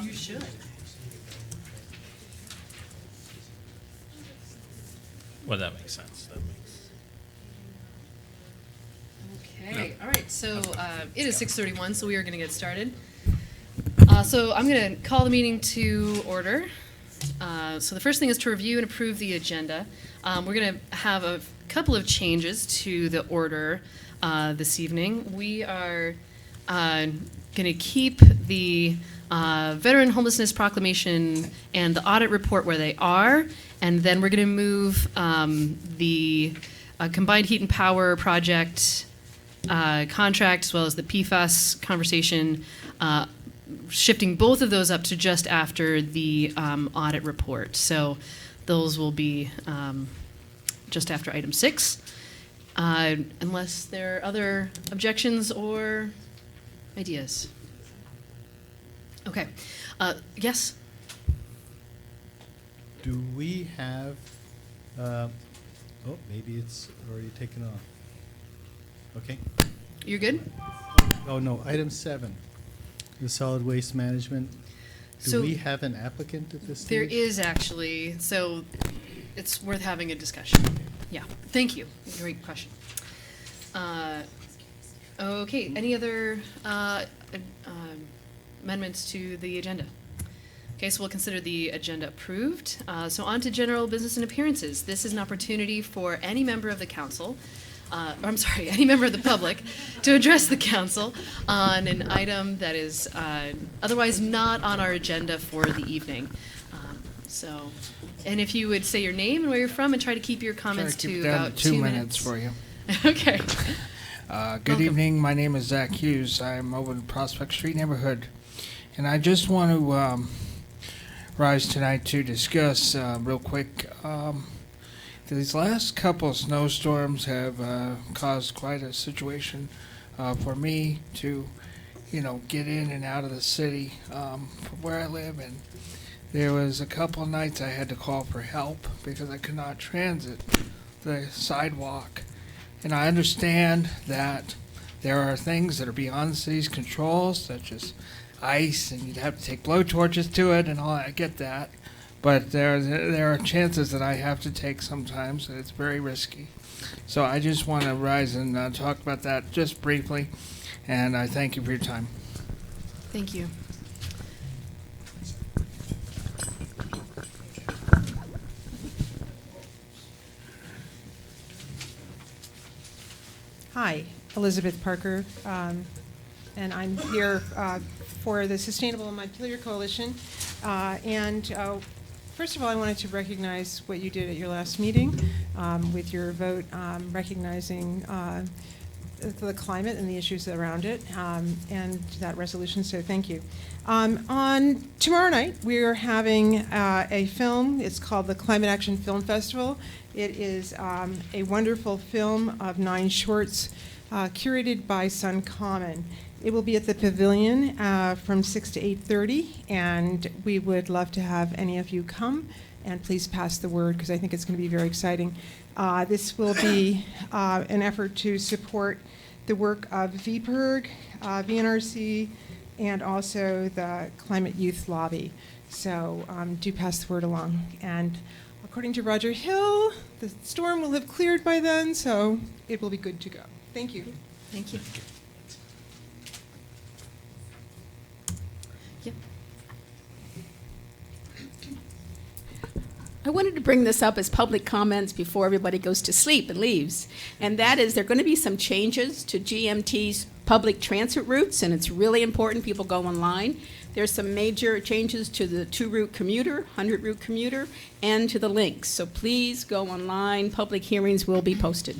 You should. Well, that makes sense. Okay, all right, so it is 6:31, so we are going to get started. So I'm going to call the meeting to order. So the first thing is to review and approve the agenda. We're going to have a couple of changes to the order this evening. We are going to keep the Veteran Homelessness Proclamation and the audit report where they are, and then we're going to move the Combined Heat and Power Project contract as well as the PFAS conversation, shifting both of those up to just after the audit report. So those will be just after item 6, unless there are other objections or ideas. Okay. Yes? Do we have, oh, maybe it's already taken off. Okay. You're good? Oh, no, item 7, the solid waste management. Do So we have an applicant at this stage? there is actually, so it's worth having a discussion. Yeah, thank you. Great question. Okay, any other amendments to the agenda? Okay, so we'll consider the agenda approved. So on to general business and appearances. This is an opportunity for any member of the council, any member of the public to address the council on an item that is otherwise not on our agenda for the evening. And if you would say your name and where you're from and try to keep your comments to about 2 minutes. For you. Okay. Good evening. My name is Zach Hughes. I'm over in Prospect Street neighborhood. And I just want to rise tonight to discuss real quick. These last couple of snowstorms have caused quite a situation for me to, get in and out of the city from where I live. And there was a couple of nights I had to call for help because I could not transit the sidewalk. And I understand that there are things that are beyond the city's control, such as ice, and you'd have to take blowtorches to it and all that. I get that. But there are chances that I have to take sometimes, and it's very risky. So I just want to rise and talk about that just briefly, and I thank you for your time. Thank you. Hi, Elizabeth Parker, and I'm here for the Sustainable Montpelier Coalition. First of all, I wanted to recognize what you did at your last meeting with your vote recognizing the climate and the issues around it, and that resolution, so thank you. On tomorrow night, we're having a film. It's called the Climate Action Film Festival. It is a wonderful film of 9 shorts curated by Sun Common. It will be at the Pavilion from 6 to 8:30, and we would love to have any of you come, and please pass the word because I think it's going to be very exciting. This will be an effort to support the work of VPIRG, VNRC, and also the Climate Youth Lobby. So do pass the word along. And according to Roger Hill, the storm will have cleared by then, so it will be good to go. Thank you. Thank you. Yep. I wanted to bring this up as public comments before everybody goes to sleep and leaves. And that is, there are going to be some changes to GMT's public transit routes, and it's really important people go online. There's some major changes to the 2-route commuter, 100-route commuter, and to the links. So please go online. Public hearings will be posted.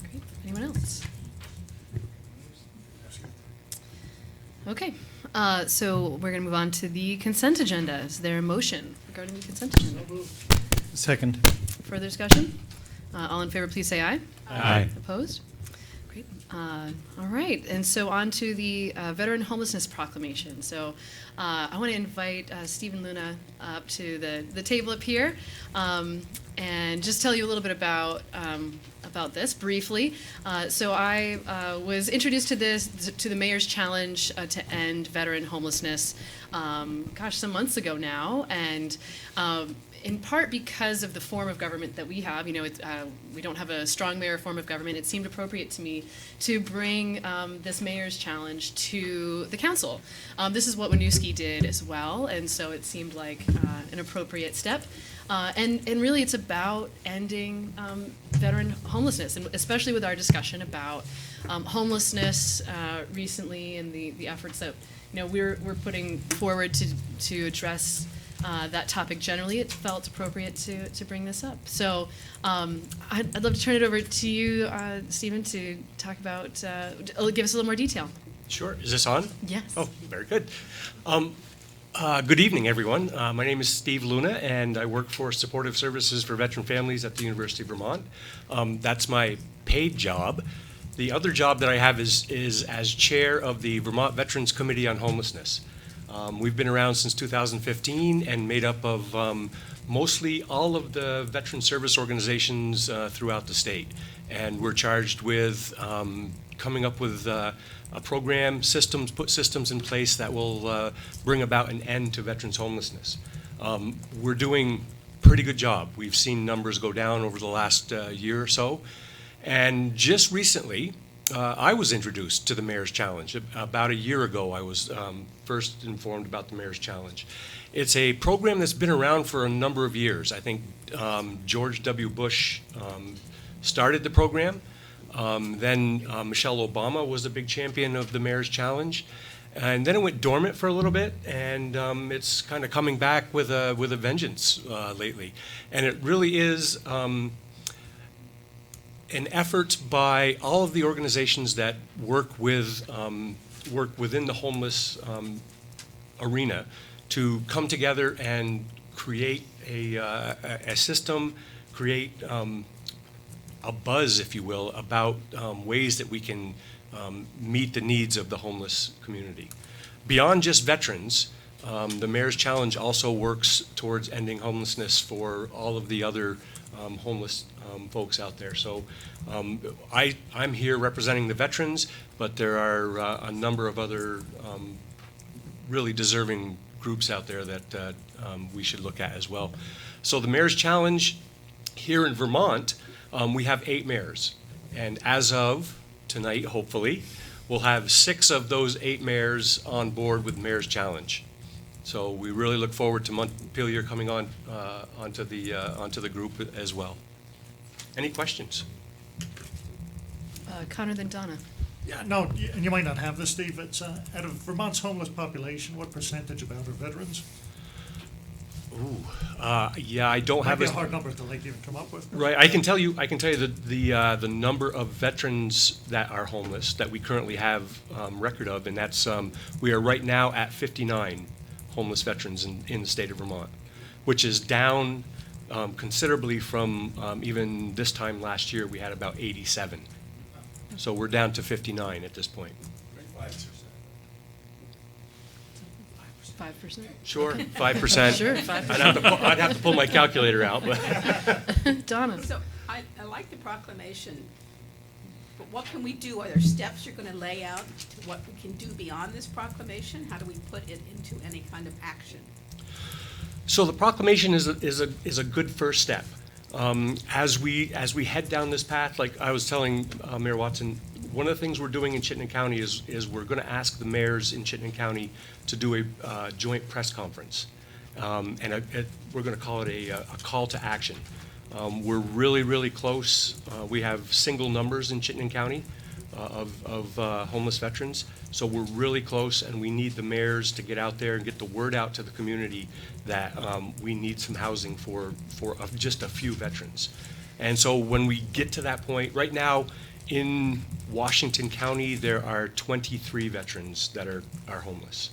Great. Anyone else? Okay. So we're going to move on to the consent agenda. Is there a motion regarding the consent agenda? Second. Further discussion? All in favor, please say aye. Aye. Opposed? Great. All right. And so on to the Veteran Homelessness Proclamation. So I want to invite Stephen Luna up to the table up here and just tell you a little bit about about this briefly. So I was introduced to the Mayor's Challenge to end veteran homelessness, some months ago now, and in part because of the form of government that we have. We don't have a strong mayor form of government. It seemed appropriate to me to bring this Mayor's Challenge to the council. This is what Winooski did as well, and so it seemed like an appropriate step. And really it's about ending veteran homelessness, and especially with our discussion about homelessness recently and the efforts that we're putting forward to address that topic generally. It felt appropriate to bring this up. So I'd love to turn it over to you, Stephen, to talk about, give us a little more detail. Sure. Is this on? Yes. Oh, very good. Good evening, everyone. My name is Steve Luna, and I work for Supportive Services for Veteran Families at the University of Vermont. That's my paid job. The other job that I have is as chair of the Vermont Veterans Committee on Homelessness. We've been around since 2015 and made up of mostly all of the veteran service organizations throughout the state. And we're charged with coming up with a program, put systems in place that will bring about an end to veterans homelessness. We're doing a pretty good job. We've seen numbers go down over the last year or so. And just recently, I was introduced to the Mayor's Challenge. About a year ago, I was first informed about the Mayor's Challenge. It's a program that's been around for a number of years. I think George W. Bush started the program. Then Michelle Obama was a big champion of the Mayor's Challenge. And then it went dormant for a little bit, and it's kind of coming back with a vengeance lately. And it really is an effort by all of the organizations that work within the homeless arena to come together and create a system, create a buzz, if you will, about ways that we can meet the needs of the homeless community. Beyond just veterans, the Mayor's Challenge also works towards ending homelessness for all of the other homeless folks out there. So I'm here representing the veterans, but there are a number of other really deserving groups out there that we should look at as well. So the Mayor's Challenge here in Vermont, we have 8 mayors. And as of tonight, hopefully, we'll have 6 of those 8 mayors on board with Mayor's Challenge. So we really look forward to Montpelier coming on onto the group as well. Any questions? Connor, then Donna. Yeah, no, and you might not have this, Steve. It's out of Vermont's homeless population, what percentage about are veterans? Ooh, yeah, I don't have Might be a hard number to even come up with. Right, I can tell you the number of veterans that are homeless that we currently have record of, and that's we are right now at 59 homeless veterans in the state of Vermont, which is down considerably from even this time last year. We had about 87, so we're down to 59 at this point. 5%? Sure, 5%. Sure, 5%. I'd have to pull my calculator out, but. Donna. So I like the proclamation, but what can we do? Are there steps you're going to lay out to what we can do beyond this proclamation? How do we put it into any kind of action? So the proclamation is a good first step. As we head down this path, like I was telling Mayor Watson, one of the things we're doing in Chittenden County is we're going to ask the mayors in Chittenden County to do a joint press conference, and we're going to call it a call to action. We're really close. We have single numbers in Chittenden County of homeless veterans, so we're really close, and we need the mayors to get out there and get the word out to the community that we need some housing for just a few veterans. And so when we get to that point, right now in Washington County, there are 23 veterans that are homeless.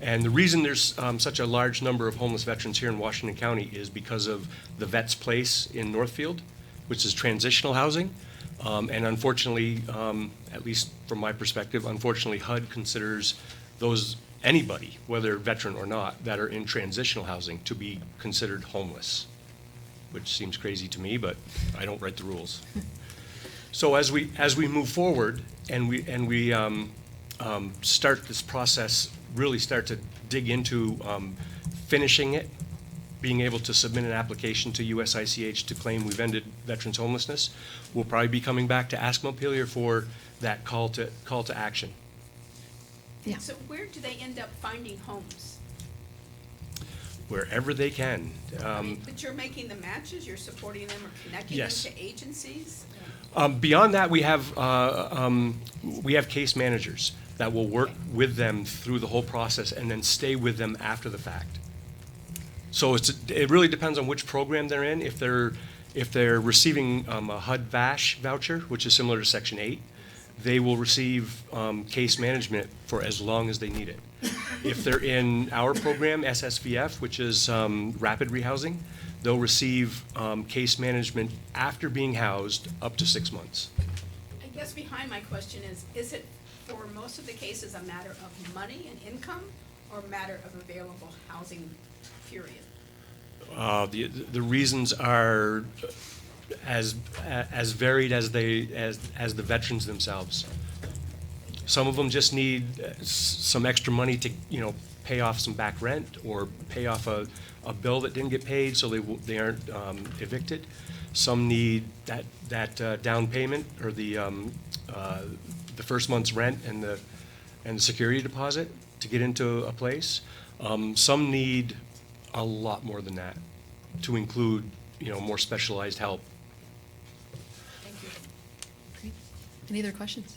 And the reason there's such a large number of homeless veterans here in Washington County is because of the Vets Place in Northfield, which is transitional housing. And unfortunately, at least from my perspective, unfortunately HUD considers anybody, whether veteran or not, that are in transitional housing to be considered homeless, which seems crazy to me, but I don't write the rules. So as we move forward and we start this process, really start to dig into finishing it, being able to submit an application to USICH to claim we've ended veterans homelessness, we'll probably be coming back to ask Montpelier for that call to action. Yeah. So where do they end up finding homes? Wherever they can. But you're making the matches, you're supporting them or connecting Yes. them to agencies? Beyond that, we have case managers that will work with them through the whole process and then stay with them after the fact. So it really depends on which program they're in. If they're receiving a HUD-VASH voucher, which is similar to Section 8, they will receive case management for as long as they need it. If they're in our program, SSVF, which is rapid rehousing, they'll receive case management after being housed up to 6 months. I guess behind my question is it for most of the cases a matter of money and income or a matter of available housing, period? The reasons are as varied as the veterans themselves. Some of them just need some extra money to pay off some back rent or pay off a bill that didn't get paid, so they aren't evicted. Some need that down payment or the first month's rent and the security deposit to get into a place. Some need a lot more than that to include more specialized help. Thank you. Great. Any other questions?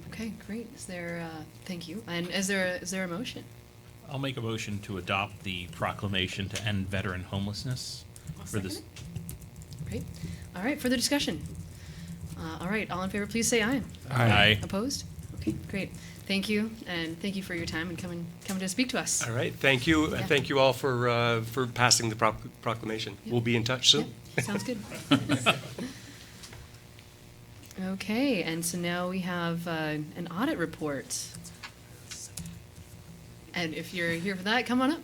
Okay, great. Is there, thank you. And is there a motion? I'll make a motion to adopt the proclamation to end veteran homelessness for this. Great. All right, further discussion. All right, all in favor, please say aye. Aye. Opposed? Okay, great. Thank you, and thank you for your time and coming to speak to us. All right, thank you. Yeah. Thank you all for passing the proclamation. Yeah. We'll be in touch soon. Yeah, sounds good. Okay, and so now we have an audit report. And if you're here for that, come on up.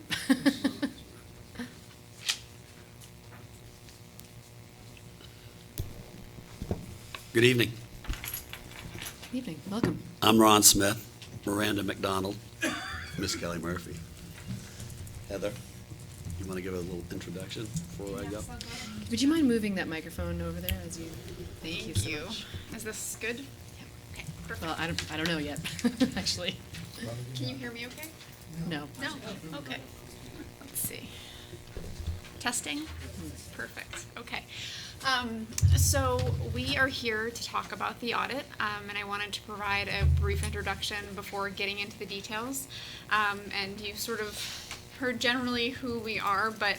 Good evening. Good evening, welcome. I'm Ron Smith, Miranda McDonald, Miss Kelly Murphy. Heather, you want to give a little introduction before I go? Would you mind moving that microphone over there as you? Thank you so Thank you. much. Is this good? Okay, perfect. Well, I don't know yet, actually. Can you hear me okay? No. No? Okay. Let's see. Testing? Perfect. Okay. So we are here to talk about the audit, and I wanted to provide a brief introduction before getting into the details. And you've sort of heard generally who we are, but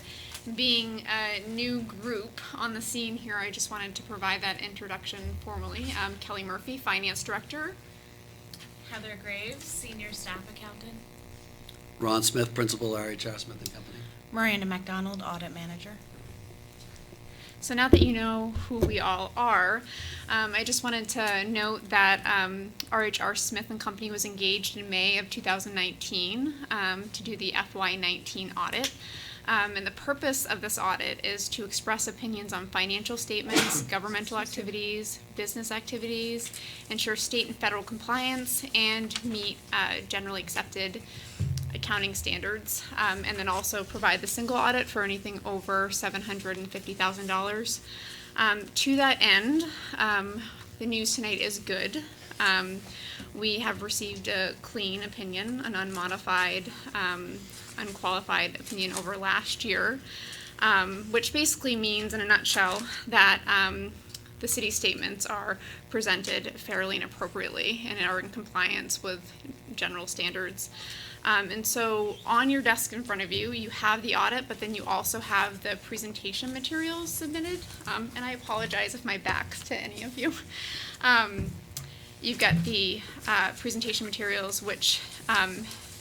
being a new group on the scene here, I just wanted to provide that introduction formally. Kelly Murphy, Finance Director. Heather Graves, Senior Staff Accountant. Ron Smith, Principal, RHR Smith and Company. Miranda McDonald, Audit Manager. So now that you know who we all are, I just wanted to note that RHR Smith and Company was engaged in May of 2019 to do the FY19 audit. And the purpose of this audit is to express opinions on financial statements, governmental activities, business activities, ensure state and federal compliance, and meet generally accepted accounting standards, and then also provide the single audit for anything over $750,000. To that end, the news tonight is good. We have received a clean opinion, an unmodified, unqualified opinion over last year, which basically means, in a nutshell, that the city statements are presented fairly and appropriately and are in compliance with general standards. And so on your desk in front of you, you have the audit, but then you also have the presentation materials submitted. And I apologize if my back's to any of you. You've got the presentation materials, which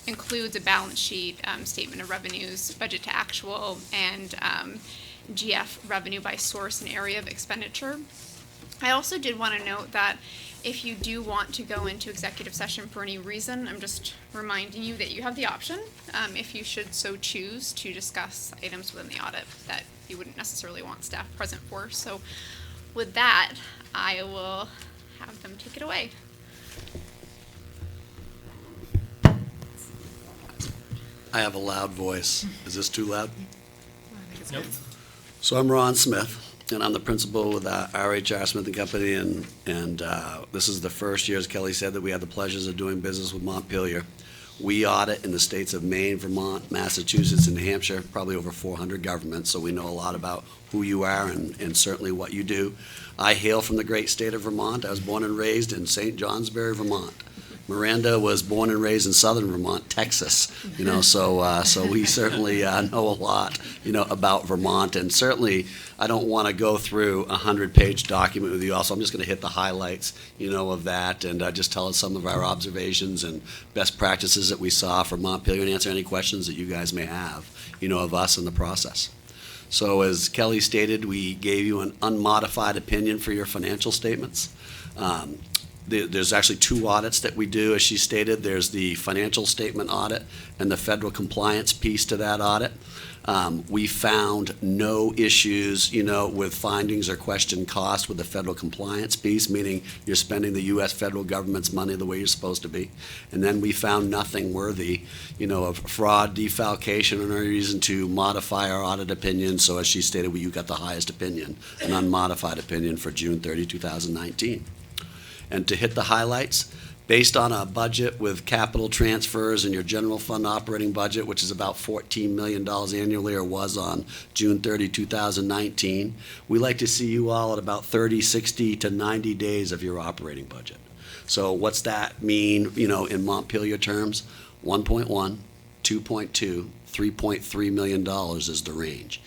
includes a balance sheet, statement of revenues, budget to actual, and GF revenue by source and area of expenditure. I also did want to note that if you do want to go into executive session for any reason, I'm just reminding you that you have the option, if you should so choose, to discuss items within the audit that you wouldn't necessarily want staff present for. So with that, I will have them take it away. I have a loud voice. Is this too loud? Nope. So I'm Ron Smith, and I'm the principal with RHR Smith and Company, and this is the first year, as Kelly said, that we had the pleasures of doing business with Montpelier. We audit in the states of Maine, Vermont, Massachusetts, and New Hampshire, probably over 400 governments, so we know a lot about who you are and certainly what you do. I hail from the great state of Vermont. I was born and raised in St. Johnsbury, Vermont. Miranda was born and raised in southern Vermont, Texas, so we certainly know a lot, about Vermont, and certainly I don't want to go through a 100-page document with you all, so I'm just going to hit the highlights, of that, and just tell us some of our observations and best practices that we saw for Montpelier and answer any questions that you guys may have, of us in the process. So as Kelly stated, we gave you an unmodified opinion for your financial statements. There's actually two audits that we do, as she stated. There's the financial statement audit and the federal compliance piece to that audit. We found no issues, with findings or question cost with the federal compliance piece, meaning you're spending the U.S. federal government's money the way you're supposed to be. And then we found nothing worthy, of fraud, defalcation, or any reason to modify our audit opinion. So as she stated, you got the highest opinion, an unmodified opinion for June 30, 2019. And to hit the highlights, based on a budget with capital transfers and your general fund operating budget, which is about $14 million annually, or was on June 30, 2019, we like to see you all at about 30, 60 to 90 days of your operating budget. So what's that mean, in Montpelier terms? 1.1, 2.2, $3.3 million is the range.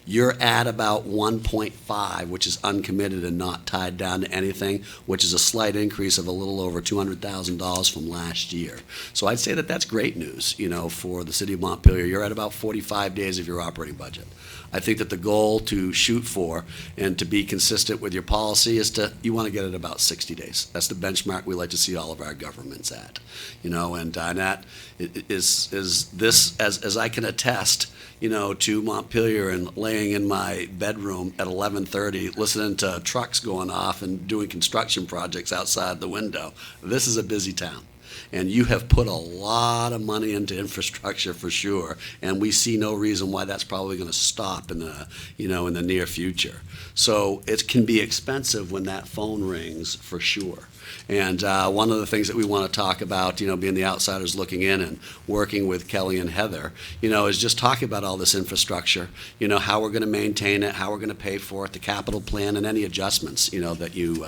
You're at about 1.5, which is uncommitted and not tied down to anything, which is a slight increase of a little over $200,000 from last year. So I'd say that that's great news, for the city of Montpelier. You're at about 45 days of your operating budget. I think that the goal to shoot for and to be consistent with your policy is you want to get it about 60 days. That's the benchmark we like to see all of our governments at, and that is this, as I can attest, to Montpelier and laying in my bedroom at 11:30, listening to trucks going off and doing construction projects outside the window. This is a busy town. And you have put a lot of money into infrastructure for sure, and we see no reason why that's probably going to stop in the, in the near future. So it can be expensive when that phone rings, for sure. And one of the things that we want to talk about, being the outsiders looking in and working with Kelly and Heather, is just talking about all this infrastructure, how we're going to maintain it, how we're going to pay for it, the capital plan, and any adjustments, that you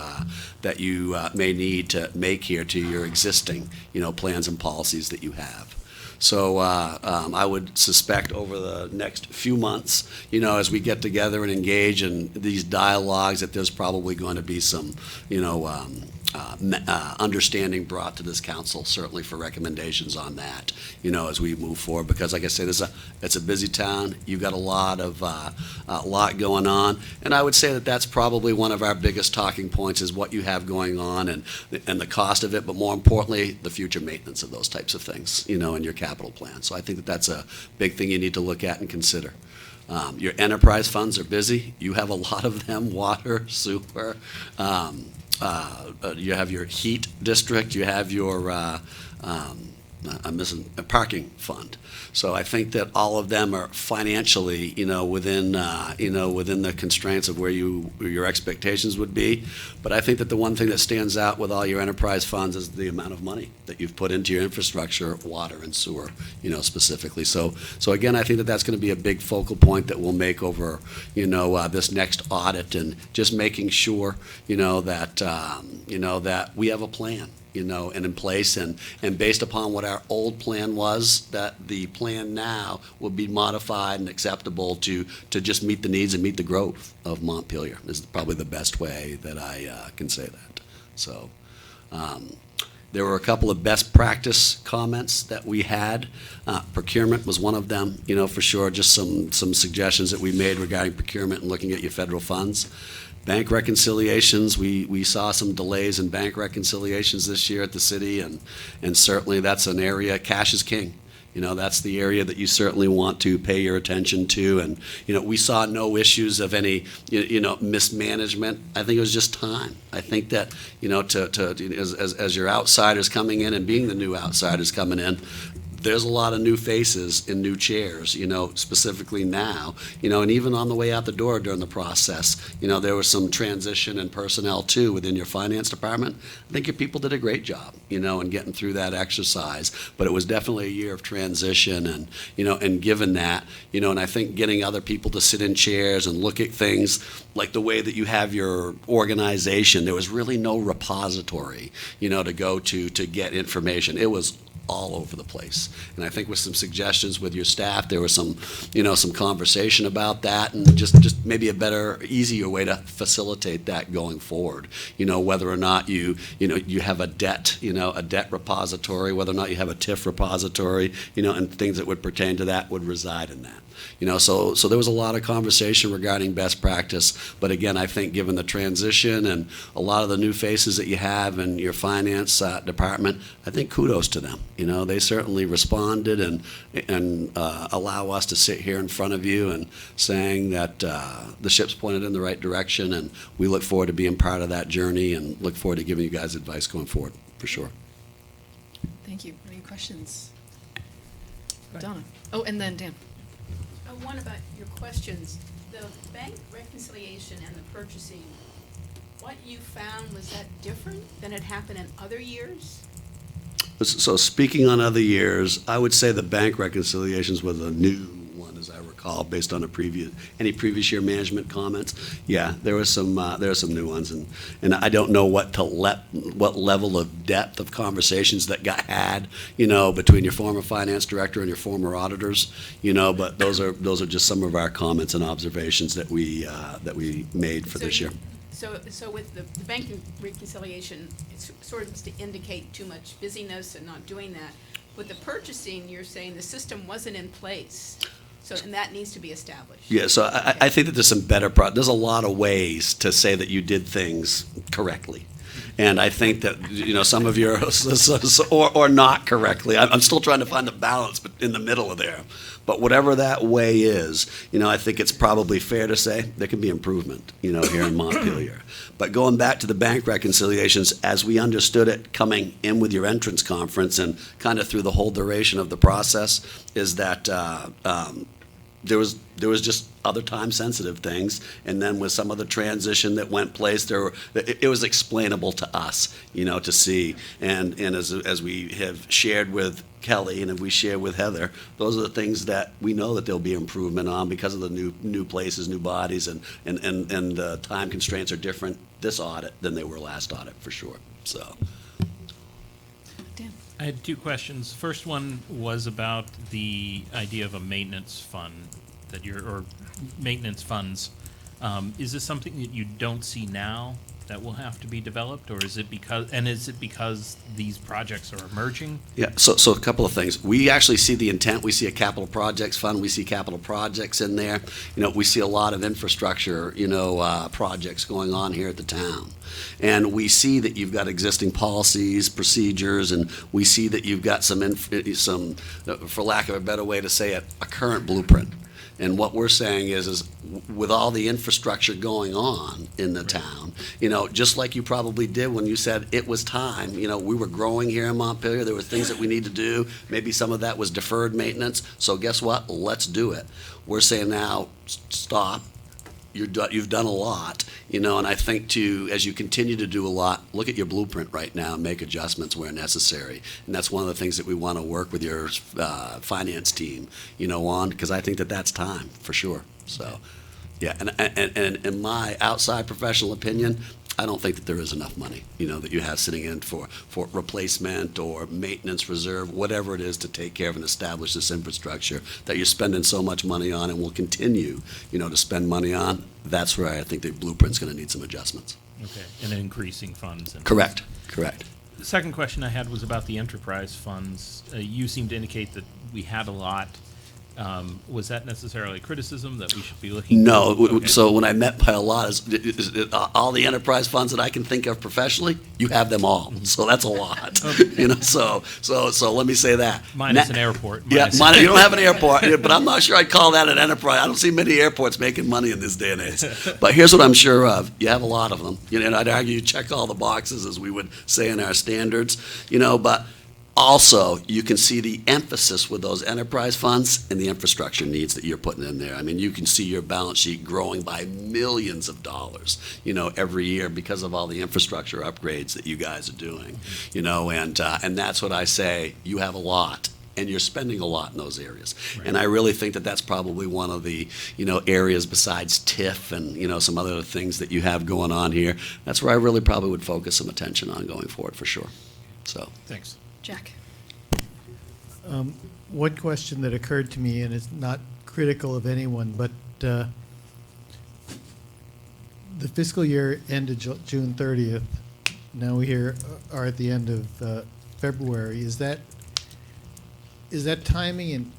may need to make here to your existing, plans and policies that you have. So I would suspect over the next few months, as we get together and engage in these dialogues, that there's probably going to be some, understanding brought to this council, certainly for recommendations on that, as we move forward. Because, like I say, it's a busy town. You've got a lot going on, and I would say that that's probably one of our biggest talking points is what you have going on and the cost of it, but more importantly, the future maintenance of those types of things, in your capital plan. So I think that that's a big thing you need to look at and consider. Your enterprise funds are busy. You have a lot of them: water, sewer. You have your heat district, you have your, I'm missing a parking fund. So I think that all of them are financially, within the constraints of where your expectations would be. But I think that the one thing that stands out with all your enterprise funds is the amount of money that you've put into your infrastructure, water and sewer, specifically. So again, I think that that's going to be a big focal point that we'll make over, this next audit, and just making sure, that we have a plan. And in place, and based upon what our old plan was, that the plan now will be modified and acceptable to just meet the needs and meet the growth of Montpelier is probably the best way that I can say that. So there were a couple of best practice comments that we had. Procurement was one of them, for sure, just some suggestions that we made regarding procurement and looking at your federal funds. Bank reconciliations, we saw some delays in bank reconciliations this year at the city, and certainly that's an area. Cash is king, That's the area that you certainly want to pay your attention to. And, we saw no issues of any, mismanagement. I think it was just time. I think that, as your outsiders coming in and being the new outsiders coming in, there's a lot of new faces in new chairs, specifically now, and even on the way out the door during the process, there was some transition in personnel too within your finance department. I think your people did a great job, in getting through that exercise, but it was definitely a year of transition and, and given that, and I think getting other people to sit in chairs and look at things like the way that you have your organization, there was really no repository, to go to get information. It was all over the place. And I think with some suggestions with your staff, there was some, some conversation about that and just maybe a better, easier way to facilitate that going forward. Whether or not you have a debt, a debt repository, whether or not you have a TIF repository, and things that would pertain to that would reside in that. So there was a lot of conversation regarding best practice, but again, I think given the transition and a lot of the new faces that you have in your finance department, I think kudos to them. They certainly responded and allow us to sit here in front of you and saying that the ship's pointed in the right direction, and we look forward to being part of that journey and look forward to giving you guys advice going forward, for sure. Thank you. Any questions? Donna. Oh, and then Dan. One about your questions. The bank reconciliation and the purchasing, what you found, was that different than had happened in other years? So speaking on other years, I would say the bank reconciliations was a new one, as I recall, based on any previous year management comments. Yeah, there were some new ones, and I don't know what level of depth of conversations that got had, between your former finance director and your former auditors, but those are just some of our comments and observations that we made for this year. So with the banking reconciliation, it's sort of to indicate too much busyness and not doing that. With the purchasing, you're saying the system wasn't in place, and that needs to be established. Yeah, so I think that there's some better there's a lot of ways to say that you did things correctly. And I think that, some of your, or not correctly, I'm still trying to find the balance in the middle of there. But whatever that way is, I think it's probably fair to say there can be improvement, here in Montpelier. But going back to the bank reconciliations, as we understood it coming in with your entrance conference and kind of through the whole duration of the process, is that there was just other time-sensitive things, and then with some of the transition that went place, it was explainable to us, to see. And as we have shared with Kelly and if we share with Heather, those are the things that we know that there'll be improvement on because of the new places, new bodies, and the time constraints are different this audit than they were last audit, for sure. So. Dan. I had two questions. First one was about the idea of a maintenance fund or maintenance funds. Is this something that you don't see now that will have to be developed, or is it because these projects are emerging? Yeah, so a couple of things. We actually see the intent. We see a capital projects fund. We see capital projects in there. We see a lot of infrastructure, projects going on here at the town. And we see that you've got existing policies, procedures, and we see that you've got some, for lack of a better way to say it, a current blueprint. And what we're saying is with all the infrastructure going on in the town, just like you probably did when you said it was time, we were growing here in Montpelier, there were things that we need to do. Maybe some of that was deferred maintenance. So guess what? Let's do it. We're saying now, stop. You've done a lot, and I think as you continue to do a lot, look at your blueprint right now and make adjustments where necessary. And that's one of the things that we want to work with your finance team, on, because I think that's time for sure. So, yeah, and in my outside professional opinion, I don't think that there is enough money, that you have sitting in for replacement or maintenance reserve, whatever it is to take care of and establish this infrastructure that you're spending so much money on and will continue, to spend money on. That's where I think the blueprint's going to need some adjustments. Okay, and increasing funds. Correct. The second question I had was about the enterprise funds. You seem to indicate that we had a lot. Was that necessarily criticism that we should be looking? No, Okay. so when I met by a lot, all the enterprise funds that I can think of professionally, you have them all, so that's a lot. You know, so let me say that. Minus an airport. Yeah, you don't have an airport, but I'm not sure I'd call that an enterprise. I don't see many airports making money in this day and age. But here's what I'm sure of: you have a lot of them. You know, and I'd argue you check all the boxes, as we would say in our standards. You know, but also, you can see the emphasis with those enterprise funds and the infrastructure needs that you're putting in there. I mean, you can see your balance sheet growing by millions of dollars, you know, every year because of all the infrastructure upgrades that you guys are doing, you know, and that's what I say, you have a lot. And you're spending a lot in those areas. Right. And I really think that that's probably one of the, you know, areas besides TIF and, you know, some other things that you have going on here. That's where I really probably would focus some attention on going forward, for sure. So. Thanks. Jack. One question that occurred to me, and it's not critical of anyone, but the fiscal year ended June 30th. Now we are at the end of February. Is that timing an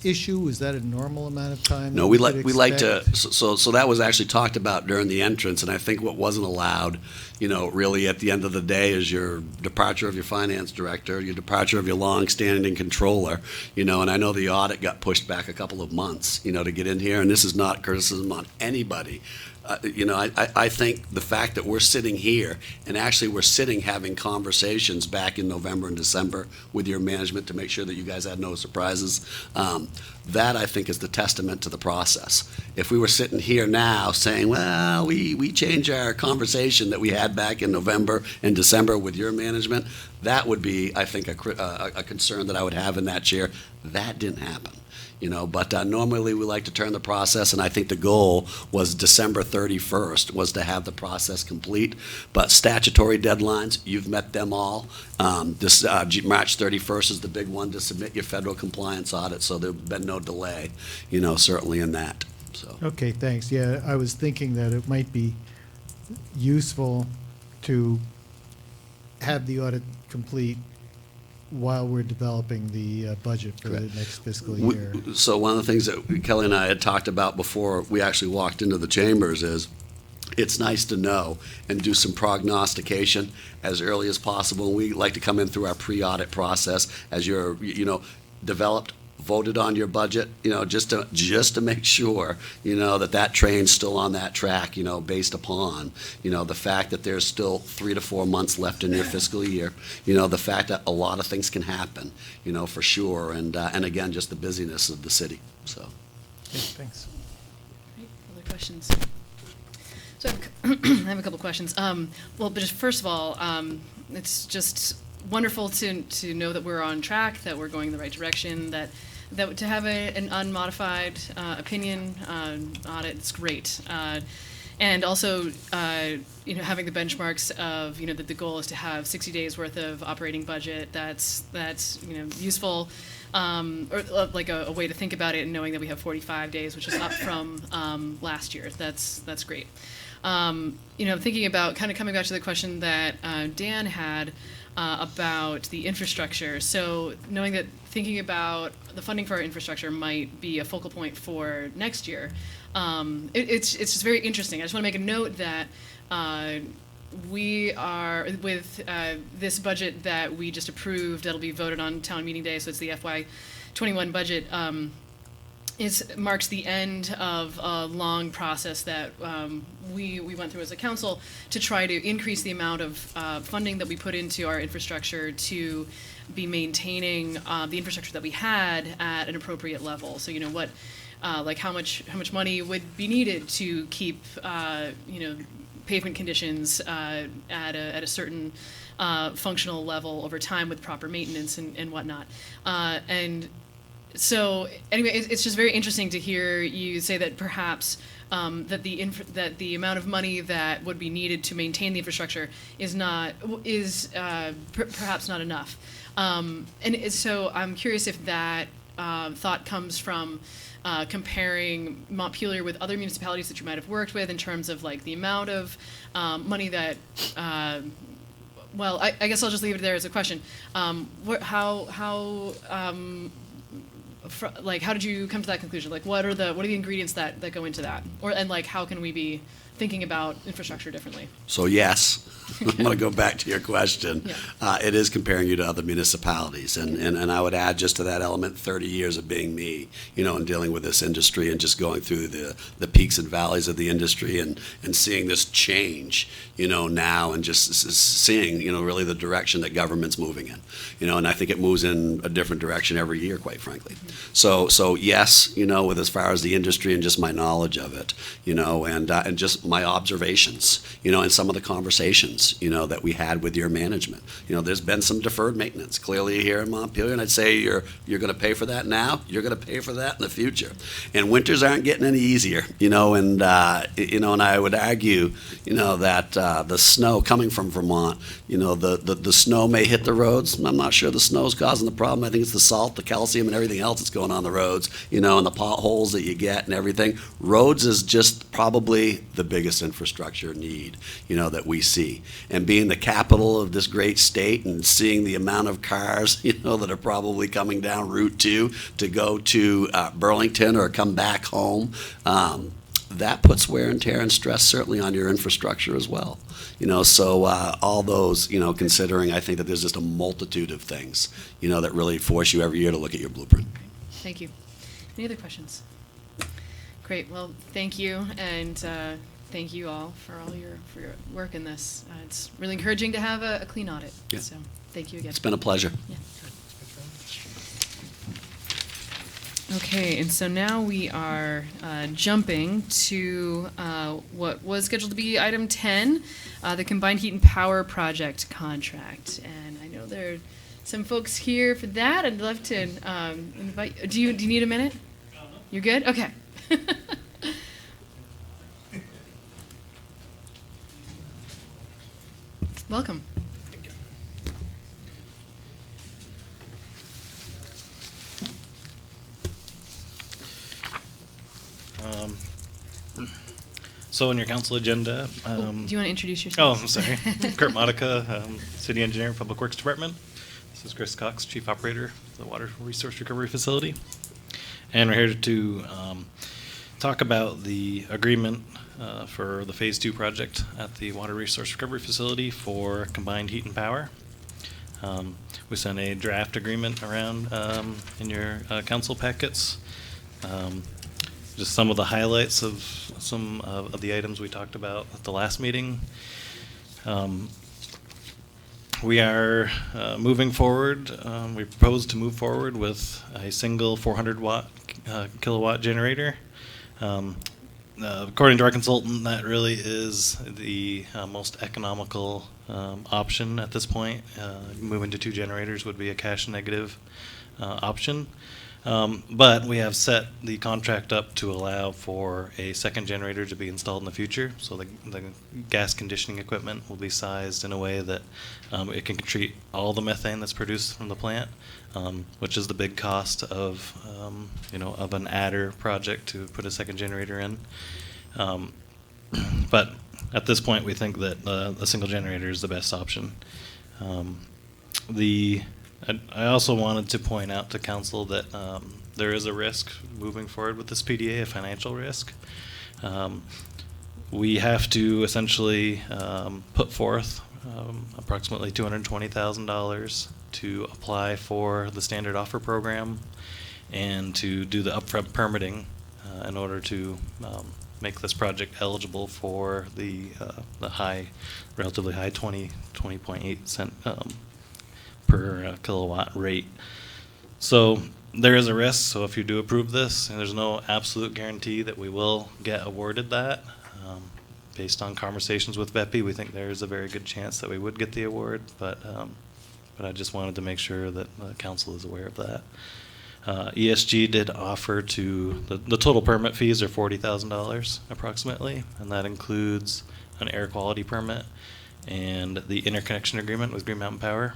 issue? Is that a normal amount of time? No, we like to, so that was actually talked about during the entrance, and I think what wasn't allowed, you know, really at the end of the day is your departure of your finance director, your departure of your long-standing controller, you know, and I know the audit got pushed back a couple of months, you know, to get in here, and this is not criticism on anybody. You know, I think the fact that we're sitting here, and actually we're sitting having conversations back in November and December with your management to make sure that you guys had no surprises, that I think is the testament to the process. If we were sitting here now saying, well, we changed our conversation that we had back in November and December with your management, that would be, I think, a concern that I would have in that chair. That didn't happen. You know, but normally we like to turn the process, and I think the goal was December 31st was to have the process complete. But statutory deadlines, you've met them all. This March 31st is the big one to submit your federal compliance audit, so there's been no delay, you know, certainly in that. So. Okay, thanks. Yeah, I was thinking that it might be useful to have the audit complete while we're developing the budget for Correct. the next fiscal year. So one of the things that Kelly and I had talked about before we actually walked into the chambers is it's nice to know and do some prognostication as early as possible. We like to come in through our pre-audit process as you're, you know, developed, voted on your budget, you know, just to make sure, you know, that train's still on that track, you know, based upon, you know, the fact that there's still 3 to 4 months left in your fiscal year, you know, the fact that a lot of things can happen, you know, for sure, and again, just the busyness of the city. So. Okay, thanks. Right, other questions? So I have a couple questions. Well, but just first of all, it's just wonderful to know that we're on track, that we're going in the right direction, that to have an unmodified opinion audit is great. And also, you know, having the benchmarks of, you know, that the goal is to have 60 days worth of operating budget. That's you know, useful, or like a way to think about it, and knowing that we have 45 days, which is up from last year. That's great. You know, thinking about, kind of coming back to the question that Dan had about the infrastructure. So knowing that, thinking about the funding for our infrastructure might be a focal point for next year. It's just very interesting. I just want to make a note that we are, with this budget that we just approved, that'll be voted on town meeting day, so it's the FY21 budget, marks the end of a long process that we went through as a council to try to increase the amount of funding that we put into our infrastructure to be maintaining the infrastructure that we had at an appropriate level. So, you know, what, like how much money would be needed to keep, you know, pavement conditions at a certain functional level over time with proper maintenance and whatnot. And so anyway, it's just very interesting to hear you say that perhaps that the amount of money that would be needed to maintain the infrastructure is perhaps not enough. So I'm curious if that thought comes from comparing Montpelier with other municipalities that you might have worked with in terms of like the amount of money that. Well, I guess I'll just leave it there as a question. How like, how did you come to that conclusion? Like, what are the ingredients that go into that? And like, how can we be thinking about infrastructure differently? So yes, I'm going to go back to your question. Yeah. It is comparing you to other municipalities, and I would add just to that element 30 years of being me, and dealing with this industry and just going through the peaks and valleys of the industry and seeing this change, now and just seeing, really the direction that government's moving in, and I think it moves in a different direction every year, quite frankly. Mm-hmm. So yes, with as far as the industry and just my knowledge of it, and just my observations, and some of the conversations, that we had with your management. There's been some deferred maintenance clearly here in Montpelier, and I'd say you're going to pay for that now. You're going to pay for that in the future. And winters aren't getting any easier, and I would argue, that the snow coming from Vermont, the snow may hit the roads. I'm not sure the snow's causing the problem. I think it's the salt, the calcium, and everything else that's going on the roads, and the potholes that you get and everything. Roads is just probably the biggest infrastructure need, that we see. And being the capital of this great state and seeing the amount of cars, that are probably coming down Route 2 to go to Burlington or come back home, that puts wear and tear and stress certainly on your infrastructure as well. So all those, considering, I think that there's just a multitude of things, that really force you every year to look at your blueprint. Thank you. Any other questions? Great. Well, thank you, and thank you all for your work in this. It's really encouraging to have a clean audit. Yeah. So thank you again. It's been a pleasure. Yeah. Okay, and so now we are jumping to what was scheduled to be item 10, the combined heat and power project contract. And I know there are some folks here for that. I'd love to invite. Do you need a minute? You're good? Okay. Welcome. So in your council agenda, Do you want to introduce oh, yourself? I'm sorry, Kurt Modica, City Engineer, Public Works Department. This is Chris Cox, Chief Operator of the Water Resource Recovery Facility. And we're here to talk about the agreement for the Phase 2 project at the Water Resource Recovery Facility for combined heat and power. We sent a draft agreement around in your council packets. Just some of the highlights of some of the items we talked about at the last meeting. We are moving forward. We propose to move forward with a single 400 kilowatt generator. According to our consultant, that really is the most economical option at this point. Moving to 2 generators would be a cash negative option. But we have set the contract up to allow for a second generator to be installed in the future. So the gas conditioning equipment will be sized in a way that it can treat all the methane that's produced from the plant, which is the big cost of of an adder project to put a second generator in. But at this point, we think that a single generator is the best option. I also wanted to point out to council that there is a risk moving forward with this PDA, a financial risk. We have to essentially put forth approximately $220,000 to apply for the standard offer program and to do the upfront permitting in order to make this project eligible for the relatively high 20.8 cent per kilowatt rate. So there is a risk. So if you do approve this, and there's no absolute guarantee that we will get awarded that. Based on conversations with VEPI, we think there is a very good chance that we would get the award, but I just wanted to make sure that the council is aware of that. ESG did offer to, the total permit fees are $40,000 approximately, and that includes an air quality permit and the interconnection agreement with Green Mountain Power.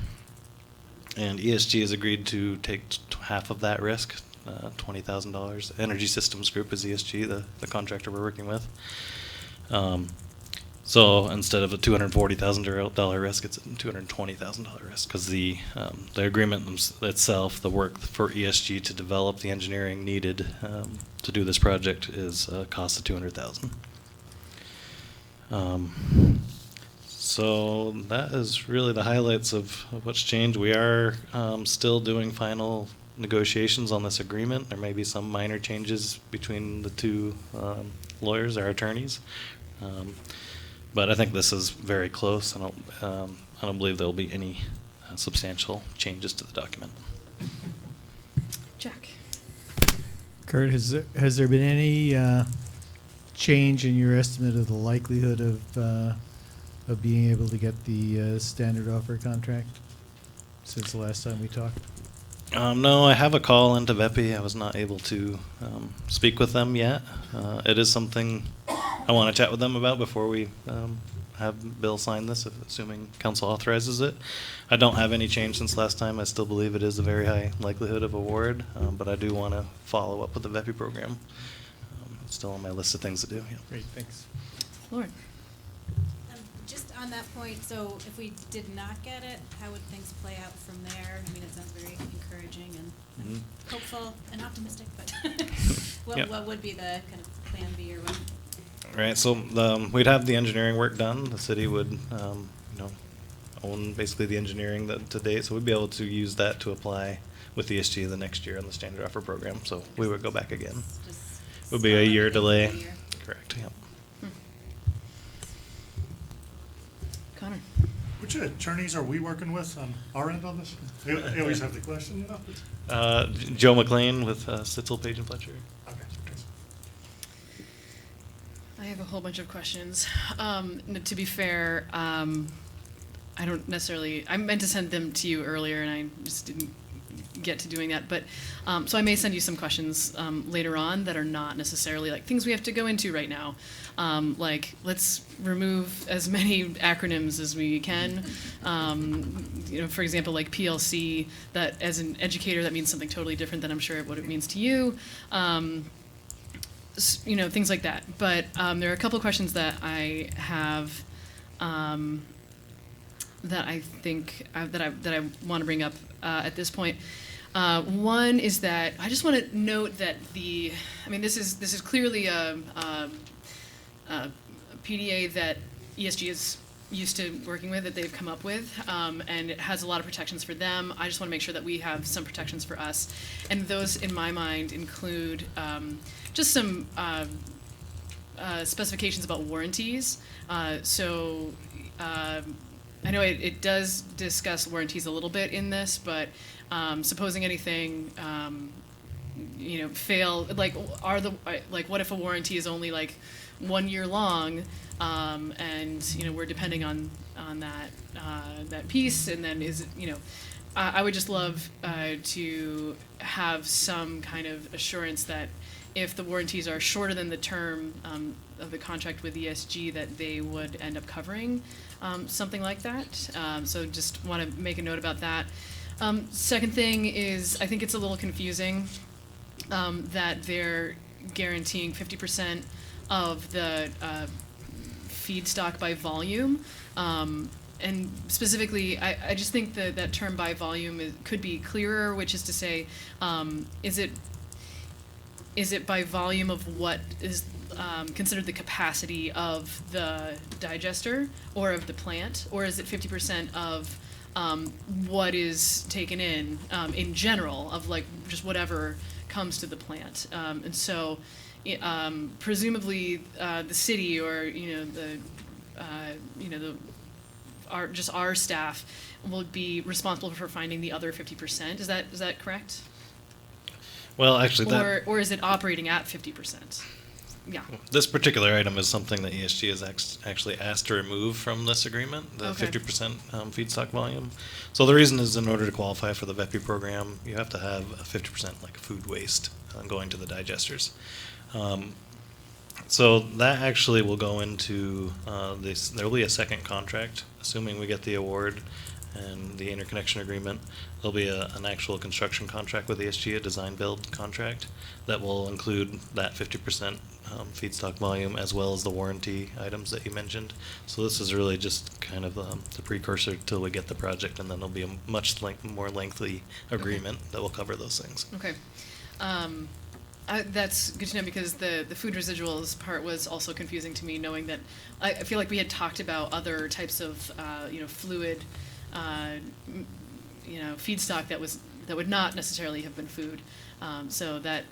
And ESG has agreed to take half of that risk, $20,000. Energy Systems Group is ESG, the contractor we're working with. So instead of a $240,000 risk, it's a $220,000 risk because the agreement itself, the work for ESG to develop the engineering needed to do this project is a cost of $200,000. So that is really the highlights of what's changed. We are still doing final negotiations on this agreement. There may be some minor changes between the two lawyers, our attorneys. But I think this is very close. I don't believe there will be any substantial changes to the document. Jack. Kurt, has there been any change in your estimate of the likelihood of being able to get the standard offer contract since the last time we talked? No, I have a call into VEPI. I was not able to speak with them yet. It is something I want to chat with them about before we have Bill sign this, assuming council authorizes it. I don't have any change since last time. I still believe it is a very high likelihood of award, but I do want to follow up with the VEPI program. It's still on my list of things to do. Yeah. Great, thanks. Lauren. Just on that point, so if we did not get it, how would things play out from there? I mean, it sounds very encouraging and hopeful and optimistic, but what would be the kind of plan B or what? Right, so we'd have the engineering work done. The city would, own basically the engineering to date, so we'd be able to use that to apply with ESG the next year on the standard offer program. So we would go back again. It would be a year delay. Correct. Yep. Connor. Which attorneys are we working with on our end on this? They always have the question, you know? Joe McLean with Sitzel, Page and Fletcher. Okay, thanks. I have a whole bunch of questions. To be fair, I don't necessarily, I meant to send them to you earlier and I just didn't get to doing that. But so I may send you some questions later on that are not necessarily like things we have to go into right now. Like let's remove as many acronyms as we can. For example, like PLC, that as an educator, that means something totally different than I'm sure what it means to you. Things like that. But there are a couple of questions that I have that I think that I want to bring up at this point. One is that I just want to note that this is clearly a PDA that ESG is used to working with, that they've come up with, and it has a lot of protections for them. I just want to make sure that we have some protections for us, and those, in my mind, include just some specifications about warranties. I know it does discuss warranties a little bit in this, but supposing anything, fail, what if a warranty is only like 1 year long, and we're depending on that piece, and then I would just love to have some kind of assurance that if the warranties are shorter than the term of the contract with ESG, that they would end up covering something like that. So just want to make a note about that. Second thing is, I think it's a little confusing that they're guaranteeing 50% of the feedstock by volume. And specifically, I just think that term by volume could be clearer, which is to say, is it by volume of what is considered the capacity of the digester or of the plant, or is it 50% of what is taken in general, of like just whatever comes to the plant? And so presumably the city or our staff will be responsible for finding the other 50%. Is that correct? Well, actually, or is it operating at 50%? Yeah. This particular item is something that ESG is actually asked to remove from this agreement, the 50% feedstock volume. So the reason is, in order to qualify for the VEPI program, you have to have a 50% like food waste going to the digesters. So that actually will go into this. There will be a second contract, assuming we get the award, and the interconnection agreement, there'll be an actual construction contract with ESG, a design build contract, that will include that 50% feedstock volume as well as the warranty items that you mentioned. So this is really just kind of the precursor till we get the project, and then there'll be a much more lengthy agreement that will cover those things. Okay. That's good to know, because the food residuals part was also confusing to me, knowing that I feel like we had talked about other types of fluid feedstock that would not necessarily have been food. So that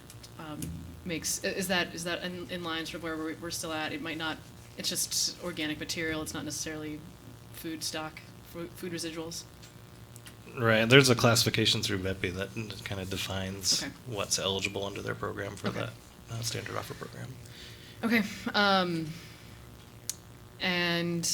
is that in line sort of where we're still at? It might not. It's just organic material. It's not necessarily food stock, food residuals. Right. There's a classification through VEPI that kind of defines Okay. what's eligible under their program for Okay. that standard offer program. Okay. And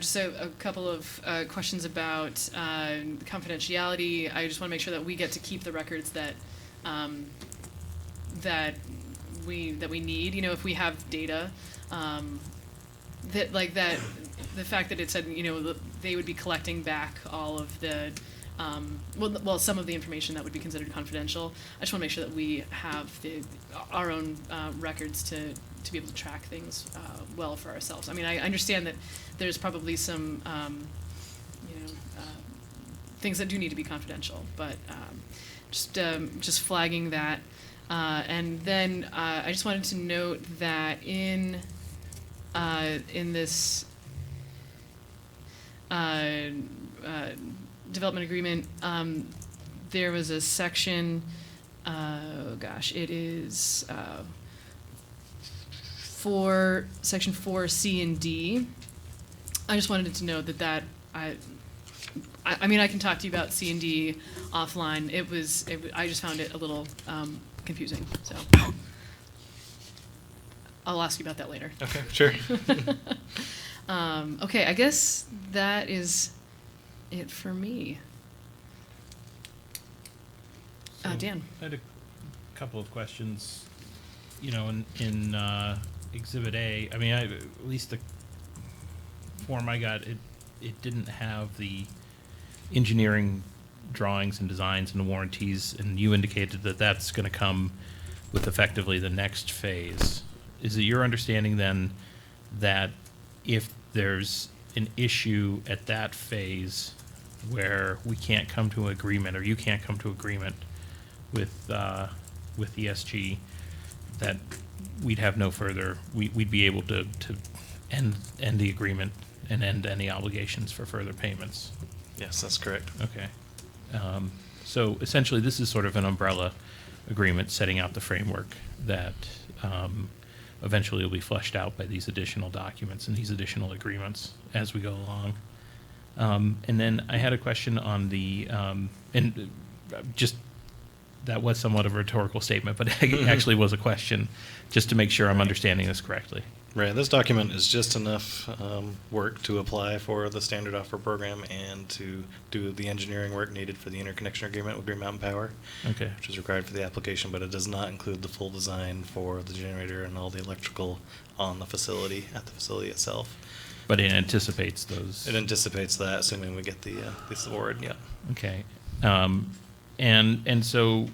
just a couple of questions about confidentiality. I just want to make sure that we get to keep the records that we need. If we have data, the fact that it said they would be collecting back all of the some of the information that would be considered confidential. I just want to make sure that we have our own records to be able to track things well for ourselves. I mean, I understand that there's probably some things that do need to be confidential, but just flagging that. And then I just wanted to note that in this development agreement, there was a section, it is for section 4C and D. I just wanted to note that I mean, I can talk to you about C and D offline. I just found it a little confusing, so I'll ask you about that later. Okay, sure. Okay, I guess that is it for me. Dan. I had a couple of questions. In Exhibit A, I mean, at least the form I got, it didn't have the engineering drawings and designs and warranties, and you indicated that that's going to come with effectively the next phase. Is it your understanding then that if there's an issue at that phase where we can't come to an agreement, or you can't come to agreement with ESG, that we'd have no further, we'd be able to end the agreement and end any obligations for further payments? Yes, that's correct. Okay. So essentially, this is sort of an umbrella agreement setting out the framework that eventually will be fleshed out by these additional documents and these additional agreements as we go along. And then I had a question on that was somewhat of a rhetorical statement, but it actually was a question, just to make sure I'm understanding this correctly. Right. This document is just enough work to apply for the standard offer program and to do the engineering work needed for the interconnection agreement with Green Mountain Power, Okay. which is required for the application, but it does not include the full design for the generator and all the electrical on the facility, at the facility itself. But it anticipates those. It anticipates that, assuming we get the award, yeah. Okay. And so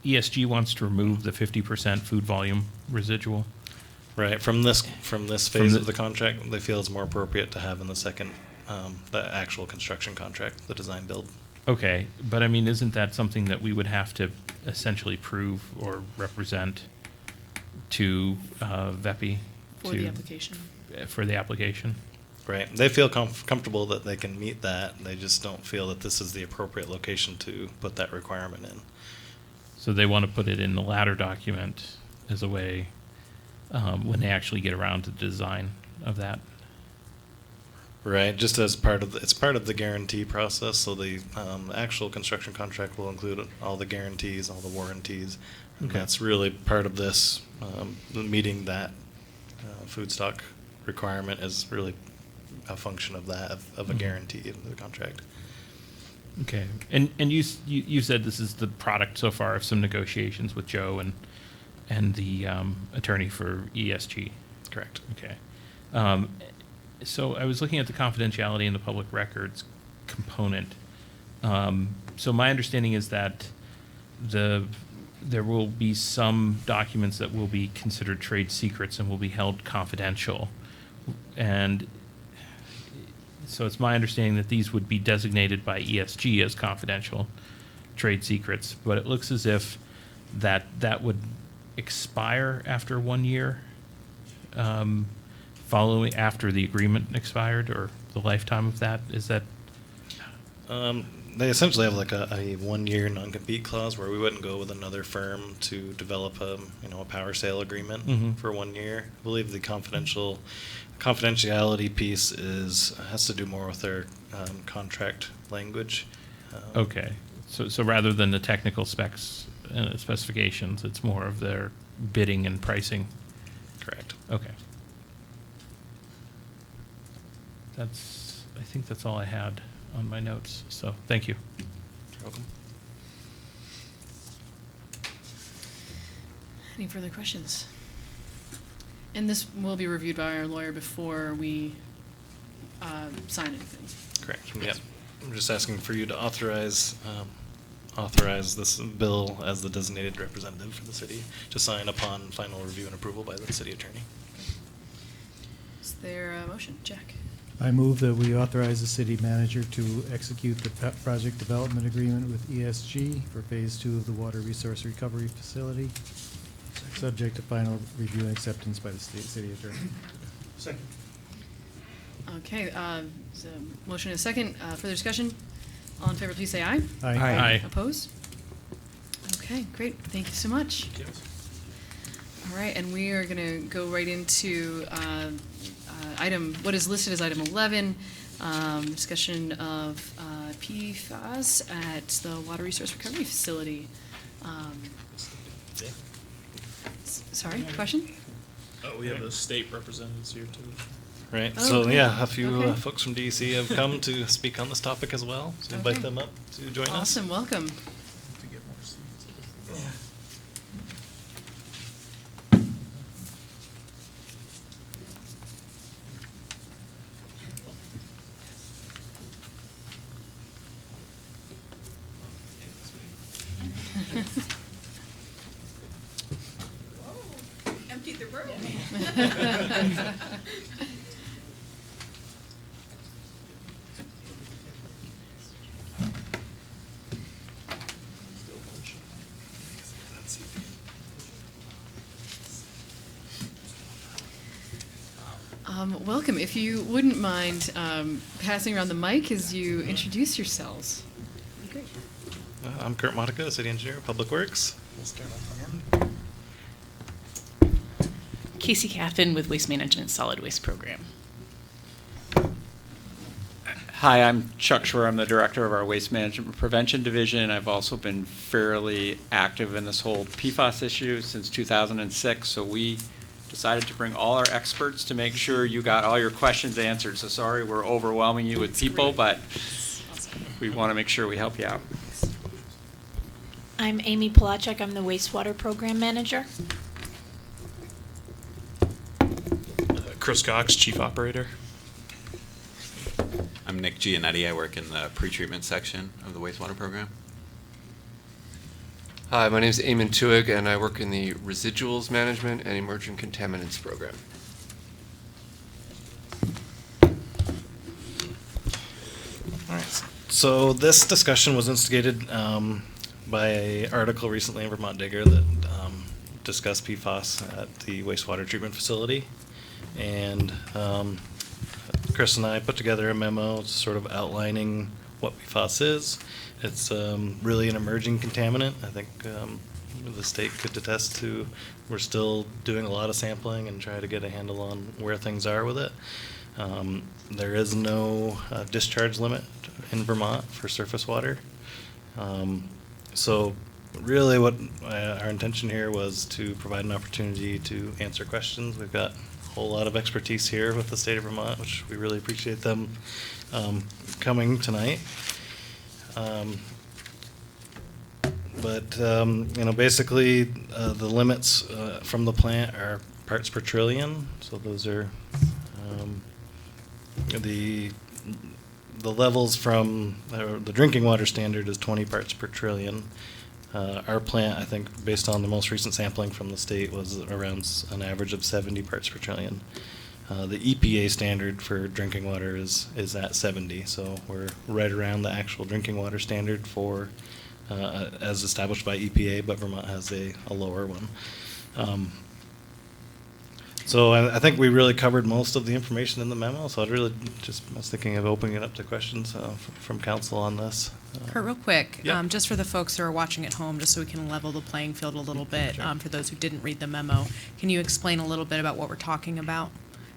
ESG wants to remove the 50% food volume residual? Right. From this phase of the contract, they feel it's more appropriate to have in the second, the actual construction contract, the design build. Okay, but I mean, isn't that something that we would have to essentially prove or represent to VEPI? For the application. For the application? Right. They feel comfortable that they can meet that. They just don't feel that this is the appropriate location to put that requirement in. So they want to put it in the latter document as a way, when they actually get around to the design of that. Right, just as it's part of the guarantee process, so the actual construction contract will include all the guarantees, all the warranties. And Okay. that's really part of this, meeting that food stock requirement is really a function of that, of a guarantee of the contract. Okay, and you said this is the product so far of some negotiations with Joe and the attorney for ESG. Correct. Okay. So I was looking at the confidentiality and the public records component. So my understanding is that there will be some documents that will be considered trade secrets and will be held confidential. And so it's my understanding that these would be designated by ESG as confidential trade secrets, but it looks as if that would expire after 1 year, following after the agreement expired, or the lifetime of that. Is that? They essentially have like a 1 year non-compete clause where we wouldn't go with another firm to develop a power sale agreement for 1 year. I believe the confidentiality piece has to do more with their contract language. Okay, so rather than the technical specifications, it's more of their bidding and pricing. Correct. Okay. I think that's all I had on my notes, so thank you. You're welcome. Any further questions? And this will be reviewed by our lawyer before we sign anything. Correct. Yep. I'm just asking for you to authorize this bill as the designated representative for the city to sign upon final review and approval by the city attorney. Is there a motion? Jack? I move that we authorize the city manager to execute the project development agreement with ESG for Phase 2 of the Water Resource Recovery Facility, subject to final review and acceptance by the city attorney. Second. Okay, so motion and a second. Further discussion? All in favor, please say aye. Aye. Aye. Opposed? Okay, great. Thank you so much. All right, and we are going to go right into what is listed as item 11, discussion of PFAS at the Water Resource Recovery Facility. Sorry, question? Oh, we have the state representatives here too. Right. Oh, So okay. yeah, a few Okay. folks from DC have come to speak on this topic as well. So invite Okay. them up to join us. Awesome, welcome. To get more seats. Emptied the room. Welcome. If you wouldn't mind passing around the mic as you introduce yourselves. Great. I'm Kurt Monica, City Engineer, Public Works. We'll start off here. Casey Caffin with Waste Management Solid Waste Program. Hi, I'm Chuck Schwer. I'm the director of our Waste Management Prevention Division. I've also been fairly active in this whole PFAS issue since 2006. So we decided to bring all our experts to make sure you got all your questions answered. So sorry we're overwhelming you with people, but we want to make sure we help you out. I'm Amy Polacek. I'm the Wastewater Program Manager. Chris Cox, Chief Operator. I'm Nick Giannetti. I work in the pretreatment section of the wastewater program. Hi, my name is Eamon Tuig, and I work in the Residuals Management and Emerging Contaminants Program. All right. So this discussion was instigated by an article recently in Vermont Digger that discussed PFAS at the wastewater treatment facility. And Chris and I put together a memo sort of outlining what PFAS is. It's really an emerging contaminant. I think the state could attest to. We're still doing a lot of sampling and try to get a handle on where things are with it. There is no discharge limit in Vermont for surface water. So really what our intention here was to provide an opportunity to answer questions. We've got a whole lot of expertise here with the state of Vermont, which we really appreciate them but basically the limits from the plant are parts per trillion. So those are the levels from the drinking water standard is 20 parts per trillion. Our plant, I think, based on the most recent sampling from the state, was around an average of 70 parts per trillion. The EPA standard for drinking water is at 70, so we're right around the actual drinking water standard for as established by EPA, but Vermont has a lower one. So I think we really covered most of the information in the memo, so I was thinking of opening it up to questions from council on this. Kurt, real quick, yeah. just for the folks who are watching at home, just so we can level the playing field a little bit, for those who didn't read the memo, can you explain a little bit about what we're talking about,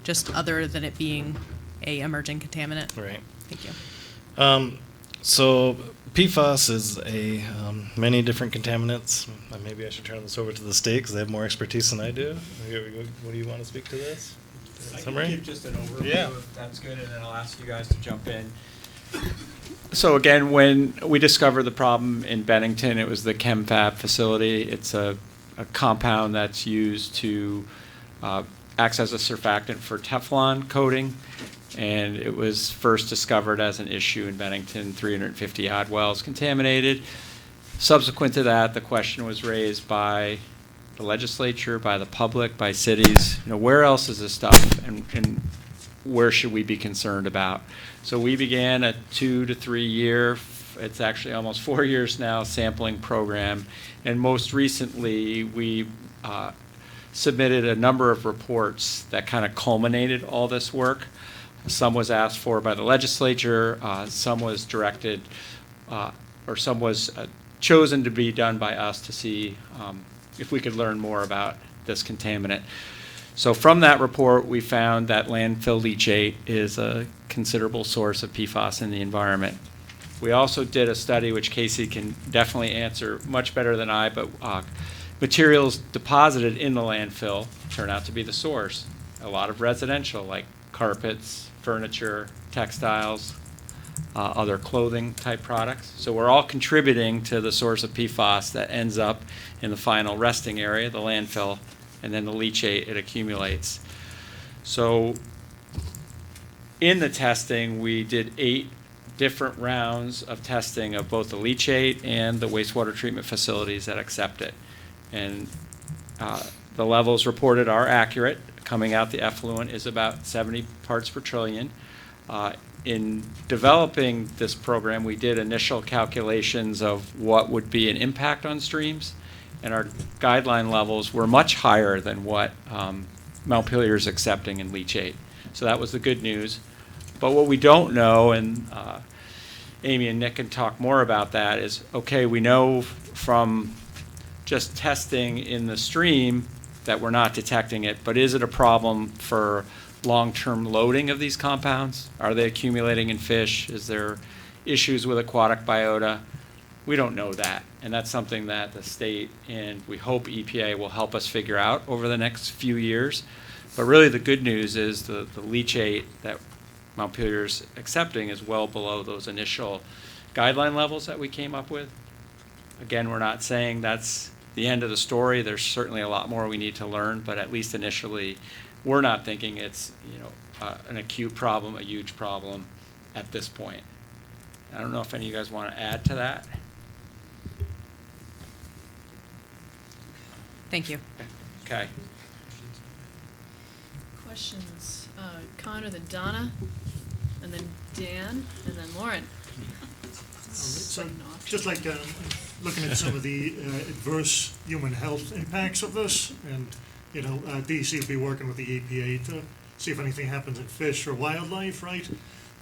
just other than it being a emerging contaminant? Right. Thank you. So PFAS is many different contaminants. Maybe I should turn this over to the state because they have more expertise than I do. What do you want to speak to this? Summary? I can give just an overview if that's good, and then I'll ask you guys to jump in. So again, when we discovered the problem in Bennington, it was the ChemFab facility. It's a compound that's used to acts as a surfactant for Teflon coating. And it was first discovered as an issue in Bennington, 350 odd wells contaminated. Subsequent to that, the question was raised by the legislature, by the public, by cities. Where else is this stuff, and where should we be concerned about? So we began a 2 to 3 year, it's actually almost 4 years now, sampling program. And most recently, we submitted a number of reports that kind of culminated all this work. Some was asked for by the legislature, some was directed, or some was chosen to be done by us to see if we could learn more about this contaminant. So from that report, we found that landfill leachate is a considerable source of PFAS in the environment. We also did a study, which Casey can definitely answer much better than I, but materials deposited in the landfill turn out to be the source. A lot of residential, like carpets, furniture, textiles, other clothing type products. So we're all contributing to the source of PFAS that ends up in the final resting area, the landfill, and then the leachate, it accumulates. So in the testing, we did 8 different rounds of testing of both the leachate and the wastewater treatment facilities that accept it. And the levels reported are accurate. Coming out, the effluent is about 70 parts per trillion. In developing this program, we did initial calculations of what would be an impact on streams, and our guideline levels were much higher than what Montpelier is accepting in leachate. So that was the good news. But what we don't know, and Amy and Nick can talk more about that, is, okay, we know from just testing in the stream that we're not detecting it, but is it a problem for long-term loading of these compounds? Are they accumulating in fish? Is there issues with aquatic biota? We don't know that, and that's something that the state and we hope EPA will help us figure out over the next few years. But really the good news is the leachate that Montpelier's accepting is well below those initial guideline levels that we came up with. Again, we're not saying that's the end of the story. There's certainly a lot more we need to learn, but at least initially, we're not thinking it's an acute problem, a huge problem at this point. I don't know if any of you guys want to add to that. Thank you. Okay. Questions? Connor, then Donna, and then Dan, and then Lauren. So, just like looking at some of the adverse human health impacts of this, and DEC will be working with the EPA to see if anything happens in fish or wildlife, right?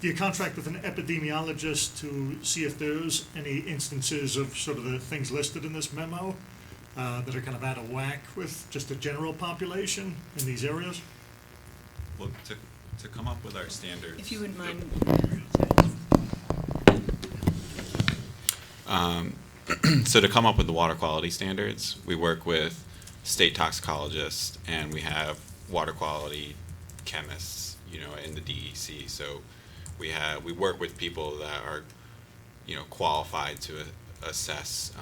Do you contract with an epidemiologist to see if there's any instances of sort of the things listed in this memo that are kind of out of whack with just the general population in these areas? Well, to come up with our standards. If you wouldn't mind. So to come up with the water quality standards, we work with state toxicologists, and we have water quality chemists, in the DEC. So we work with people that are, qualified to assess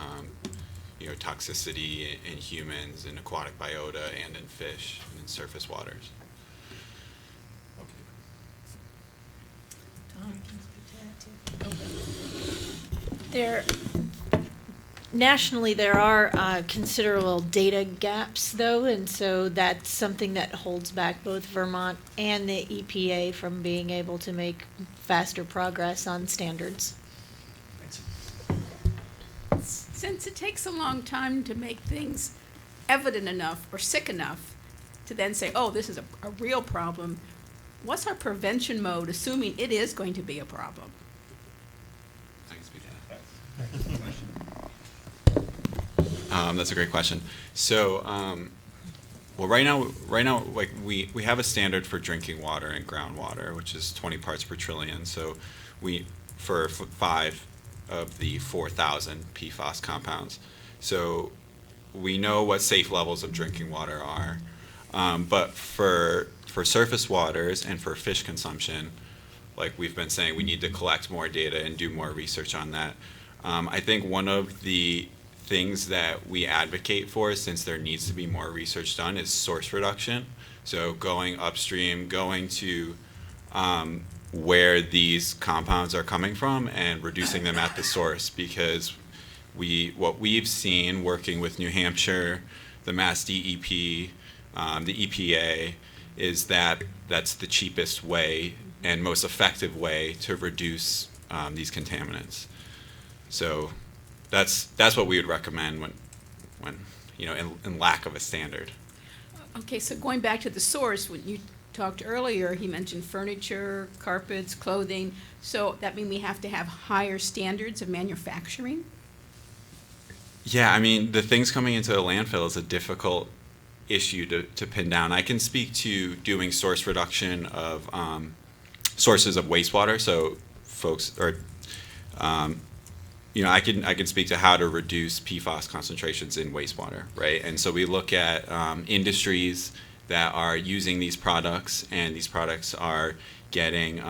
toxicity in humans, in aquatic biota, and in fish, and in surface waters. There, nationally, there are considerable data gaps, though, and so that's something that holds back both Vermont and the EPA from being able to make faster progress on standards. Since it takes a long time to make things evident enough or sick enough to then say, oh, this is a real problem, what's our prevention mode, assuming it is going to be a problem? That's a great question. So, well, right now, like we have a standard for drinking water and groundwater, which is 20 parts per trillion. So, for 5 of the 4,000 PFAS compounds. So, we know what safe levels of drinking water are, but for surface waters and for fish consumption, like we've been saying, we need to collect more data and do more research on that. I think one of the things that we advocate for, since there needs to be more research done, is source reduction. So going upstream, going to where these compounds are coming from and reducing them at the source, because what we've seen working with New Hampshire, the Mass DEP, the EPA, is that that's the cheapest way and most effective way to reduce these contaminants. So that's what we would recommend when in lack of a standard. Okay, so going back to the source, when you talked earlier, he mentioned furniture, carpets, clothing. So that means we have to have higher standards of manufacturing? Yeah, I mean, the things coming into a landfill is a difficult issue to pin down. I can speak to doing source reduction of sources of wastewater. So folks, or I can speak to how to reduce PFAS concentrations in wastewater, right? And so we look at industries that are using these products, and these products are getting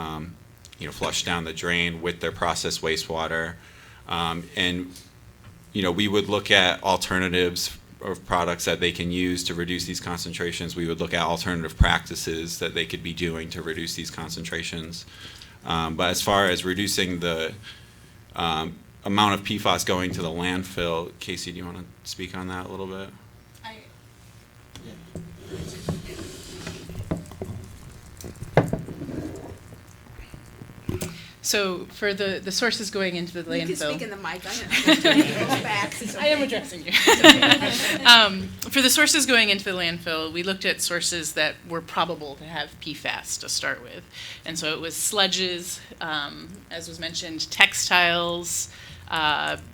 flushed down the drain with their processed wastewater, and we would look at alternatives of products that they can use to reduce these concentrations. We would look at alternative practices that they could be doing to reduce these concentrations. But as far as reducing the amount of PFAS going to the landfill, Casey, do you want to speak on that a little bit? So for the sources going into the landfill. You can speak in the mic. I am addressing you. For the sources going into the landfill, we looked at sources that were probable to have PFAS to start with. And so it was sludges, as was mentioned, textiles,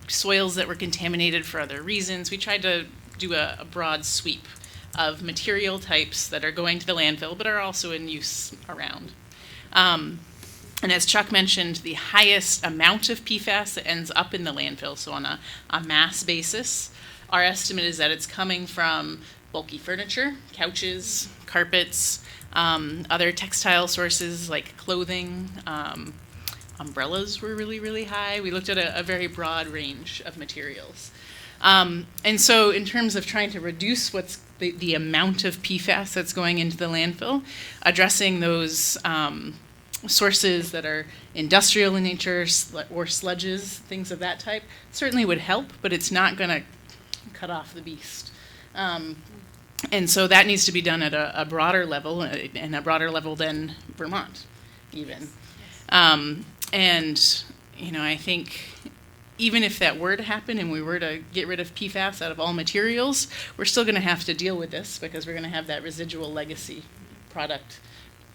soils that were contaminated for other reasons. We tried to do a broad sweep of material types that are going to the landfill but are also in use around. And as Chuck mentioned, the highest amount of PFAS that ends up in the landfill, so on a mass basis, our estimate is that it's coming from bulky furniture, couches, carpets, other textile sources like clothing, umbrellas were really, really high. We looked at a very broad range of materials. And so in terms of trying to reduce what's the amount of PFAS that's going into the landfill, addressing those sources that are industrial in nature or sludges, things of that type, certainly would help, but it's not going to cut off the beast. And so that needs to be done at a broader level, and a broader level than Vermont, even. And, I think even if that were to happen and we were to get rid of PFAS out of all materials, we're still going to have to deal with this because we're going to have that residual legacy product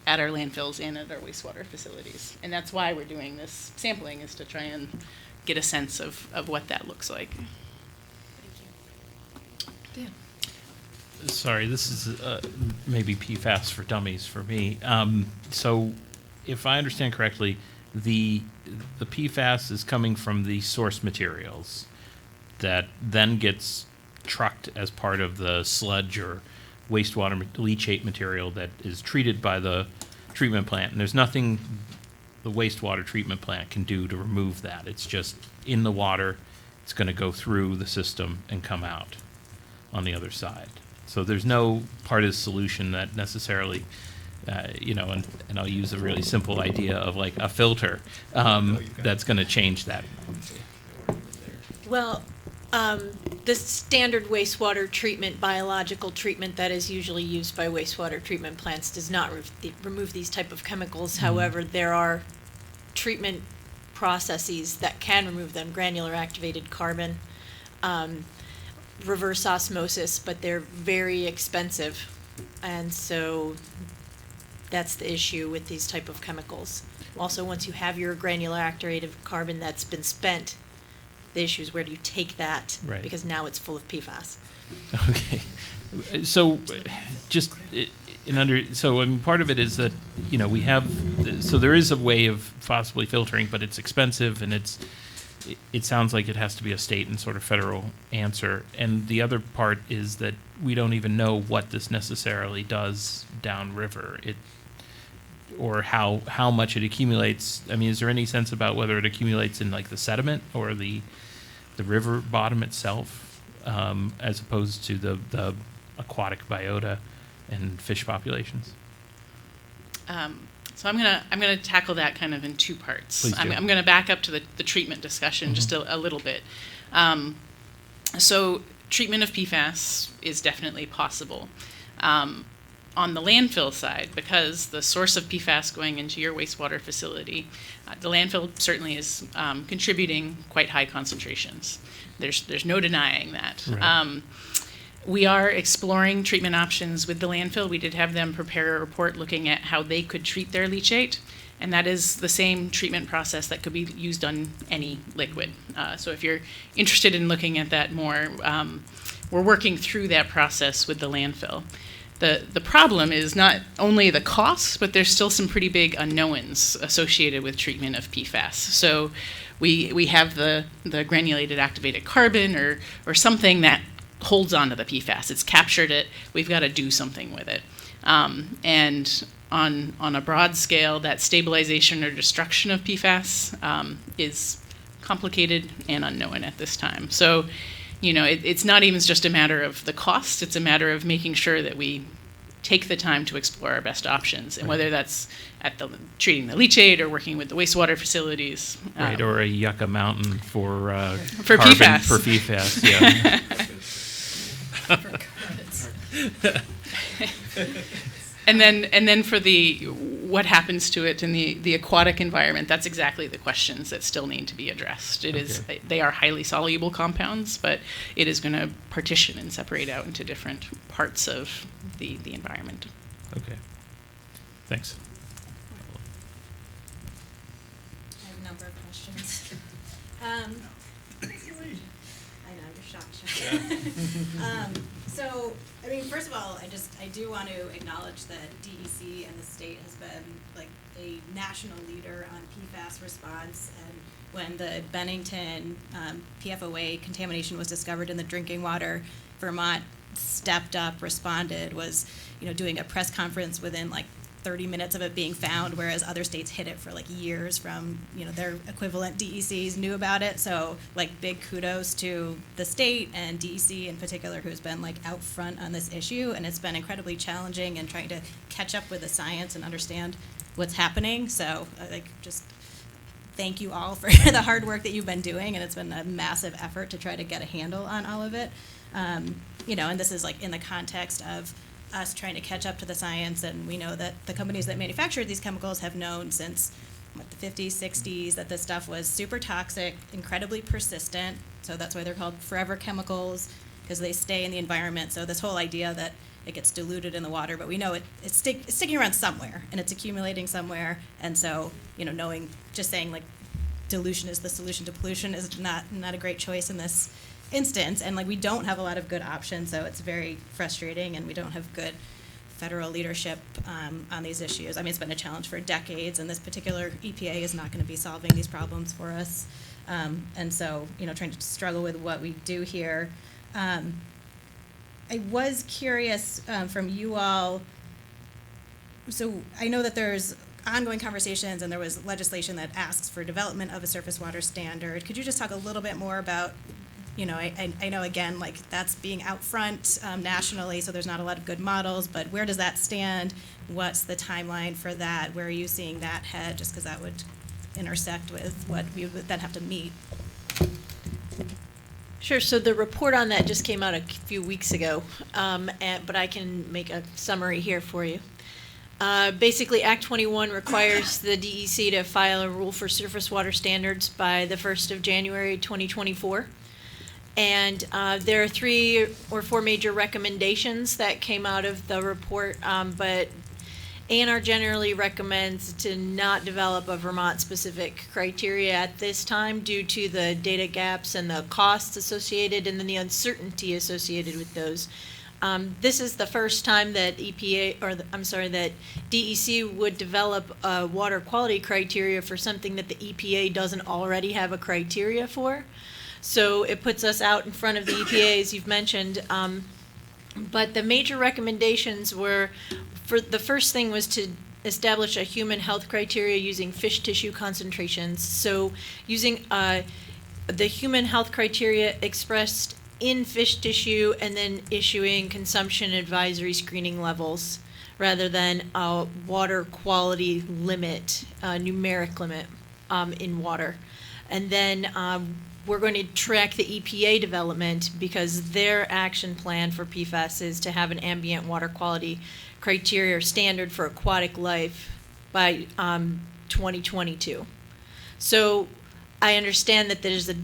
at our landfills and at our wastewater facilities. And that's why we're doing this sampling, is to try and get a sense of what that looks like. Dan. Sorry, this is maybe PFAS for dummies for me. So if I understand correctly, the PFAS is coming from the source materials that then gets trucked as part of the sludge or wastewater leachate material that is treated by the treatment plant. And there's nothing the wastewater treatment plant can do to remove that. It's just in the water it's going to go through the system and come out on the other side. So there's no part of the solution that necessarily, and I'll use a really simple idea of like a filter that's going to change that. Well, the standard wastewater treatment, biological treatment that is usually used by wastewater treatment plants does not remove these type of chemicals. However, there are treatment processes that can remove them, granular activated carbon, reverse osmosis, but they're very expensive. And so that's the issue with these type of chemicals. Also, once you have your granular activated carbon that's been spent, the issue is where do you take that? Right. Because now it's full of PFAS. Okay. So just so I mean, part of it is that, we have, so there is a way of possibly filtering, but it's expensive, and it sounds like it has to be a state and sort of federal answer. And the other part is that we don't even know what this necessarily does downriver, or how much it accumulates. I mean, is there any sense about whether it accumulates in like the sediment or the river bottom itself, as opposed to the aquatic biota and fish populations? So I'm gonna tackle that kind of in two parts. Please do. I'm gonna back up to the treatment discussion just a little bit. So treatment of PFAS is definitely possible. On the landfill side, because the source of PFAS going into your wastewater facility, the landfill certainly is contributing quite high concentrations. There's no denying that. Right. We are exploring treatment options with the landfill. We did have them prepare a report looking at how they could treat their leachate, and that is the same treatment process that could be used on any liquid. So if you're interested in looking at that more, we're working through that process with the landfill. The problem is not only the costs, but there's still some pretty big unknowns associated with treatment of PFAS. So we have the granulated activated carbon or something that holds on to the PFAS. It's captured it. We've got to do something with it. And on a broad scale, that stabilization or destruction of PFAS is complicated and unknown at this time. So, it's not even just a matter of the cost. It's a matter of making sure that we take the time to explore our best options, and whether that's at treating the leachate or working with the wastewater facilities. Right, or a Yucca Mountain for for carbon, PFAS. For PFAS, yeah. And then for what happens to it in the aquatic environment, that's exactly the questions that still need to be addressed. They are highly soluble compounds, but it is going to partition and separate out into different parts of the environment. Okay. Thanks. I have a number of questions. I know, you're shocked. So, I mean, first of all, I do want to acknowledge that DEC and the state has been like a national leader on PFAS response. And when the Bennington PFOA contamination was discovered in the drinking water, Vermont stepped up, responded, was doing a press conference within like 30 minutes of it being found, whereas other states hid it for like years from, their equivalent DECs knew about it. So like big kudos to the state and DEC in particular, who's been like out front on this issue. And it's been incredibly challenging and trying to catch up with the science and understand what's happening. So just thank you all for the hard work that you've been doing. And it's been a massive effort to try to get a handle on all of it. And this is like in the context of us trying to catch up to the science, and we know that the companies that manufacture these chemicals have known since the 50s, 60s that this stuff was super toxic, incredibly persistent, so that's why they're called forever chemicals, because they stay in the environment. So this whole idea that it gets diluted in the water, but we know it's sticking around somewhere, and it's accumulating somewhere, and so, just saying like dilution is the solution to pollution is not a great choice in this instance, and like we don't have a lot of good options, so it's very frustrating, and we don't have good federal leadership on these issues. I mean, it's been a challenge for decades, and this particular EPA is not going to be solving these problems for us, and so trying to struggle with what we do here. I was curious from you all, so I know that there's ongoing conversations, and there was legislation that asks for development of a surface water standard. Could you just talk a little bit more about I know, again, like, that's being out front nationally, so there's not a lot of good models, but where does that stand? What's the timeline for that? Where are you seeing that head? Just because that would intersect with what we would then have to meet. Sure, so the report on that just came out a few weeks ago, but I can make a summary here for you. Basically, Act 21 requires the DEC to file a rule for surface water standards by the 1st of January 2024. And there are 3 or 4 major recommendations that came out of the report, but ANR generally recommends to not develop a Vermont-specific criteria at this time due to the data gaps and the costs associated and then the uncertainty associated with those. This is the first time that that DEC would develop a water quality criteria for something that the EPA doesn't already have a criteria for. So it puts us out in front of the EPA, as you've mentioned. But the major recommendations were, the first thing was to establish a human health criteria using fish tissue concentrations. So using the human health criteria expressed in fish tissue and then issuing consumption advisory screening levels rather than a water quality limit, numeric limit in water. And then we're going to track the EPA development because their action plan for PFAS is to have an ambient water quality criteria or standard for aquatic life by 2022. So I understand that there's a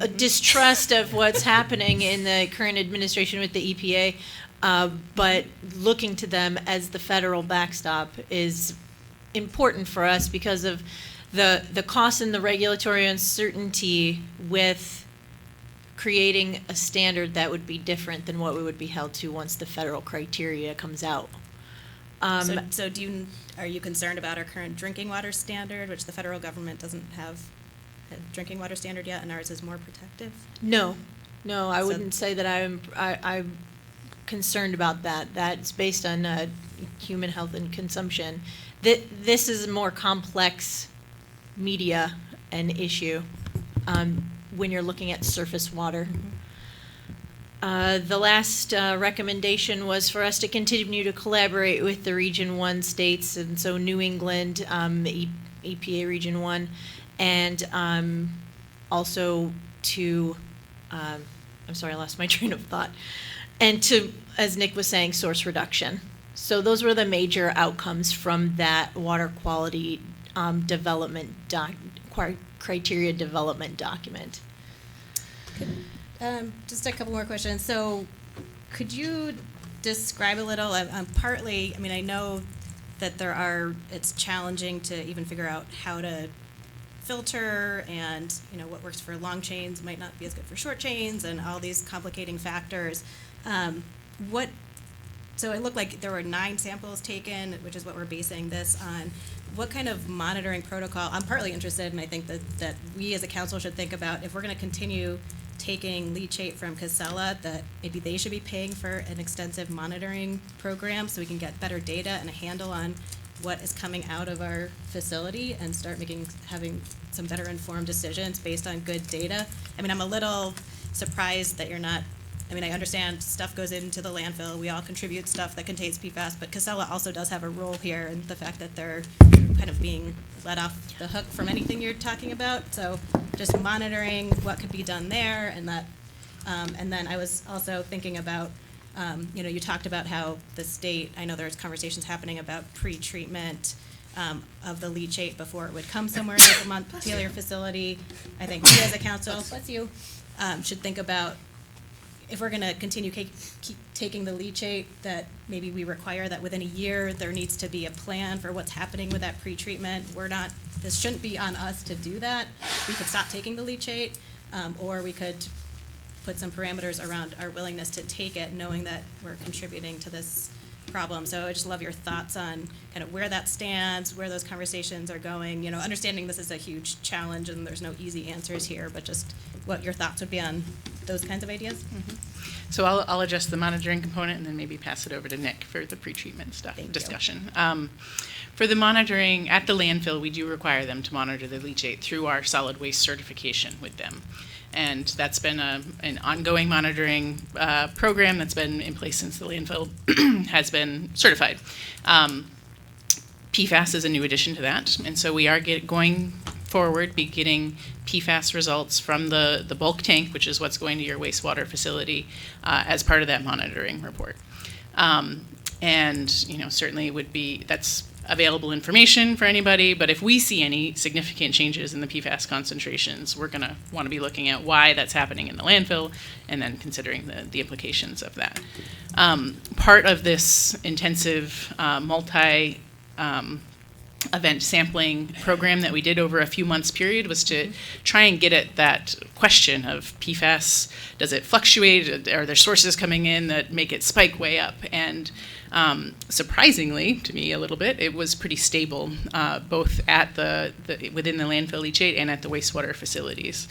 distrust of what's happening in the current administration with the EPA, but looking to them as the federal backstop is important for us because of the cost and the regulatory uncertainty with creating a standard that would be different than what we would be held to once the federal criteria comes out. So are you concerned about our current drinking water standard, which the federal government doesn't have a drinking water standard yet, and ours is more protective? No, I wouldn't say that I'm concerned about that. That's based on human health and consumption. This is a more complex media and issue when you're looking at surface water. The last recommendation was for us to continue to collaborate with the Region 1 states, and so New England, the EPA Region 1, and also to, I'm sorry, I lost my train of thought, and to, as Nick was saying, source reduction. So those were the major outcomes from that water quality development criteria development document. Just a couple more questions. So could you describe a little, partly, I mean, I know that it's challenging to even figure out how to filter, and what works for long chains might not be as good for short chains, and all these complicating factors. So it looked like there were 9 samples taken, which is what we're basing this on. What kind of monitoring protocol? I'm partly interested, and I think that we as a council should think about, if we're going to continue taking leachate from Casella, that maybe they should be paying for an extensive monitoring program so we can get better data and a handle on what is coming out of our facility and start having some better informed decisions based on good data. I mean, I'm a little surprised that you're not, I mean, I understand stuff goes into the landfill. We all contribute stuff that contains PFAS, but Casella also does have a role here, and the fact that they're kind of being let off the hook from anything you're talking about. So just monitoring what could be done there, and that, and then I was also thinking about, you talked about how the state, I know there's conversations happening about pre-treatment of the leachate before it would come somewhere like the Montpelier facility. I think we as a council should think about, if we're going to continue keep taking the leachate, that maybe we require that within a year there needs to be a plan for what's happening with that pre-treatment. This shouldn't be on us to do that. We could stop taking the leachate, or we could put some parameters around our willingness to take it, knowing that we're contributing to this problem. So I just love your thoughts on kind of where that stands, where those conversations are going, understanding this is a huge challenge and there's no easy answers here, but just what your thoughts would be on those kinds of ideas. Mm-hmm. So I'll address the monitoring component and then maybe pass it over to Nick for the pretreatment discussion. For the monitoring at the landfill, we do require them to monitor the leachate through our solid waste certification with them. And that's been an ongoing monitoring program that's been in place since the landfill has been certified. PFAS is a new addition to that, and so we are going forward, be getting PFAS results from the bulk tank, which is what's going to your wastewater facility, as part of that monitoring report. And certainly that's available information for anybody, but if we see any significant changes in the PFAS concentrations, we're going to want to be looking at why that's happening in the landfill and then considering the implications of that. Part of this intensive event sampling program that we did over a few months period was to try and get at that question of PFAS. Does it fluctuate? Are there sources coming in that make it spike way up? And surprisingly, to me a little bit, it was pretty stable, both at within the landfill leachate and at the wastewater facilities.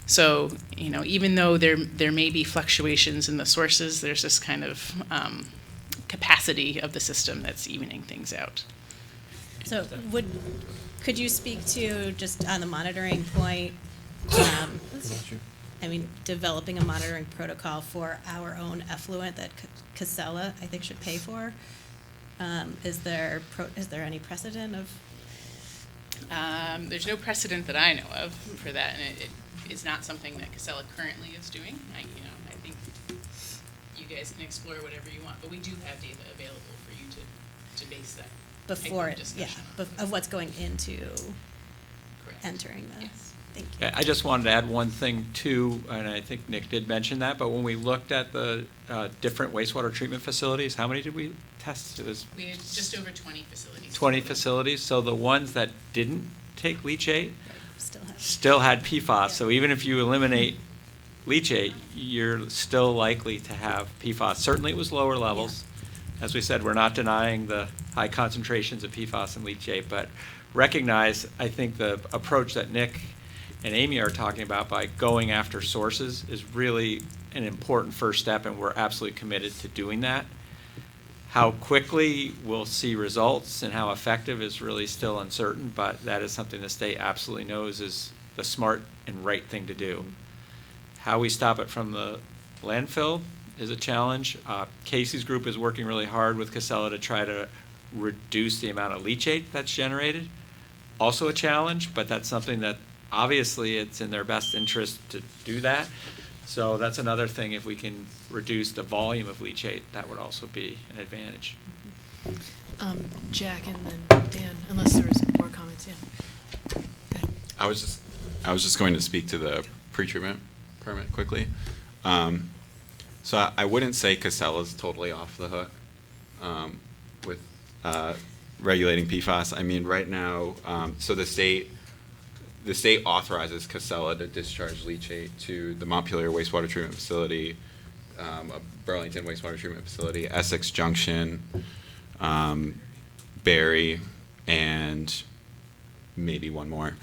So, even though there may be fluctuations in the sources, there's this kind of capacity of the system that's evening things out. So could you speak to, just on the monitoring point, developing a monitoring protocol for our own effluent that Casella, I think, should pay for? Is there any precedent of? There's no precedent that I know of for that, and it is not something that Casella currently is doing. I think you guys can explore whatever you want, but we do have data available for you to base that. Before it, of what's going into entering the. Yes. Thank you. I just wanted to add one thing too, and I think Nick did mention that, but when we looked at the different wastewater treatment facilities, how many did we test? We had just over 20 facilities. 20 facilities, so the ones that didn't take leachate still had PFAS. So even if you eliminate leachate, you're still likely to have PFAS. Certainly it was lower levels. As we said, we're not denying the high concentrations of PFAS and leachate, but recognize, I think, the approach that Nick and Amy are talking about by going after sources is really an important first step, and we're absolutely committed to doing that. How quickly we'll see results and how effective is really still uncertain, but that is something the state absolutely knows is the smart and right thing to do. How we stop it from the landfill is a challenge. Casey's group is working really hard with Casella to try to reduce the amount of leachate that's generated. Also a challenge, but that's something that obviously it's in their best interest to do that. So that's another thing. If we can reduce the volume of leachate, that would also be an advantage. Jack and then Dan, unless there was more comments, yeah. I was just going to speak to the pretreatment permit quickly. So I wouldn't say Casella's totally off the hook with regulating PFAS. I mean, right now, so the state authorizes Casella to discharge leachate to the Montpelier wastewater treatment facility, Burlington wastewater treatment facility, Essex Junction, Barry, and maybe one more.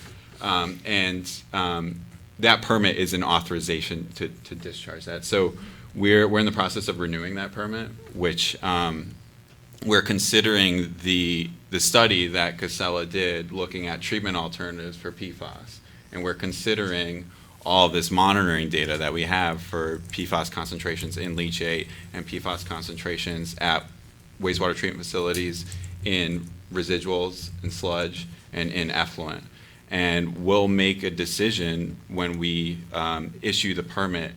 That permit is an authorization to discharge that. So we're in the process of renewing that permit, which we're considering the study that Casella did looking at treatment alternatives for PFAS. And we're considering all this monitoring data that we have for PFAS concentrations in leachate and PFAS concentrations at wastewater treatment facilities, in residuals and sludge, and in effluent. And we'll make a decision when we issue the permit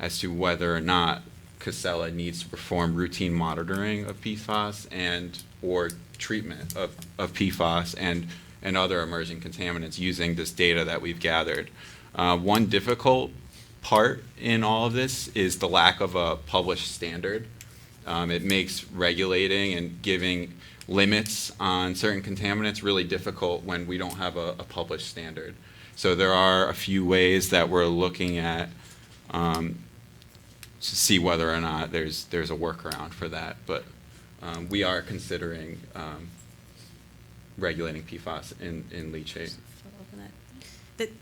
as to whether or not Casella needs to perform routine monitoring of PFAS and or treatment of PFAS and other emerging contaminants using this data that we've gathered. One difficult part in all of this is the lack of a published standard. It makes regulating and giving limits on certain contaminants really difficult when we don't have a published standard. So there are a few ways that we're looking at to see whether or not there's a workaround for that. But we are considering regulating PFAS in leachate.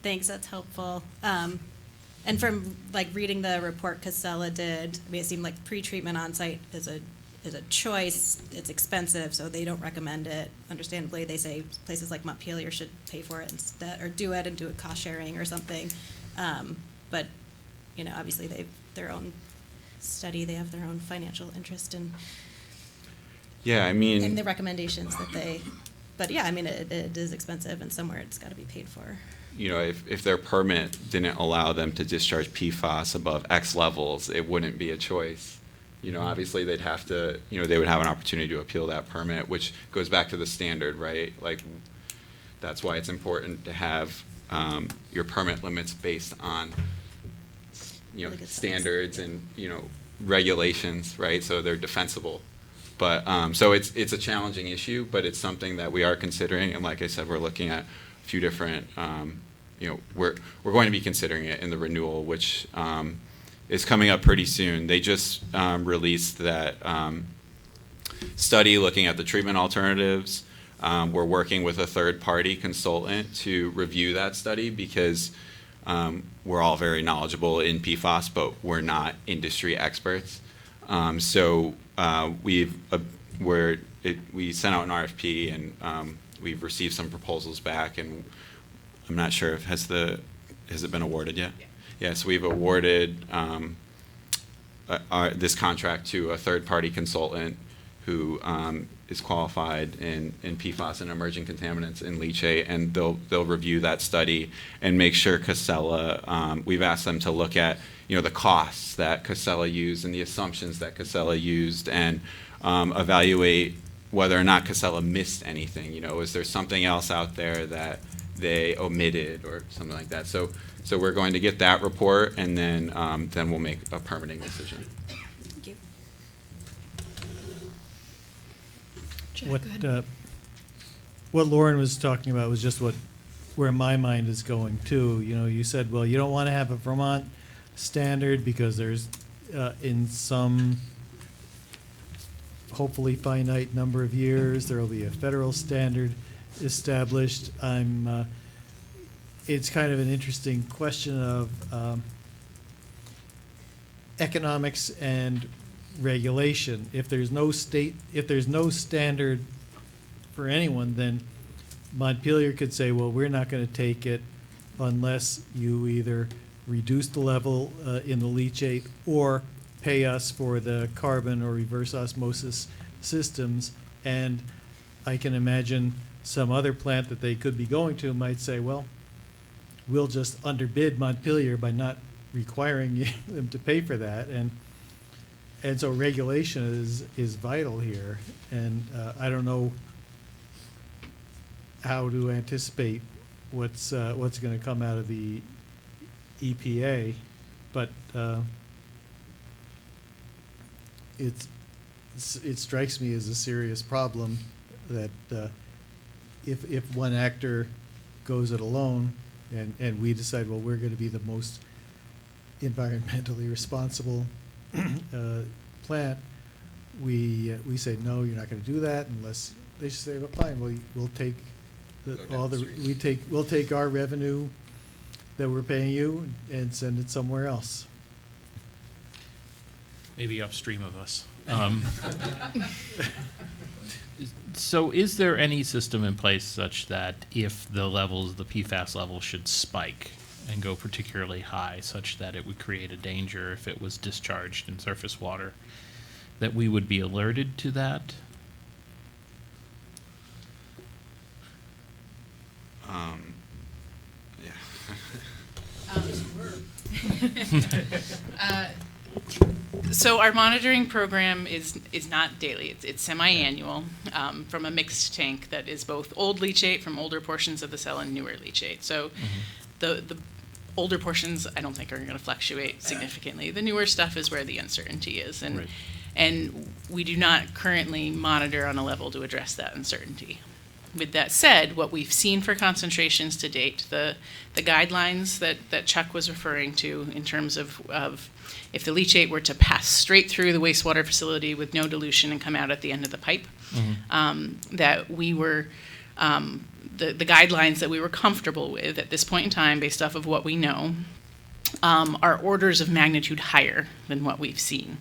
Thanks, that's helpful. And from reading the report Casella did, I mean, it seemed like pre-treatment on-site is a choice. It's expensive, so they don't recommend it. Understandably, they say places like Montpelier should pay for it instead, or do it and do it cost sharing or something. But, you know, obviously they've their own study, they have their own financial interest in Yeah, I mean, in the recommendations that they, but yeah, I mean, it is expensive and somewhere it's got to be paid for. you know, if their permit didn't allow them to discharge PFAS above X levels, it wouldn't be a choice. You know, obviously they'd have to, you know, they would have an opportunity to appeal that permit, which goes back to the standard, right? Like, that's why it's important to have your permit limits based on, you know, Really good science. standards and, you know, regulations, right? So they're defensible. But, so it's a challenging issue, but it's something that we are considering. And like I said, we're looking at a few different, you know, we're going to be considering it in the renewal, which is coming up pretty soon. They just released that study looking at the treatment alternatives. We're working with a third-party consultant to review that study because we're all very knowledgeable in PFAS, but we're not industry experts. So we sent out an RFP and we've received some proposals back, and I'm not sure if has it been awarded yet? Yeah, so we've awarded this contract to a third-party consultant who is qualified in PFAS and emerging contaminants in leachate, and they'll review that study and make sure Casella, we've asked them to look at, you know, the costs that Casella used and the assumptions that Casella used, and evaluate whether or not Casella missed anything. You know, is there something else out there that they omitted or something like that? So we're going to get that report, and then we'll make a permitting decision. Thank you. What Lauren was talking about was just where my mind is going too. You know, you said, well, you don't want to have a Vermont standard because there's in some hopefully finite number of years there will be a federal standard established. It's kind of an interesting question of economics and regulation. If there's no standard for anyone, then Montpelier could say, well, we're not going to take it unless you either reduce the level in the leachate or pay us for the carbon or reverse osmosis systems. And I can imagine some other plant that they could be going to might say, well, we'll just underbid Montpelier by not requiring them to pay for that. And so regulation is vital here. And I don't know how to anticipate what's going to come out of the EPA, but it strikes me as a serious problem that if one actor goes it alone and we decide, well, we're going to be the most environmentally responsible plant, we say, no, you're not going to do that unless they just say, well, fine, we'll take we'll take our revenue that we're paying you and send it somewhere else. Maybe upstream of us. So is there any system in place such that if the PFAS level should spike and go particularly high, such that it would create a danger if it was discharged in surface water, that we would be alerted to that? So our monitoring program is not daily. It's semi-annual from a mixed tank that is both old leachate from older portions of the cell and newer leachate. So the older portions I don't think are going to fluctuate significantly. The newer stuff is where the uncertainty is, and we do not currently monitor on a level to address that uncertainty. With that said, what we've seen for concentrations to date, the guidelines that Chuck was referring to in terms of if the leachate were to pass straight through the wastewater facility with no dilution and come out at the end of the pipe, that we were, the guidelines that we were comfortable with at this point in time, based off of what we know, are orders of magnitude higher than what we've seen.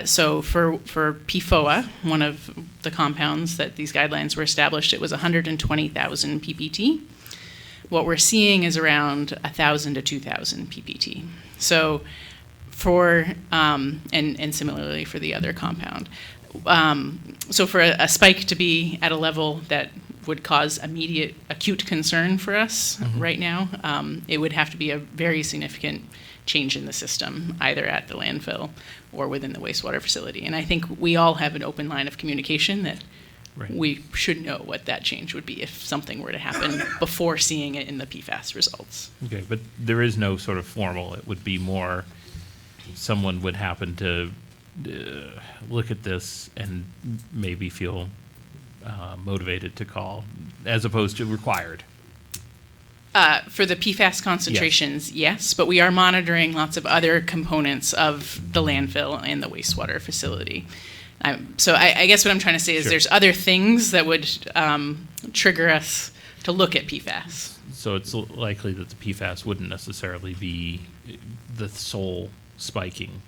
So for PFOA, one of the compounds that these guidelines were established, it was 120,000 ppt. what we're seeing is around 1,000 to 2,000 PPT. So for, and similarly for the other compound. So for a spike to be at a level that would cause immediate acute concern for us right now, it would have to be a very significant change in the system, either at the landfill or within the wastewater facility. And I think we all have an open line of communication that we should know what that change would be if something were to happen before seeing it in the PFAS results. Okay, but there is no sort of formal, it would be more someone would happen to look at this and maybe feel motivated to call, as opposed to required. For the PFAS concentrations, yes, but we are monitoring lots of other components of the landfill and the wastewater facility. So I guess what I'm trying to say is there's other things that would trigger us to look at PFAS. So it's likely that the PFAS wouldn't necessarily be the sole spiking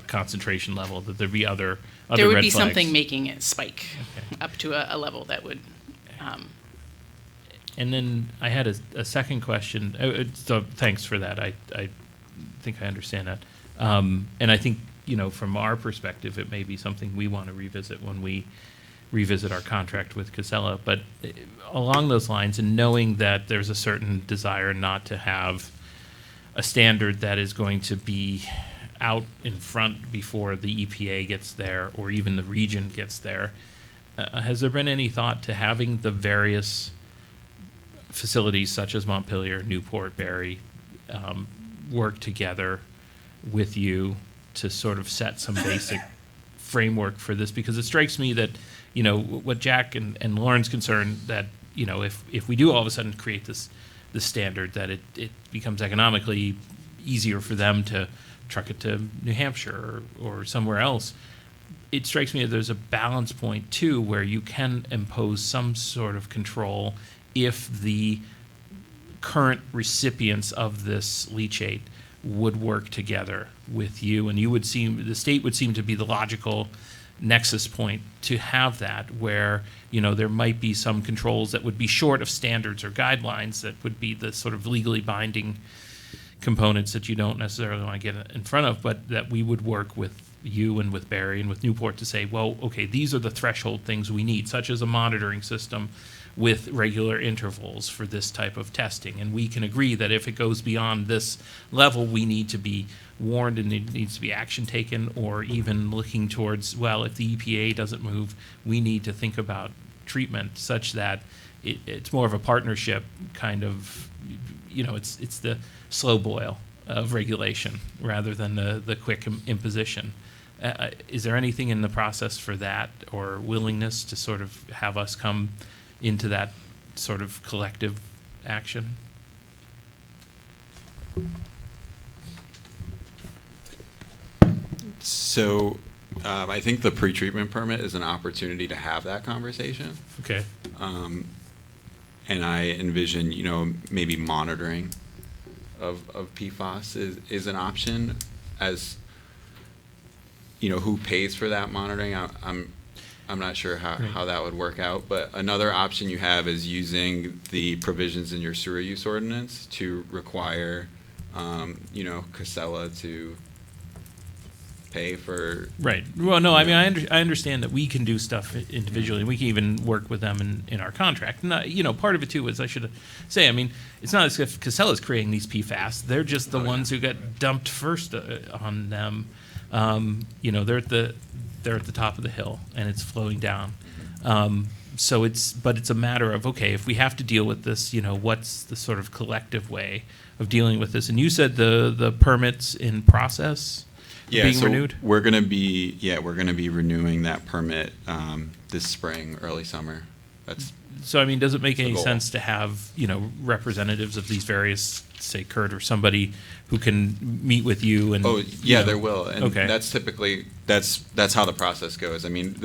concentration level, that there'd be other There would red be flags. something making it spike up to a level that would... And then I had a second question. So thanks for that. I think I understand that. And I think, from our perspective, it may be something we want to revisit when we revisit our contract with Casella. But along those lines, and knowing that there's a certain desire not to have a standard that is going to be out in front before the EPA gets there or even the region gets there, has there been any thought to having the various facilities such as Montpelier, Newport, Barry, work together with you to sort of set some basic framework for this? Because it strikes me that, what Jack and Lauren's concerned, that, if we do all of a sudden create this standard, that it becomes economically easier for them to truck it to New Hampshire or somewhere else. It strikes me that there's a balance point, too, where you can impose some sort of control if the current recipients of this leachate would work together with you, and the state would seem to be the logical nexus point to have that, where there might be some controls that would be short of standards or guidelines that would be the sort of legally binding components that you don't necessarily want to get in front of, but that we would work with you and with Barry and with Newport to say, well, okay, these are the threshold things we need, such as a monitoring system with regular intervals for this type of testing. And we can agree that if it goes beyond this level, we need to be warned and it needs to be action taken, or even looking towards, well, if the EPA doesn't move, we need to think about treatment such that it's more of a partnership kind of, it's the slow boil of regulation rather than the quick imposition. Is there anything in the process for that, or willingness to sort of have us come into that sort of collective action? So I think the pretreatment permit is an opportunity to have that conversation. Okay. And I envision, maybe monitoring of PFAS is an option. As who pays for that monitoring? I'm not sure how that would work out, but another option you have is using the provisions in your sewer use ordinance to require, Casella to pay for. Right. Well, no, I mean, I understand that we can do stuff individually, and we can even work with them in our contract. And, part of it, too, is I should say, I mean, it's not as if Casella's creating these PFAS. They're just the ones who got dumped first on them. They're at the top of the hill, and it's flowing down. So it's a matter of, okay, if we have to deal with this, what's the sort of collective way of dealing with this? And you said the permits in process being renewed? We're gonna be renewing that permit this spring, early summer. So I mean, does it make the any goal. sense to have representatives of these various, say Kurt or somebody, who can meet with you and? Oh yeah, there will, and okay. that's typically that's how the process goes. I mean,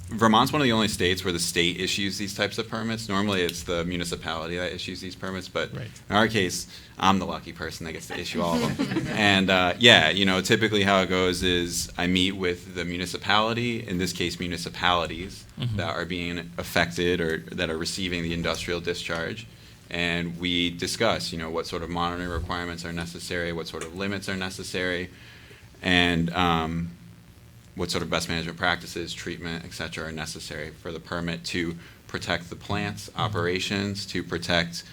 Vermont's one of the only states where the state issues these types of permits. Normally, it's the municipality that issues these permits, but in our case, I'm the lucky person that gets to issue all of them. And typically how it goes is I meet with the municipality, in this case municipalities, that are being affected or that are receiving the industrial discharge, And we discuss, what sort of monitoring requirements are necessary, what sort of limits are necessary, and what sort of best management practices, treatment, et cetera, are necessary for the permit to protect the plant's operations, to protect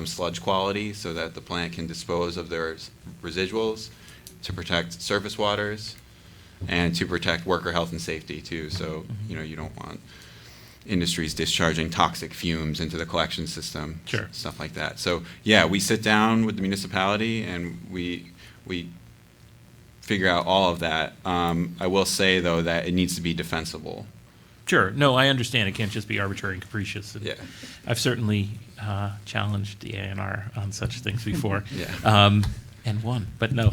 sludge quality so that the plant can dispose of their residuals, to protect surface waters, and to protect worker health and safety too. So, you don't want industries discharging toxic fumes into the collection system, Sure. stuff like that. So, yeah, we sit down with the municipality and we figure out all of that. I will say, though, that it needs to be defensible. Sure. No, I understand. It can't just be arbitrary and capricious. And Yeah. I've certainly challenged the A&R on such things before. Yeah. And won, but no.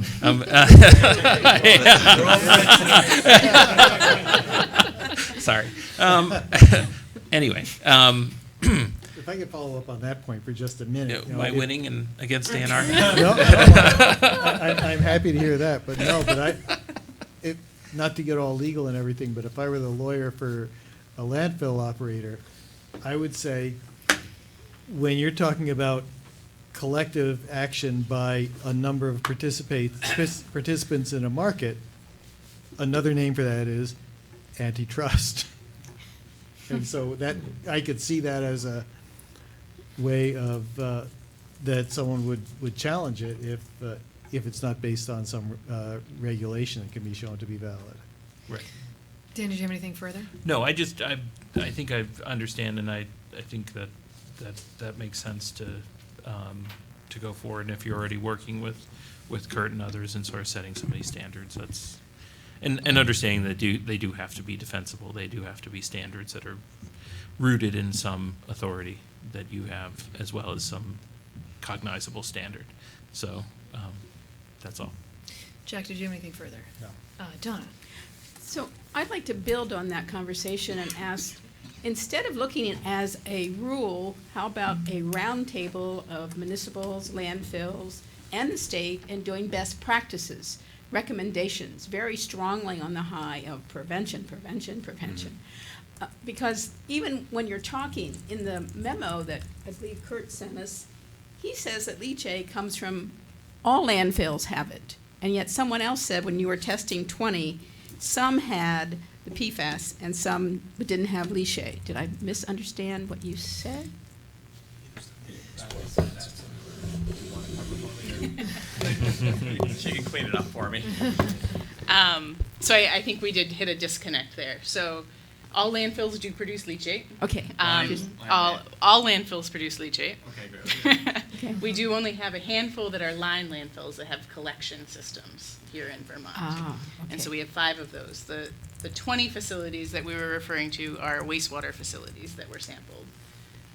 Sorry. Anyway. If I could follow up on that point for just a minute. By winning and against A&R? No, I'm happy to hear that, but not to get all legal and everything, but if I were the lawyer for a landfill operator, I would say, when you're talking about collective action by a number of participants in a market, another name for that is antitrust. And so that, I could see that as a way of, that someone would challenge it if it's not based on some regulation that can be shown to be valid. Right. Dan, did you have anything further? No, I think I understand, and I think that makes sense to go forward. And if you're already working with Kurt and others and sort of setting some of these standards, that's and understanding that they do have to be defensible. They do have to be standards that are rooted in some authority that you have, as well as some cognizable standard. So that's all. Jack, did you have anything further? No. Donna? So I'd like to build on that conversation and ask, instead of looking at it as a rule, how about a roundtable of municipals, landfills, and the state, and doing best practices, recommendations, very strongly on the high of prevention. Because even when you're talking in the memo that I believe Kurt sent us, he says that leachate comes from all landfills have it. And yet someone else said when you were testing 20, some had the PFAS and some didn't have leachate. Did I misunderstand what you said? She can clean it up for me. So I think we did hit a disconnect there. So all landfills do produce leachate. Okay. All landfills produce leachate. Okay, great. Okay. We do only have a handful that are line landfills that have collection systems here in Vermont. Ah, And so okay. we have 5 of those. The 20 facilities that we were referring to are wastewater facilities that were sampled.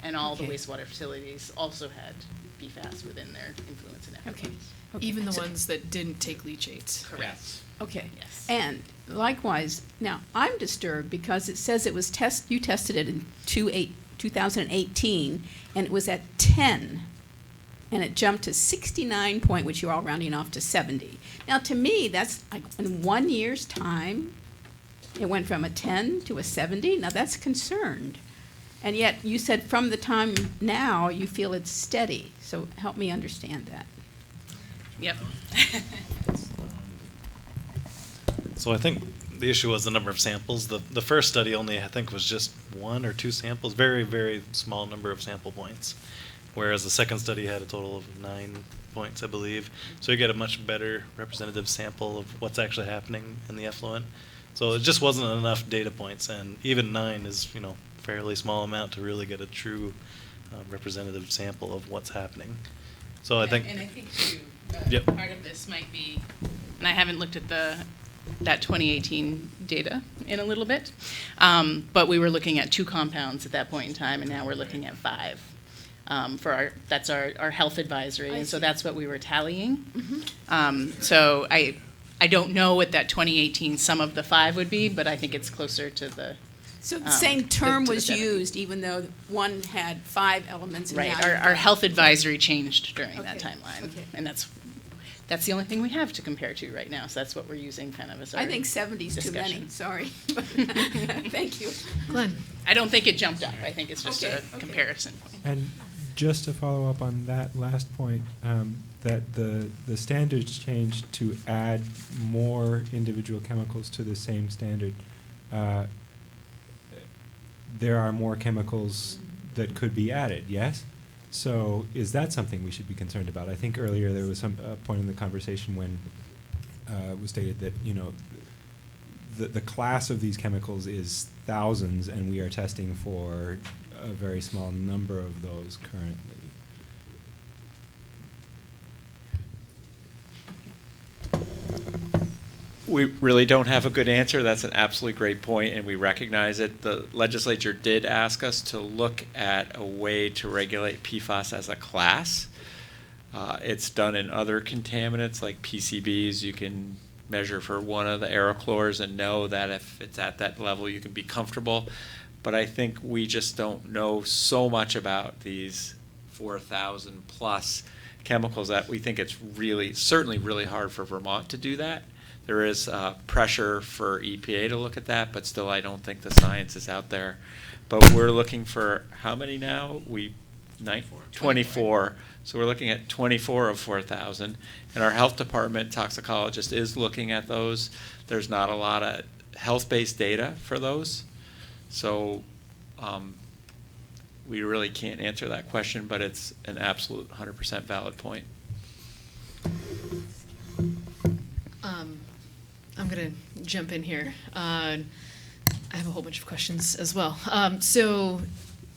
And all the Okay. wastewater facilities also had PFAS within their influence and Okay. effluents. Okay. Even the So- ones that didn't take leachates. Correct. Okay. Yes. And likewise, now I'm disturbed because it says it was you tested it in 2018 and it was at 10 and it jumped to 69 point, which you're all rounding off to 70. Now to me, that's like in 1 year's time, it went from a 10 to a 70. Now that's concerned. And yet you said from the time now you feel it's steady. So help me understand that. Yep. So I think the issue was the number of samples. The first study only, I think, was just 1 or 2 samples, very, very small number of sample points. Whereas the second study had a total of 9 points, I believe. So you get a much better representative sample of what's actually happening in the effluent. So it just wasn't enough data points, and even 9 is, fairly small amount to really get a true representative sample of what's happening. So I think. And I think too, Yep. part of this might be, and I haven't looked at that 2018 data in a little bit, but we were looking at 2 compounds at that point in time, and now we're looking at 5. That's our health advisory, and so that's what we were tallying. So I don't know what that 2018 sum of the 5 would be, but I think it's closer to the. So the same term to the was 70. used, even though one had 5 elements. And Right, now you've our got- health advisory changed during that Okay, timeline, okay. and that's the only thing we have to compare to right now, so that's what we're using kind of as our I think 70 is too many, discussion. sorry. Thank you. Glenn? I don't think it jumped up, I think it's just Okay, a okay. comparison point. And just to follow up on that last point, that the standards changed to add more individual chemicals to the same standard. There are more chemicals that could be added, yes? So is that something we should be concerned about? I think earlier there was some point in the conversation when it was stated that, you know, the class of these chemicals is thousands, and we are testing for a very small number of those currently. We really don't have a good answer. That's an absolutely great point, and we recognize it. The legislature did ask us to look at a way to regulate PFAS as a class. It's done in other contaminants like PCBs. You can measure for one of the aerochlors and know that if it's at that level, you can be comfortable. But I think we just don't know so much about these 4,000 plus chemicals that we think it's certainly really hard for Vermont to do that. There is pressure for EPA to look at that, but still I don't think the science is out there. But we're looking for how many now? 24. So we're looking at 24 of 4,000. And our health department toxicologist is looking at those. There's not a lot of health-based data for those. So we really can't answer that question, but it's an absolute 100% valid point. I'm going to jump in here. I have a whole bunch of questions as well. So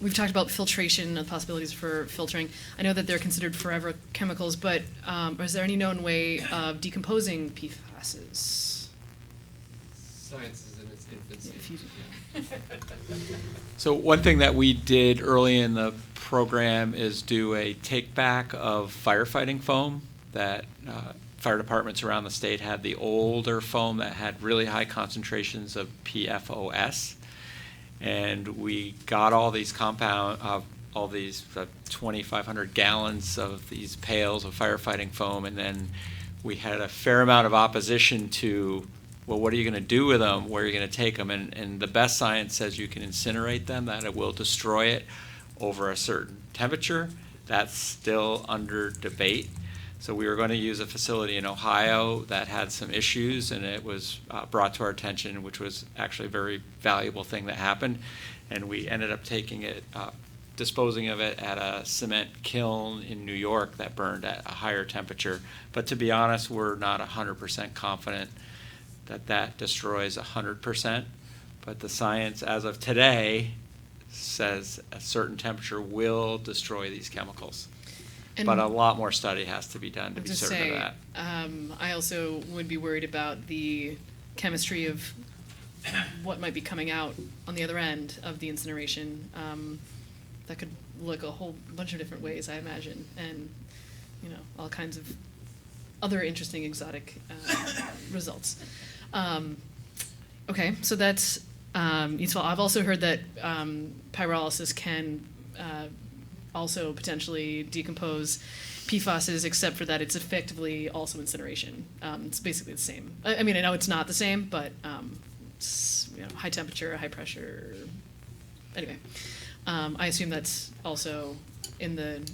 we've talked about filtration and possibilities for filtering. I know that they're considered forever chemicals, but is there any known way of decomposing PFASs? Science is in its infancy. So one thing that we did early in the program is do a take back of firefighting foam that fire departments around the state had the older foam that had really high concentrations of PFOS. And we got all these 2,500 gallons of these pails of firefighting foam, and then we had a fair amount of opposition to, well, what are you going to do with them? Where are you going to take them? And the best science says you can incinerate them, that it will destroy it over a certain temperature. That's still under debate. So we were going to use a facility in Ohio that had some issues, and it was brought to our attention, which was actually a very valuable thing that happened. And we ended up taking it, disposing of it at a cement kiln in New York that burned at a higher temperature. But to be honest, we're not 100% confident that that destroys 100%. But the science as of today says a certain temperature will destroy these chemicals. And but a lot more study has to be done to be certain of that. I also would be worried about the chemistry of what might be coming out on the other end of the incineration. That could look a whole bunch of different ways, I imagine, and all kinds of other interesting exotic results. Okay, so that's useful. I've also heard that pyrolysis can also potentially decompose PFASs, except for that it's effectively also incineration. It's basically the same. I mean, I know it's not the same, but it's, high temperature, high pressure. Anyway, I assume that's also in the,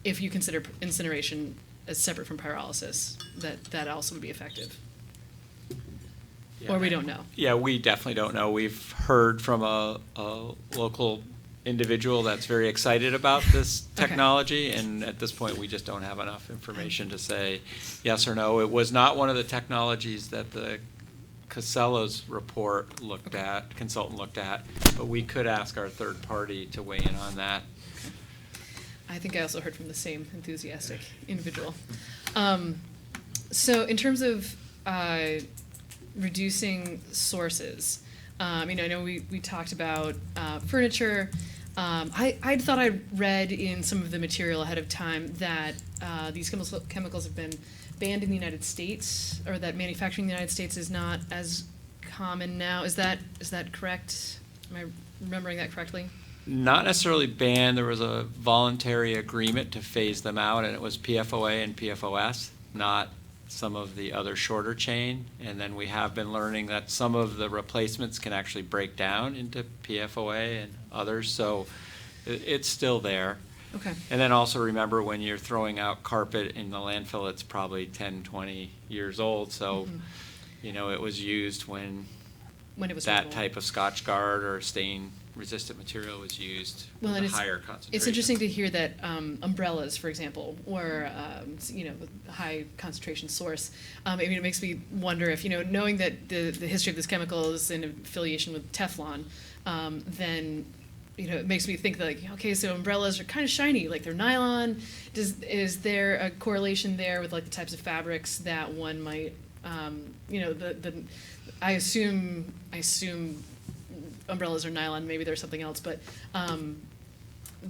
if you consider incineration as separate from pyrolysis, that also would be effective. Yeah. Or we don't know. Yeah, we definitely don't know. We've heard from a local individual that's very excited about this technology, and at this point we just don't have enough information to say yes or no. It was not one of the technologies that the Casella's report consultant looked at, but we could ask our third party to weigh in on that. I think I also heard from the same enthusiastic individual. So in terms of reducing sources, I know we talked about furniture. I thought I read in some of the material ahead of time that these chemicals have been banned in the United States, or that manufacturing in the United States is not as common now. Is that correct? Am I remembering that correctly? Not necessarily banned. There was a voluntary agreement to phase them out, and it was PFOA and PFOS, not some of the other shorter chain. And then we have been learning that some of the replacements can actually break down into PFOA and others. So it's still there. Okay. And then also remember, when you're throwing out carpet in the landfill, it's probably 10, 20 years old, so, you know, it was used when When it was that legal. type of Scotch Guard or stain-resistant material was used Well, with and a higher concentration. it's interesting to hear that umbrellas, for example, or you know, a high concentration source. I mean, it makes me wonder if, you know, knowing that the history of this chemical is in affiliation with Teflon, then, you know, it makes me think that, like, okay, so umbrellas are kind of shiny, like they're nylon. Is there a correlation there with like the types of fabrics that one might, you know, I assume umbrellas are nylon, maybe there's something else, but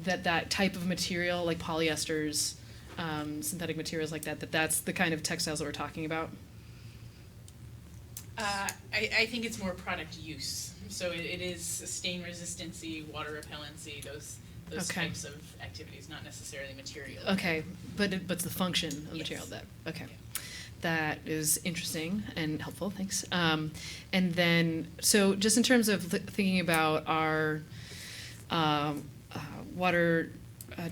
that type of material, like polyesters, synthetic materials like that's the kind of textiles that we're talking about? I think it's more product use. So it is stain resistancy, water repellency, those Okay. types of activities, not necessarily material. Okay, but it's the function of material that, okay. That is interesting and helpful, thanks. And then, so just in terms of thinking about our water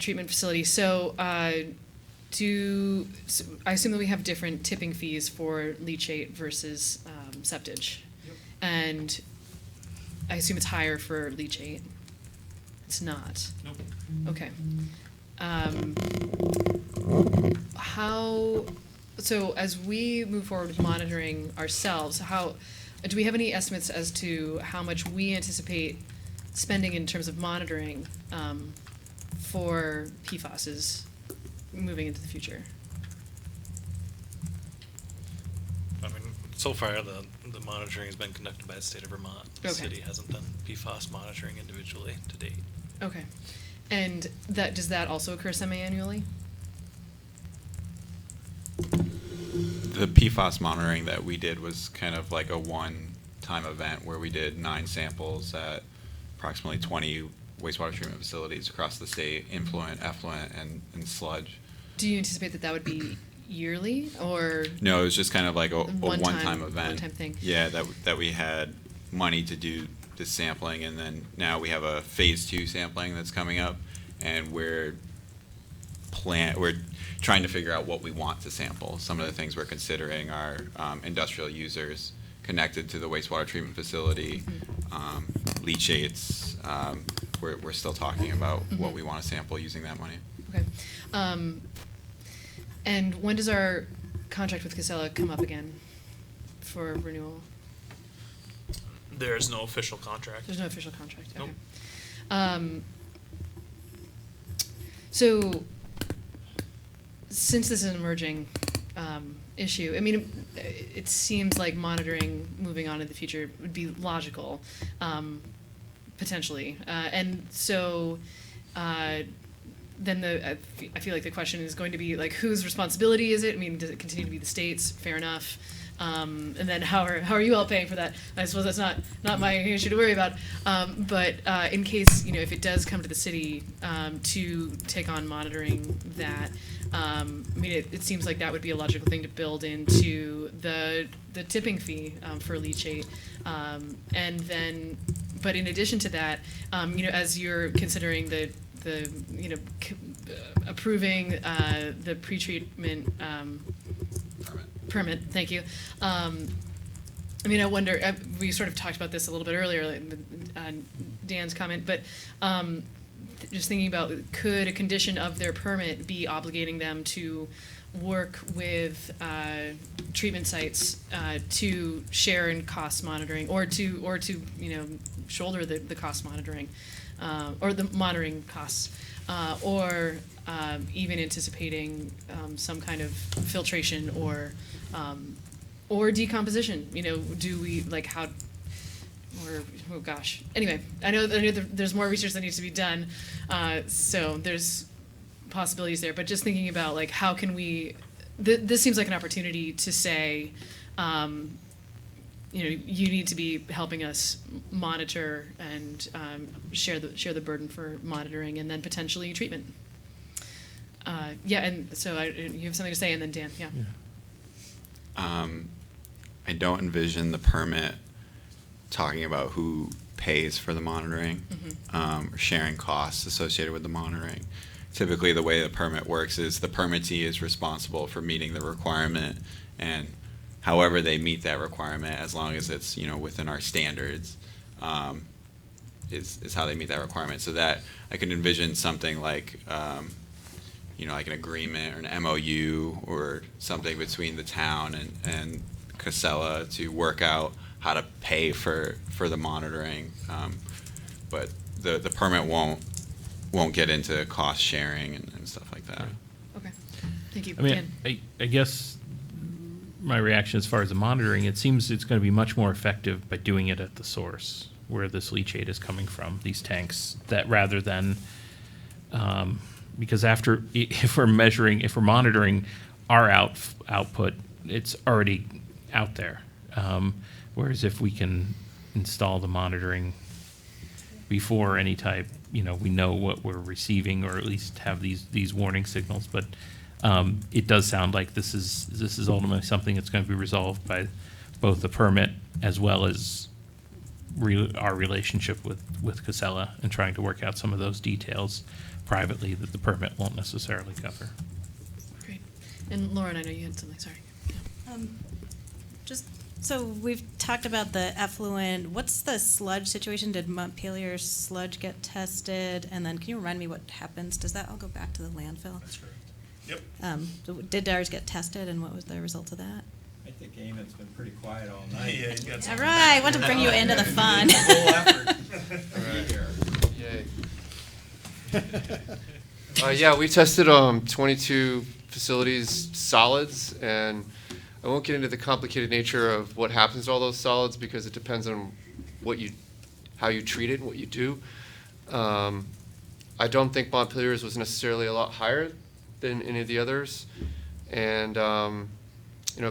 treatment facility, so I assume that we have different tipping fees for leachate versus septage? Yep. And I assume it's higher for leachate? It's not? Nope. Okay. So as we move forward with monitoring ourselves, do we have any estimates as to how much we anticipate spending in terms of monitoring for PFASs moving into the future? I mean, so far, the monitoring has been conducted by the state of Vermont. The Okay. city hasn't done PFAS monitoring individually to date. Okay. And does that also occur semi-annually? The PFAS monitoring that we did was kind of like a one-time event where we did 9 samples at approximately 20 wastewater treatment facilities across the state, influent, effluent, and sludge. Do you anticipate that would be yearly, or? No, it was just kind of like a One-time- one-time event. one-time thing. Yeah, that we had money to do the sampling, and then now we have a phase 2 sampling that's coming up, and we're trying to figure out what we want to sample. Some of the things we're considering are industrial users connected to the wastewater treatment facility, leachates. We're still talking about what we want to sample using that money. Okay. And when does our contract with Casella come up again for renewal? There's no official contract. There's no official contract, okay. Nope. So, since this is an emerging issue, I mean, it seems like monitoring moving on in the future would be logical, potentially. And so, then I feel like the question is going to be, like, whose responsibility is it? I mean, does it continue to be the state's? Fair enough. And then how are you all paying for that? I suppose that's not my issue to worry about. But in case, you know, if it does come to the city to take on monitoring that, I mean, it seems like that would be a logical thing to build into the tipping fee for leachate. And then, but in addition to that, you know, as you're considering the you know, approving the pretreatment permit, thank you. I mean, I wonder, we sort of talked about this a little bit earlier, like, Dan's comment, but just thinking about, could a condition of their permit be obligating them to work with treatment sites to share in cost monitoring, or to you know, shoulder the cost monitoring, or the monitoring costs, or even anticipating some kind of filtration or decomposition. You know, do we, like, how, or, oh gosh. Anyway, I know there's more research that needs to be done, so there's possibilities there. But just thinking about, like, how can we, this seems like an opportunity to say, you know, you need to be helping us monitor and share the burden for monitoring and then potentially treatment. Yeah, and so you have something to say, and then Dan, yeah. I don't envision the permit talking about who pays for the monitoring, or sharing costs associated with the monitoring. typically the way the permit works is the permittee is responsible for meeting the requirement, and however they meet that requirement, as long as it's, within our standards, is how they meet that requirement. So that I can envision something like, like an agreement or an MOU or something between the town and Casella to work out how to pay for the monitoring. But the permit won't get into cost sharing and stuff like that. Okay, thank you. I mean, Dan? I guess my reaction as far as the monitoring, it seems it's going to be much more effective by doing it at the source where this leachate is coming from, these tanks, that rather than, because if we're monitoring our output, it's already out there. Whereas if we can install the monitoring before any type, we know what we're receiving, or at least have these warning signals. But it does sound like this is ultimately something that's going to be resolved by both the permit as well as our relationship with Casella, and trying to work out some of those details privately that the permit won't necessarily cover. Great. And Lauren, I know you had something, sorry. So we've talked about the effluent. What's the sludge situation? Did Montpelier sludge get tested? And then can you remind me what happens? Does that all go back to the landfill? That's correct. Yep. So did ours get tested, and what was the result of that? I think Eamon's been pretty quiet all night. Yeah, he's got some. All right, I want to bring you into the fun. Yeah, we tested 22 facilities solids, and I won't get into the complicated nature of what happens to all those solids because it depends on how you treat it and what you do. I don't think Montpelier's was necessarily a lot higher than any of the others, and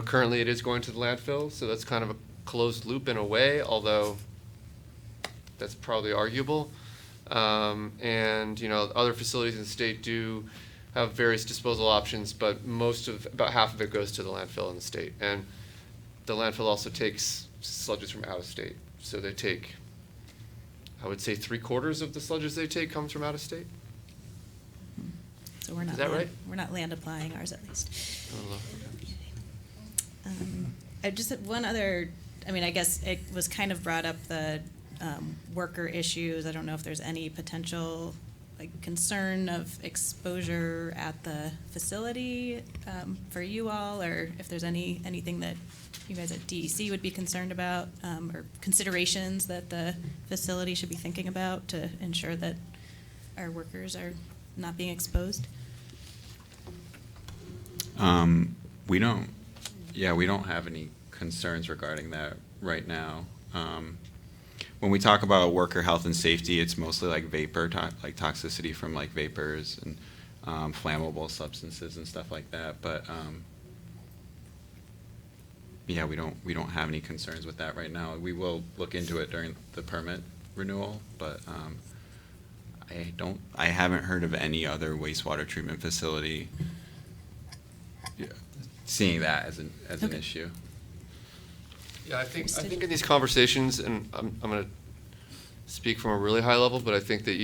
currently it is going to the landfill, so that's kind of a closed loop in a way, although that's probably arguable. And other facilities in the state do have various disposal options, but about half of it goes to the landfill in the state. And the landfill also takes sludges from out of state. So they take, I would say 3/4 of the sludges they take comes from out of state. So we're not. Is that right? We're not land applying ours, at least. Oh, I just had one other. I guess it was kind of brought up, the worker issues. I don't know if there's any potential concern of exposure at the facility for you all, or if there's anything that you guys at DEC would be concerned about, or considerations that the facility should be thinking about to ensure that our workers are not being exposed. We don't have any concerns regarding that right now. When we talk about worker health and safety, it's mostly like vapor, like toxicity from like vapors and flammable substances and stuff like that. But we don't have any concerns with that right now. We will look into it during the permit renewal, but I haven't heard of any other wastewater treatment facility seeing that as an issue. Yeah, I think in these conversations, and I'm going to speak from a really high level, but I think that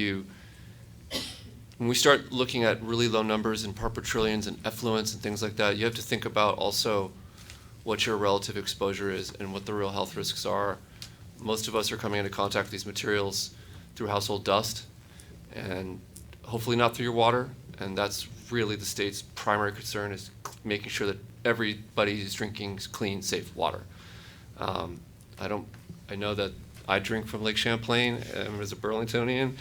when we start looking at really low numbers in part per trillions and effluents and things like that, you have to think about also what your relative exposure is and what the real health risks are. Most of us are coming into contact with these materials through household dust, and hopefully not through your water, and that's really the state's primary concern, is making sure that everybody is drinking clean, safe water. I know that I drink from Lake Champlain as a Burlingtonian,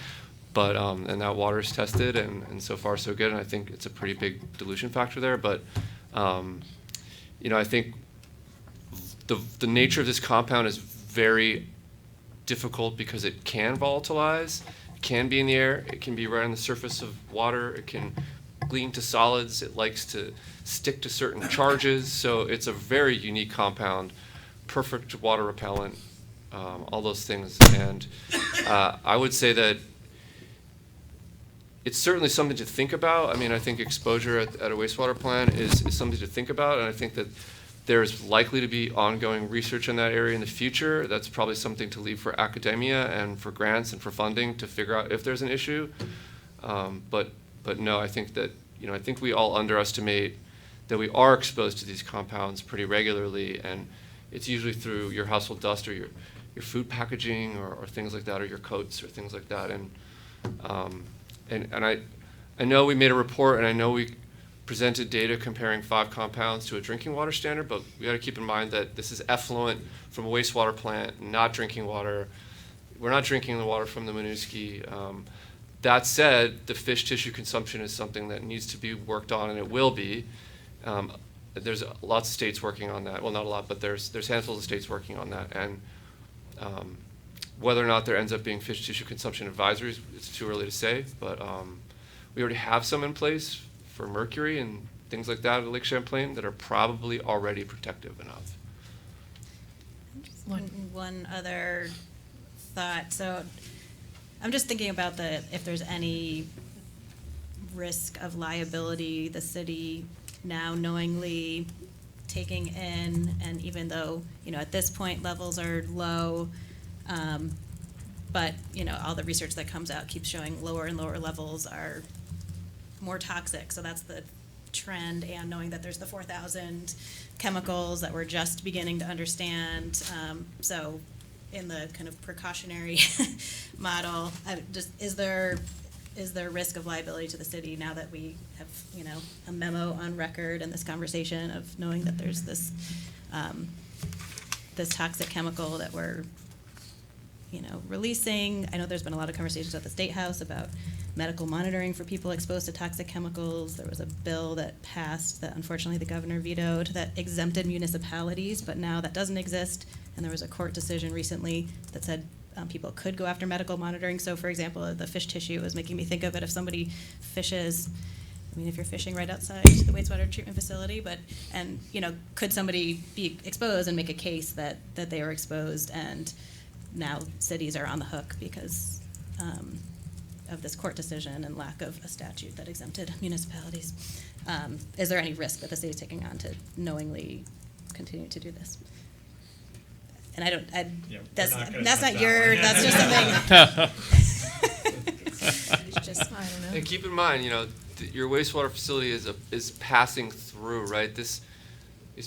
but and that water is tested, and so far so good, and I think it's a pretty big dilution factor there. But I think the nature of this compound is very difficult because it can volatilize, it can be in the air, it can be right on the surface of water, it can gleam to solids, it likes to stick to certain charges, so it's a very unique compound. Perfect water repellent, all those things. And I would say that it's certainly something to think about. I think exposure at a wastewater plant is something to think about, and I think that there's likely to be ongoing research in that area in the future. That's probably something to leave for academia and for grants and for funding to figure out if there's an issue. But But no, I think that, I think we all underestimate that we are exposed to these compounds pretty regularly, and it's usually through your household dust or your food packaging or things like that, or your coats or things like that. And I know we made a report, and I know we presented data comparing 5 compounds to a drinking water standard, but we got to keep in mind that this is effluent from a wastewater plant, not drinking water. We're not drinking the water from the Winooski. That said, the fish tissue consumption is something that needs to be worked on, and it will be. There's lots of states working on that. Well, not a lot, but there's handfuls of states working on that. And whether or not there ends up being fish tissue consumption advisories, it's too early to say. But we already have some in place for mercury and things like that at Lake Champlain that are probably already protective enough. One other thought. So I'm just thinking about if there's any risk of liability, the city now knowingly taking in, and even though, at this point levels are low, but, all the research that comes out keeps showing lower and lower levels are more toxic. So that's the trend, and knowing that there's the 4,000 chemicals that we're just beginning to understand. So in the kind of precautionary model, is there risk of liability to the city now that we have, a memo on record and this conversation of knowing that there's this this toxic chemical that we're, releasing? I know there's been a lot of conversations at the State House about medical monitoring for people exposed to toxic chemicals. There was a bill that passed that unfortunately the governor vetoed that exempted municipalities, but now that doesn't exist. And there was a court decision recently that said people could go after medical monitoring. So, for example, the fish tissue was making me think of it. If somebody fishes, if you're fishing right outside the wastewater treatment facility, could somebody be exposed and make a case that they were exposed, and now cities are on the hook because of this court decision and lack of a statute that exempted municipalities. Is there any risk that the city is taking on to knowingly continue to do this? And that's not your, that's just something. I don't know. And keep in mind, your wastewater facility is passing through, right? These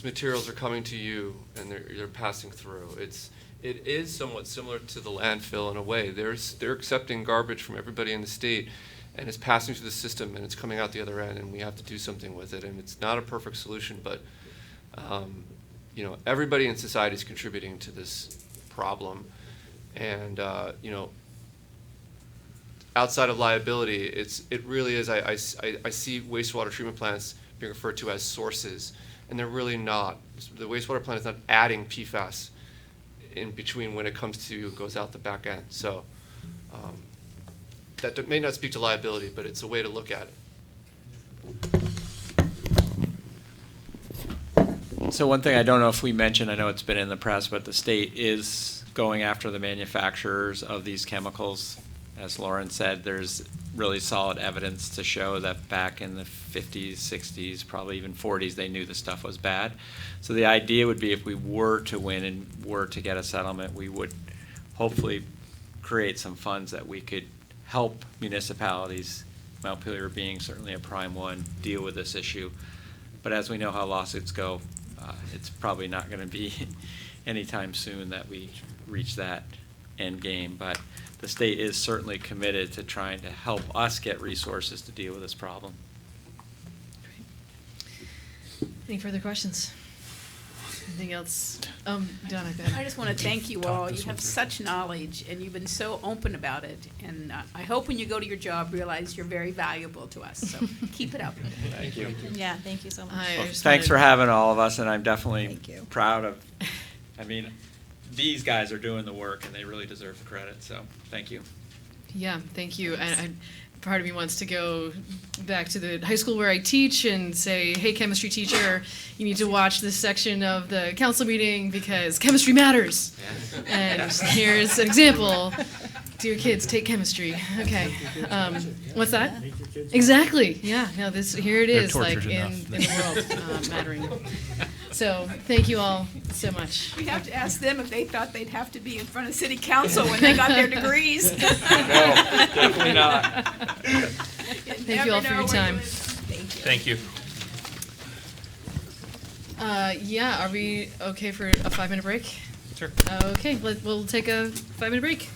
materials are coming to you, and they're passing through. It is somewhat similar to the landfill in a way. They're accepting garbage from everybody in the state, and it's passing through the system, and it's coming out the other end, and we have to do something with it. And it's not a perfect solution, but everybody in society is contributing to this problem, and outside of liability, it really is. I see wastewater treatment plants being referred to as sources, and they're really not. The wastewater plant is not adding PFAS in between when it goes out the back end. So that may not speak to liability, but it's a way to look at it. So one thing I don't know if we mentioned, I know it's been in the press, but the state is going after the manufacturers of these chemicals. As Lauren said, there's really solid evidence to show that back in the 50s, 60s, probably even 40s, they knew the stuff was bad. So the idea would be if we were to win and were to get a settlement, we would hopefully create some funds that we could help municipalities, Montpelier being certainly a prime one, deal with this issue. But as we know how lawsuits go, it's probably not going to be anytime soon that we reach that end game. But the state is certainly committed to trying to help us get resources to deal with this problem. Any further questions? Anything else? Donna, go ahead. I just want to thank you all. You have such knowledge, and you've been so open about it. And I hope when you go to your job, realize you're very valuable to us. So keep it up. Thank you. Yeah, thank you so much. Well, thanks for having all of us, and I'm definitely proud of, these guys are doing the work, and they really deserve the credit. So thank you. Yeah, thank you. And part of me wants to go back to the high school where I teach and say, hey, chemistry teacher, you need to watch this section of the council meeting because chemistry matters. And here's an example. Dear kids, take chemistry. Okay. What's that? Exactly. Yeah. No. Here it is, like in the world, mattering. So thank you all so much. We have to ask them if they thought they'd have to be in front of city council when they got their degrees. No, definitely not. Thank you all for your time. Thank you. Yeah, are we okay for a 5-minute break? Sure. Okay, we'll take a 5-minute break.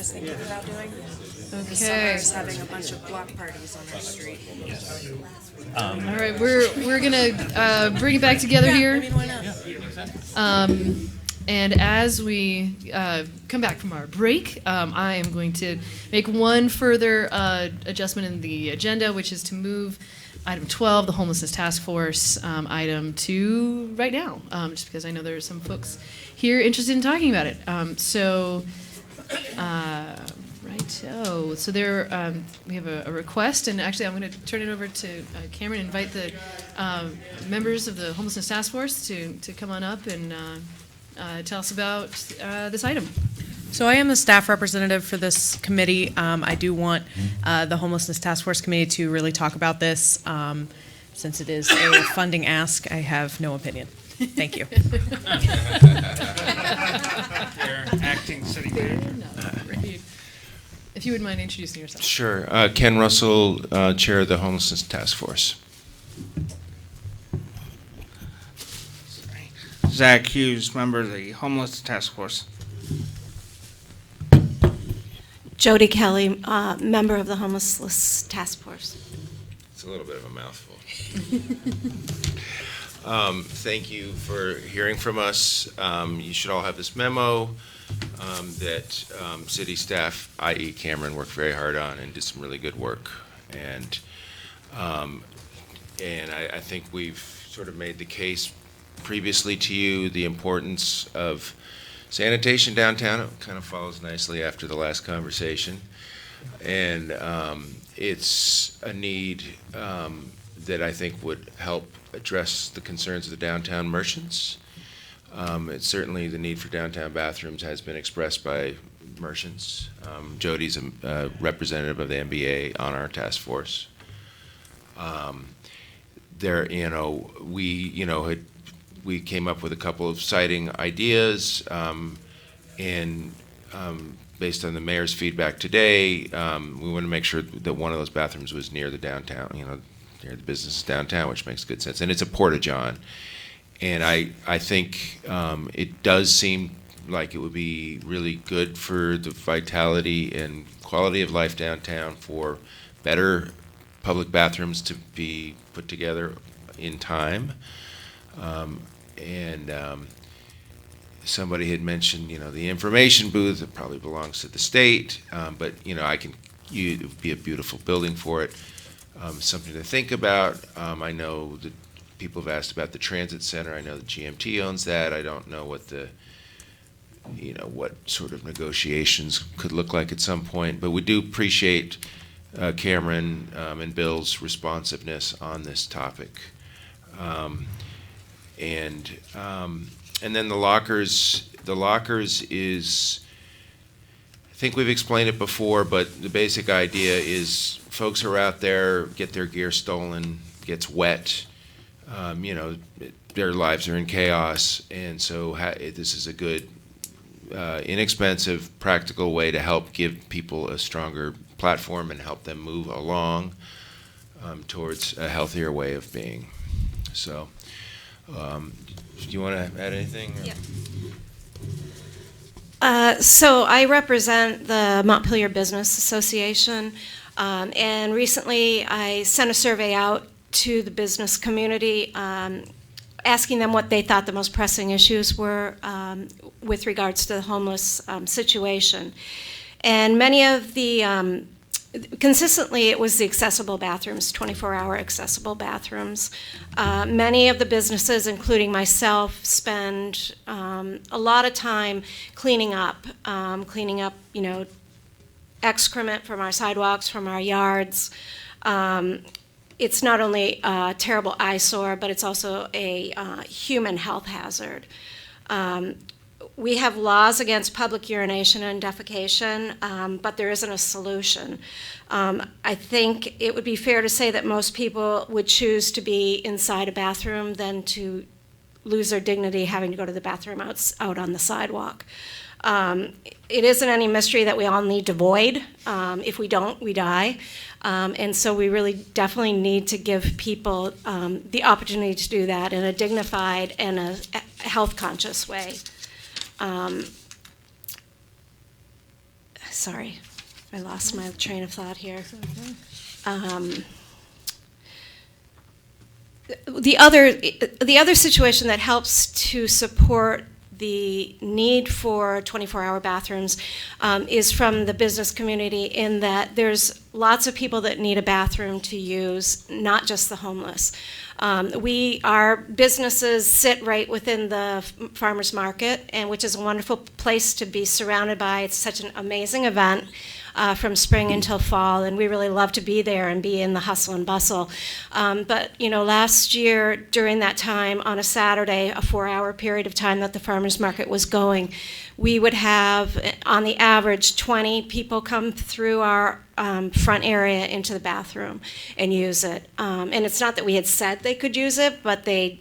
was thinking about doing. This Okay. summer is having a bunch of block parties on our street. All right, we're gonna bring it back together here. I mean, why not? And as we come back from our break, I am going to make one further adjustment in the agenda, which is to move item 12, the homelessness task force item, to right now, just because I know there are some folks here interested in talking about it. Righto. So there, we have a request, and actually I'm going to turn it over to Cameron and invite the members of the homelessness task force to come on up and tell us about this item. So I am the staff representative for this committee. I do want the Homelessness Task Force Committee to really talk about this. Since it is a funding ask, I have no opinion. Thank you. Acting city manager. If you would mind introducing yourself. Sure. Ken Russell, Chair of the Homelessness Task Force. Zach Hughes, member of the Homeless Task Force. Jody Kelly, member of the Homeless Task Force. It's a little bit of a mouthful. Thank you for hearing from us. You should all have this memo that city staff, i.e. Cameron, worked very hard on and did some really good work. And I think we've sort of made the case previously to you the importance of sanitation downtown. It kind of follows nicely after the last conversation. And it's a need that I think would help address the concerns of the downtown merchants. It's certainly the need for downtown bathrooms has been expressed by merchants. Jody's a representative of the MBA on our task force. We came up with a couple of citing ideas, and based on the mayor's feedback today, we want to make sure that one of those bathrooms was near the downtown, near the business downtown, which makes good sense. And it's a porta-john. And I think it does seem like it would be really good for the vitality and quality of life downtown for better public bathrooms to be put together in time. Somebody had mentioned, the information booth. It probably belongs to the state, but it would be a beautiful building for it. Something to think about. I know that people have asked about the transit center. I know the GMT owns that. I don't know what what sort of negotiations could look like at some point, but we do appreciate Cameron and Bill's responsiveness on this topic. And then the lockers is, I think we've explained it before, but the basic idea is folks who are out there, get their gear stolen, gets wet, their lives are in chaos, and so this is a good, inexpensive, practical way to help give people a stronger platform and help them move along towards a healthier way of being. So, do you want to add anything? Yeah. So I represent the Montpelier Business Association, and recently I sent a survey out to the business community asking them what they thought the most pressing issues were with regards to the homeless situation. And many of the, consistently it was the accessible bathrooms, 24-hour accessible bathrooms. Many of the businesses, including myself, spend a lot of time cleaning up, excrement from our sidewalks, from our yards. It's not only a terrible eyesore, but it's also a human health hazard. We have laws against public urination and defecation, but there isn't a solution. I think it would be fair to say that most people would choose to be inside a bathroom than to lose their dignity having to go to the bathroom out on the sidewalk. It isn't any mystery that we all need to void. If we don't, we die. And so we really definitely need to give people the opportunity to do that in a dignified and a health-conscious way. sorry, I lost my train of thought here. The other situation that helps to support the need for 24-hour bathrooms is from the business community, in that there's lots of people that need a bathroom to use, not just the homeless. Our businesses sit right within the farmers market, and which is a wonderful place to be surrounded by. It's such an amazing event. From spring until fall, and we really love to be there and be in the hustle and bustle. But last year during that time, on a Saturday, a 4-hour period of time that the farmers market was going, we would have, on the average, 20 people come through our front area into the bathroom and use it. And it's not that we had said they could use it, but the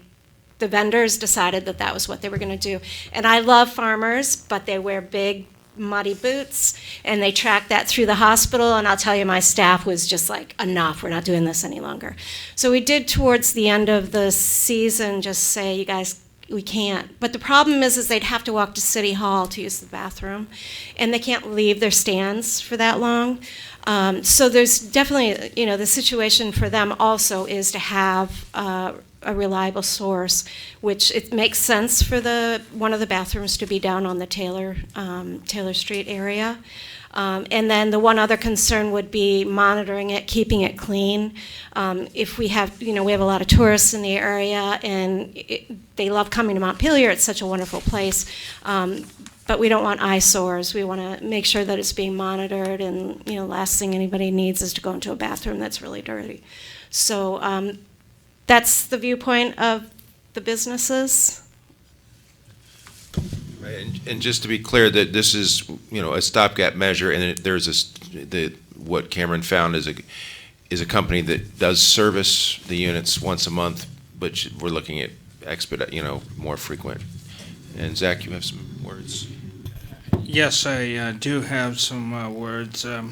vendors decided that that was what they were going to do. And I love farmers, but they wear big, muddy boots, and they tracked that through the hospital, and I'll tell you, my staff was just like, enough, we're not doing this any longer. So we did, towards the end of the season, just say, you guys, we can't. But the problem is they'd have to walk to City Hall to use the bathroom, and they can't leave their stands for that long. So there's definitely, the situation for them also is to have a reliable source, which it makes sense for one of the bathrooms to be down on the Taylor Street area. And then the one other concern would be monitoring it, keeping it clean. If we have, we have a lot of tourists in the area, and they love coming to Montpelier. It's such a wonderful place. But we don't want eyesores. We want to make sure that it's being monitored, and, last thing anybody needs is to go into a bathroom that's really dirty. So that's the viewpoint of the businesses. Right, and just to be clear, that this is, a stopgap measure, and what Cameron found is a company that does service the units once a month, but we're looking at more frequent. And Zach, you have some words. Yes, I do have some words. I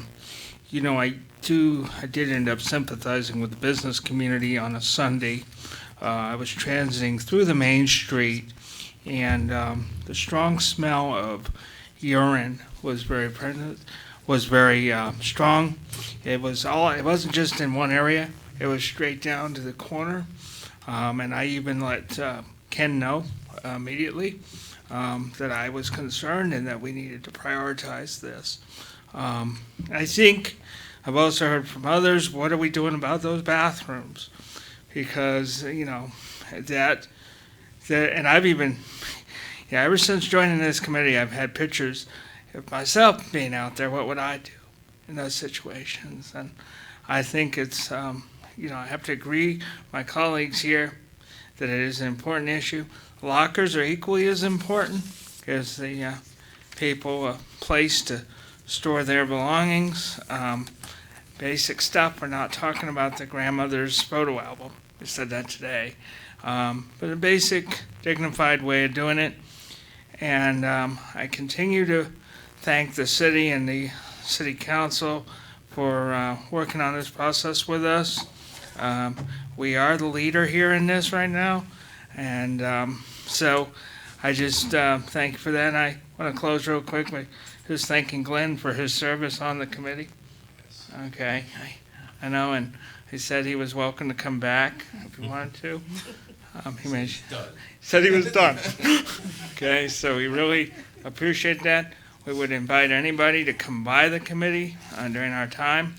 did end up sympathizing with the business community on a Sunday. I was transiting through the main street, and the strong smell of urine was very present, strong. It wasn't just in one area. It was straight down to the corner, and I even let Ken know immediately that I was concerned and that we needed to prioritize this. I think I've also heard from others, what are we doing about those bathrooms? Because, and I've even, ever since joining this committee, I've had pictures of myself being out there. What would I do in those situations? And I think it's, I have to agree with my colleagues here that it is an important issue. Lockers are equally as important, as the people a place to store their belongings. Basic stuff. We're not talking about the grandmother's photo album. We said that today. But a basic, dignified way of doing it. And I continue to thank the city and the city council for working on this process with us. We are the leader here in this right now. And so I just thank you for that. And I want to close real quick by just thanking Glenn for his service on the committee. Okay, I know, and he said he was welcome to come back if he wanted to. Said he was done. Okay, so we really appreciate that. We would invite anybody to come by the committee during our time,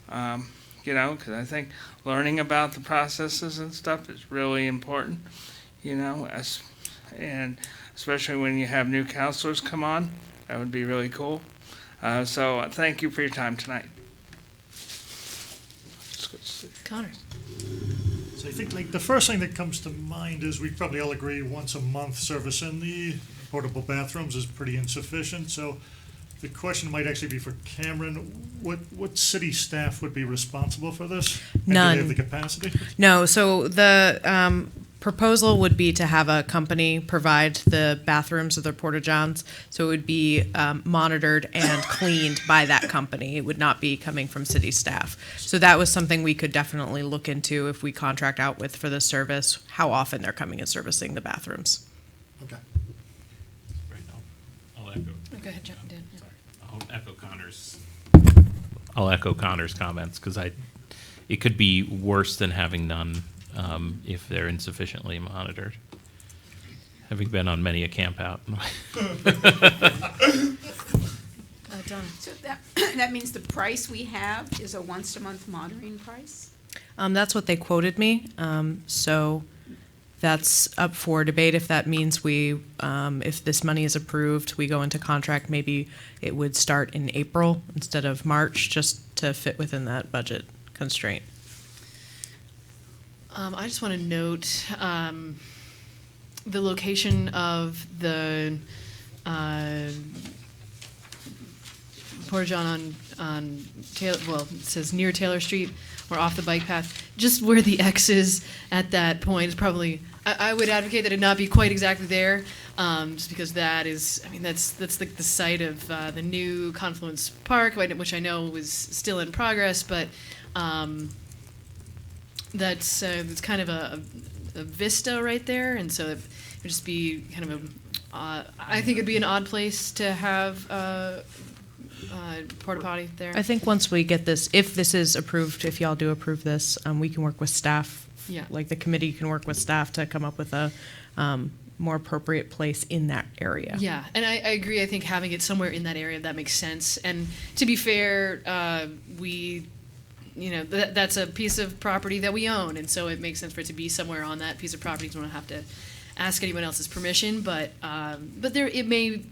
because I think learning about the processes and stuff is really important, and especially when you have new counselors come on, that would be really cool. So thank you for your time tonight. Connor. So I think the first thing that comes to mind is we probably all agree once a month service in the portable bathrooms is pretty insufficient. So the question might actually be for Cameron. What city staff would be responsible for this? And None. do they have the capacity? No, so the proposal would be to have a company provide the bathrooms of the porta-johns, so it would be monitored and cleaned by that company. It would not be coming from city staff. So that was something we could definitely look into if we contract out with for the service, how often they're coming and servicing the bathrooms. Okay. Right now, I'll echo. Go ahead, John. Dan. I'll echo Connor's I'll echo Connor's comments, because it could be worse than having none if they're insufficiently monitored. Having been on many a camp out. Donna. So that means the price we have is a once-a-month monitoring price? That's what they quoted me. So that's up for debate. If that means we, if this money is approved, we go into contract, maybe it would start in April instead of March, just to fit within that budget constraint. I just want to note the location of the porta-john on Taylor, well, it says near Taylor Street or off the bike path. Just where the X is at that point is probably, I would advocate that it not be quite exactly there, just because that is, I mean, that's the site of the new Confluence Park, which I know was still in progress, but that's it's kind of a vista right there, and so it would just be kind of I think it'd be an odd place to have porta potty there. I think once we get this, if this is approved, if y'all do approve this, we can work with staff. Yeah. Like the committee can work with staff to come up with a more appropriate place in that area. Yeah, and I agree. I think having it somewhere in that area, that makes sense. And to be fair, we, you know, that's a piece of property that we own, and so it makes sense for it to be somewhere on that piece of property. We don't have to ask anyone else's permission, but there it may.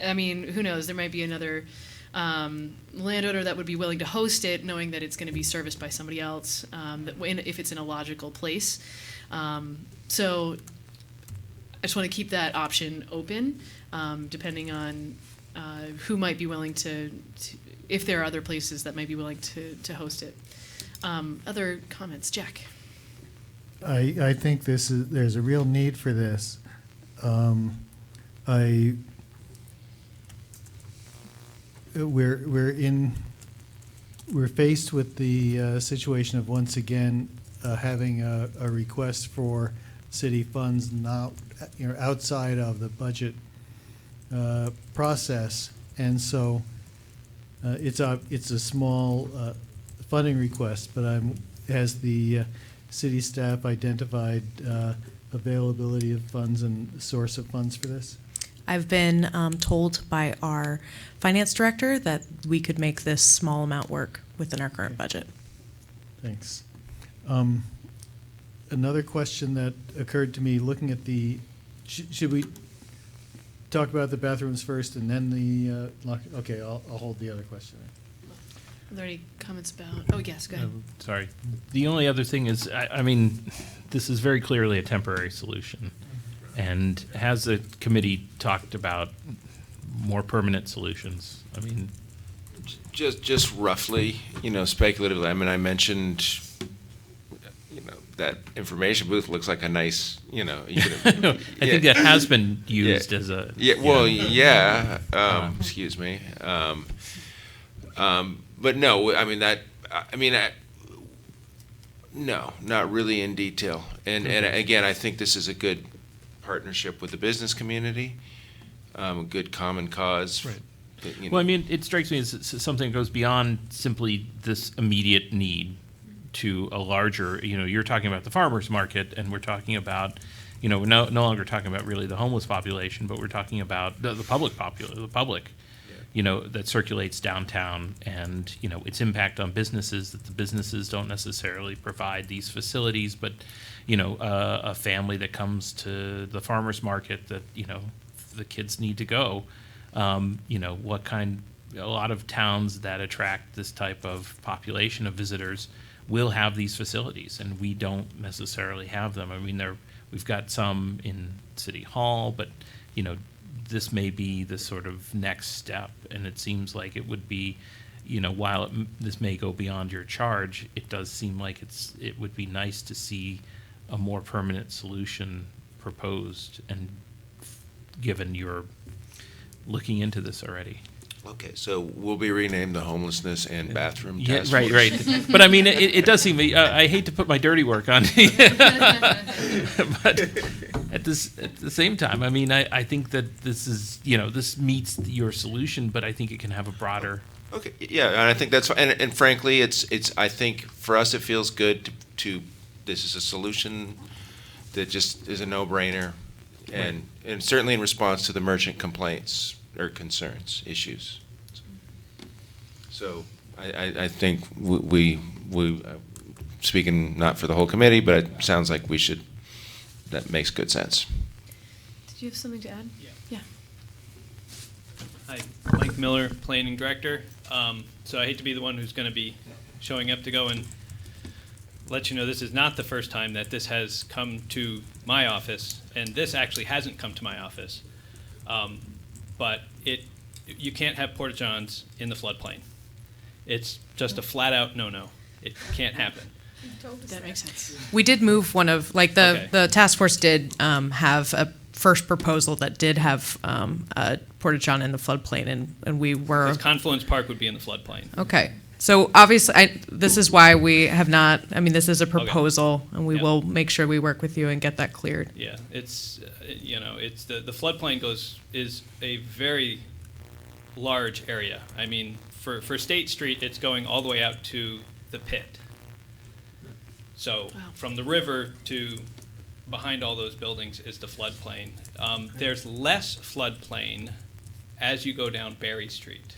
I mean, who knows? There might be another landowner that would be willing to host it, knowing that it's going to be serviced by somebody else, if it's in a logical place. So I just want to keep that option open, depending on who might be willing to, if there are other places that might be willing to host it. Other comments, Jack? I think there's a real need for this. We're faced with the situation of once again having a request for city funds not, you know, outside of the budget process, and so it's a small funding request, but has the city staff identified availability of funds and source of funds for this? I've been told by our finance director that we could make this small amount work within our current budget. Thanks. Another question that occurred to me looking at the, should we talk about the bathrooms first and then the, okay, I'll hold the other question. Are there any comments about? Oh, yes, go ahead. Sorry. The only other thing is, I mean, this is very clearly a temporary solution. And has the committee talked about more permanent solutions? I mean, Just roughly, you know, speculatively. I mean, I mentioned, you know, that information booth looks like a nice, you know. You could, I think that has been used as a. Yeah. Well, yeah. Excuse me. But no, I mean that. I mean, no, not really in detail. And again, I think this is a good partnership with the business community, a good common cause. Right. You know. Well, I mean, it strikes me as something that goes beyond simply this immediate need to a larger, you know, you're talking about the farmers market, and we're talking about, you know, we're no longer talking about really the homeless population, but we're talking about the public, you know, that circulates downtown, and, you know, its impact on businesses, that the businesses don't necessarily provide these facilities, but, you know, a family that comes to the farmer's market that, you know, the kids need to go, you know, a lot of towns that attract this type of population of visitors will have these facilities, and we don't necessarily have them. I mean, we've got some in City Hall, but, you know, this may be the sort of next step, and it seems like it would be, you know, while this may go beyond your charge, it does seem like it would be nice to see a more permanent solution proposed, and given you're looking into this already. Okay, so we'll be renamed the Homelessness and Bathroom Yeah, Task right, Force. right. But I mean, it does seem, I hate to put my dirty work on you. But at the same time, I mean, I think that this is, this meets your solution, but I think it can have a broader. Okay, yeah, and I think that's, and frankly, it's, I think for us, it feels good to, this is a solution that just is a no-brainer, and certainly in response to the merchant complaints or concerns, issues. So I think we speaking not for the whole committee, but it sounds like we should, that makes good sense. Did you have something to add? Yeah. Hi, Mike Miller, Planning Director. So I hate to be the one who's going to be showing up to go and let you know this is not the first time that this has come to my office, and this actually hasn't come to my office. But you can't have porta-johns in the floodplain. It's just a flat-out no-no. It can't happen. That makes sense. We did move one of, like, the task force did have a first proposal that did have a porta-john in the floodplain, and we were. Because Confluence Park would be in the floodplain. Okay. So obviously, this is why we have not, I mean, this is a proposal, and we will make sure we work with you and get that cleared. Yeah, it's, it's the floodplain is a very large area. I mean, for State Street, it's going all the way out to the pit. So from the river to behind all those buildings is the floodplain. There's less floodplain as you go down Berry Street.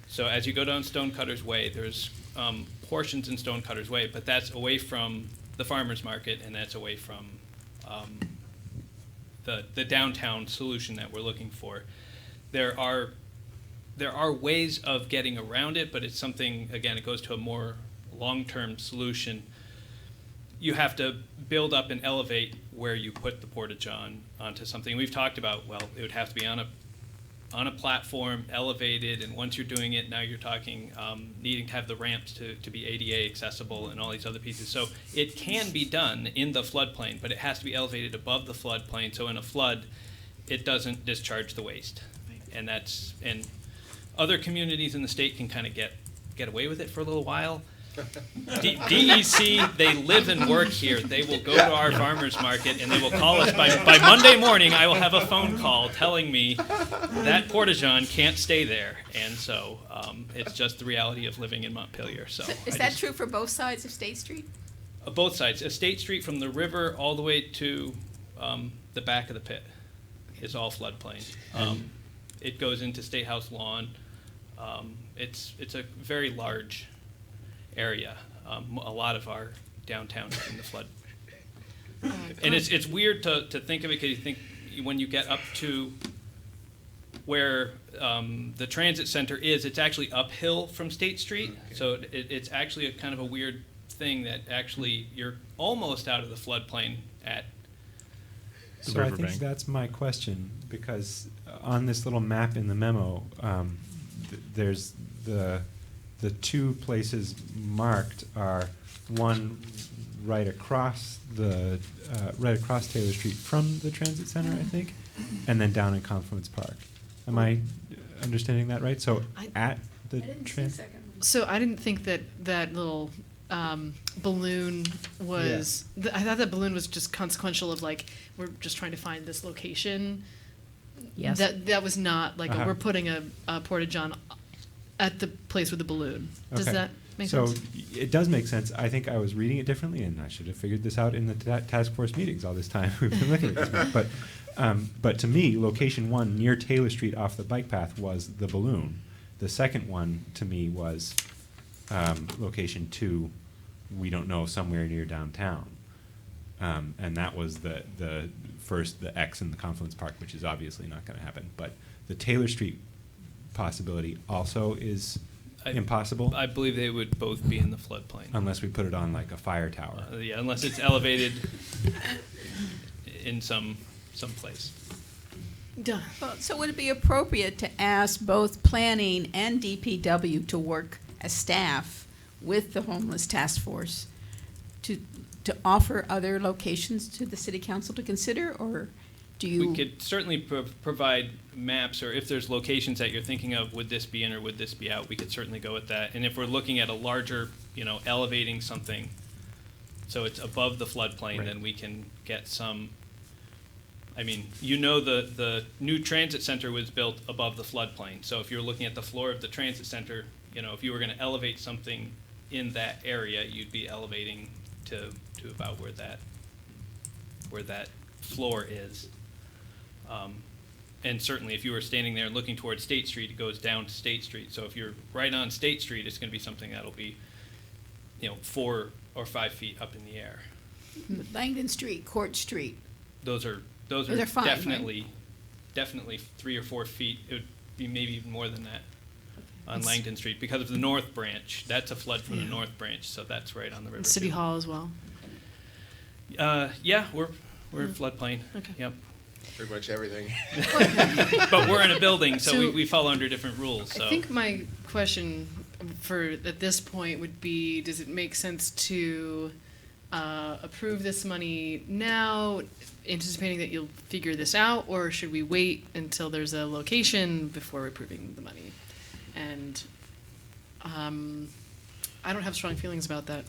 So as you go down Stonecutter's Way, there's portions in Stonecutter's Way, but that's away from the farmer's market, and that's away from the downtown solution that we're looking for. There are ways of getting around it, but it's something, again, it goes to a more long-term solution. You have to build up and elevate where you put the porta-john onto something. We've talked about, well, it would have to be on a platform, elevated, and once you're doing it, now you're talking needing to have the ramps to be ADA accessible and all these other pieces. So it can be done in the floodplain, but it has to be elevated above the floodplain, so in a flood, it doesn't discharge the waste. And other communities in the state can kind of get away with it for a little while. DEC, they live and work here. They will go to our farmers market and they will call us by Monday morning. I will have a phone call telling me that porta-john can't stay there, and so it's just the reality of living in Montpelier. So is that true for both sides of State Street? Both sides. State Street from the river all the way to the back of the pit is all floodplain. It goes into State House lawn. It's a very large area. A lot of our downtown is in the flood. And it's weird to think of it, because you think when you get up to where the transit center is, it's actually uphill from State Street. Okay. So it's actually a kind of a weird thing that actually you're almost out of the floodplain at the So I riverbank. think that's my question, because on this little map in the memo, there's the two places marked are one right across Taylor Street from the transit center, I think, and then down in Confluence Park. Am I understanding that right? So at the transit. So I didn't think that little balloon was. I thought that balloon was just consequential of, like, we're just trying to find this location. Yes. That was not like we're putting a porta-john at the place with the balloon. Does that make sense? So it does make sense. I think I was reading it differently, and I should have figured this out in the task force meetings all this time we've been looking at this map. But to me, location one near Taylor Street off the bike path was the balloon. The second one to me was location two, we don't know, somewhere near downtown. And that was the first, the X in the Confluence Park, which is obviously not going to happen. But the Taylor Street possibility also is impossible? I believe they would both be in the floodplain. Unless we put it on like a fire tower. Yeah, unless it's elevated in some place. Well, so would it be appropriate to ask both planning and DPW to work as staff with the homeless task force to offer other locations to the city council to consider, or Do you? We could certainly provide maps, or if there's locations that you're thinking of, would this be in or would this be out, we could certainly go with that. And if we're looking at a larger, elevating something so it's above the floodplain, then we can get some, the new transit center was built above the floodplain. So if you're looking at the floor of the transit center, if you were going to elevate something in that area, you'd be elevating to about where that floor is. And certainly if you were standing there looking towards State Street, it goes down to State Street. So if you're right on State Street, it's going to be something that'll be, 4 or 5 feet up in the air. Langdon Street, Court Street. Those are fine, definitely 3 or 4 feet. It would be maybe even more than that on Langdon Street because of the north branch. That's a flood from the north branch, so that's right on the river. City Hall as well. Yeah, we're floodplain. Okay. Yep. Pretty much everything. But we're in a building, so we fall under different rules. So I think my question at this point would be, does it make sense to approve this money now, anticipating that you'll figure this out, or should we wait until there's a location before approving the money? And I don't have strong feelings about that.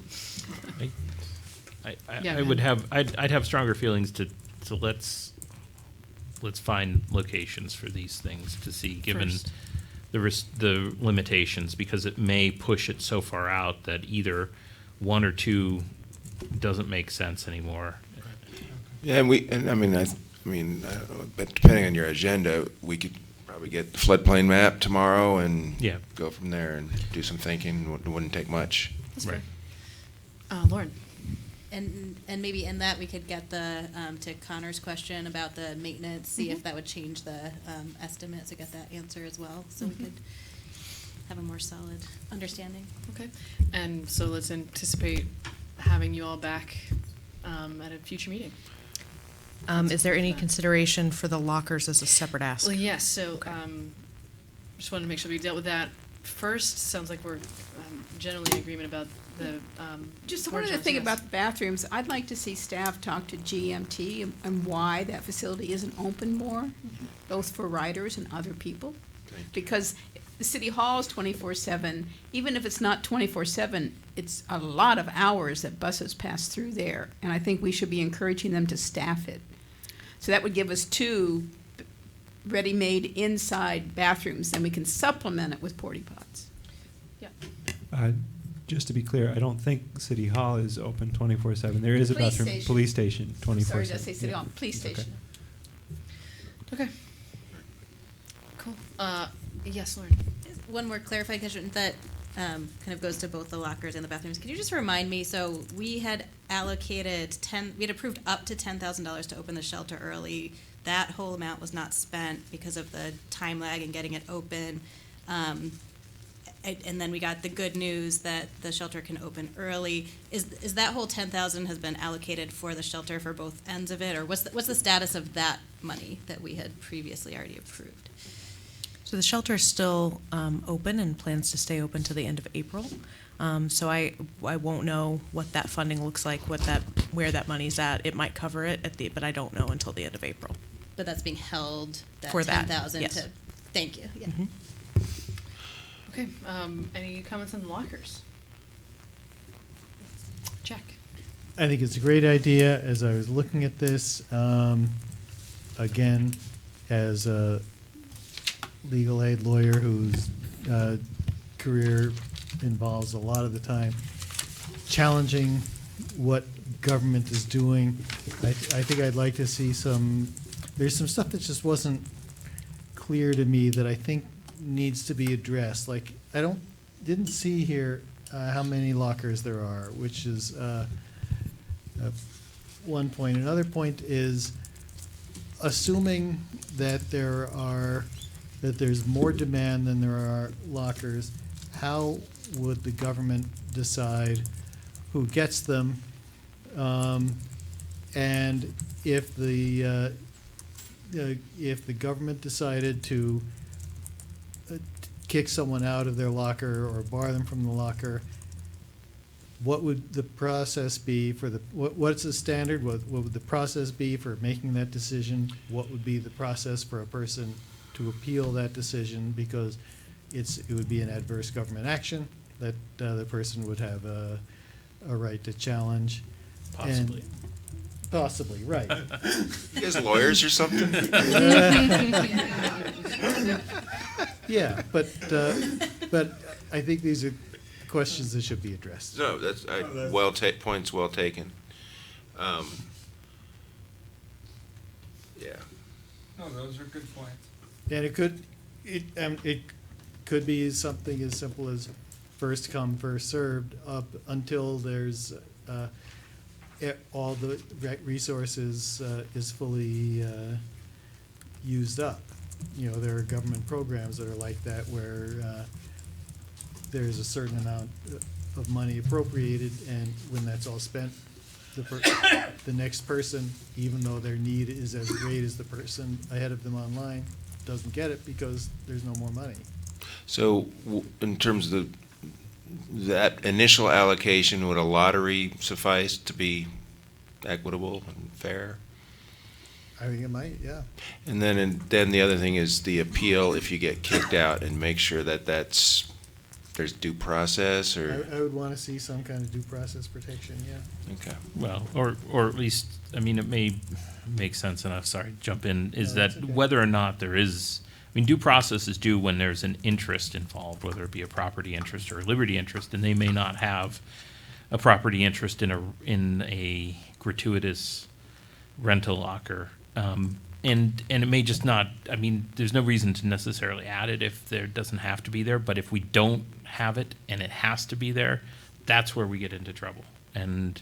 I'd have stronger feelings to let's find locations for these things to see, given the limitations, because it may push it so far out that either one or two doesn't make sense anymore. Yeah, I don't know, but depending on your agenda, we could probably get the floodplain map tomorrow and go from there and do some thinking. It wouldn't take much. That's right. Lauren. And maybe in that we could get to Connor's question about the maintenance, see if that would change the estimate, so get that answer as well, so we could have a more solid understanding. Okay. And so let's anticipate having you all back at a future meeting. Is there any consideration for the lockers as a separate ask? Well, yes. So just wanted to make sure we dealt with that first. Sounds like we're generally in agreement about the Just one other thing about the bathrooms, I'd like to see staff talk to GMT and why that facility isn't open more, both for riders and other people. Because the City Hall is 24/7. Even if it's not 24/7, it's a lot of hours that buses pass through there. And I think we should be encouraging them to staff it. So that would give us 2 ready-made inside bathrooms, then we can supplement it with porta pots. Yeah. Just to be clear, I don't think City Hall is open 24/7. There is a Police bathroom, station. police station, 24/7. Sorry, did I say City Hall? Police Okay. station. Okay. Cool. Yes, Lauren. One more clarifying question that kind of goes to both the lockers and the bathrooms. Could you just remind me, so we had allocated we had approved up to $10,000 to open the shelter early. That whole amount was not spent because of the time lag in getting it open. And then we got the good news that the shelter can open early. Is that whole $10,000 has been allocated for the shelter for both ends of it, or what's the status of that money that we had previously already approved? So the shelter is still open and plans to stay open to the end of April. So I won't know what that funding looks like, where that money's at. It might cover it but I don't know until the end of April. But that's being held, that For that, 10,000 yes. to, thank you, yeah. Mm-hmm. Okay. Any comments on the lockers? Check. I think it's a great idea. As I was looking at this, again, as a legal aid lawyer whose career involves a lot of the time challenging what government is doing, I think I'd like to see there's some stuff that just wasn't clear to me that I think needs to be addressed. Like, didn't see here how many lockers there are, which is one point. Another point is, assuming that there's more demand than there are lockers, how would the government decide who gets them? And if the government decided to kick someone out of their locker or bar them from the locker, what would the process be for the, what's the standard? What would the process be for making that decision? What would be the process for a person to appeal that decision? Because it would be an adverse government action that the person would have a right to challenge. Possibly. Possibly, right. You guys lawyers or something? Yeah, but I think these are questions that should be addressed. No, that's, points well taken. Yeah. No, those are good points. And it could be something as simple as first come, first served, up until there's all the resources is fully used up. You know, there are government programs that are like that where there's a certain amount of money appropriated, and when that's all spent, the next person, even though their need is as great as the person ahead of them online, doesn't get it because there's no more money. So in terms of that initial allocation, would a lottery suffice to be equitable and fair? I think it might, yeah. And then the other thing is the appeal if you get kicked out, and make sure that there's due process, or? I would want to see some kind of due process protection, yeah. Okay. Well, or at least, I mean, it may make sense enough, sorry, jump in, is No, that that's okay. whether or not there is, I mean, due process is due when there's an interest involved, whether it be a property interest or a liberty interest, and they may not have a property interest in a gratuitous rental locker. And it may just not, I mean, there's no reason to necessarily add it if there doesn't have to be there, but if we don't have it and it has to be there, that's where we get into trouble. And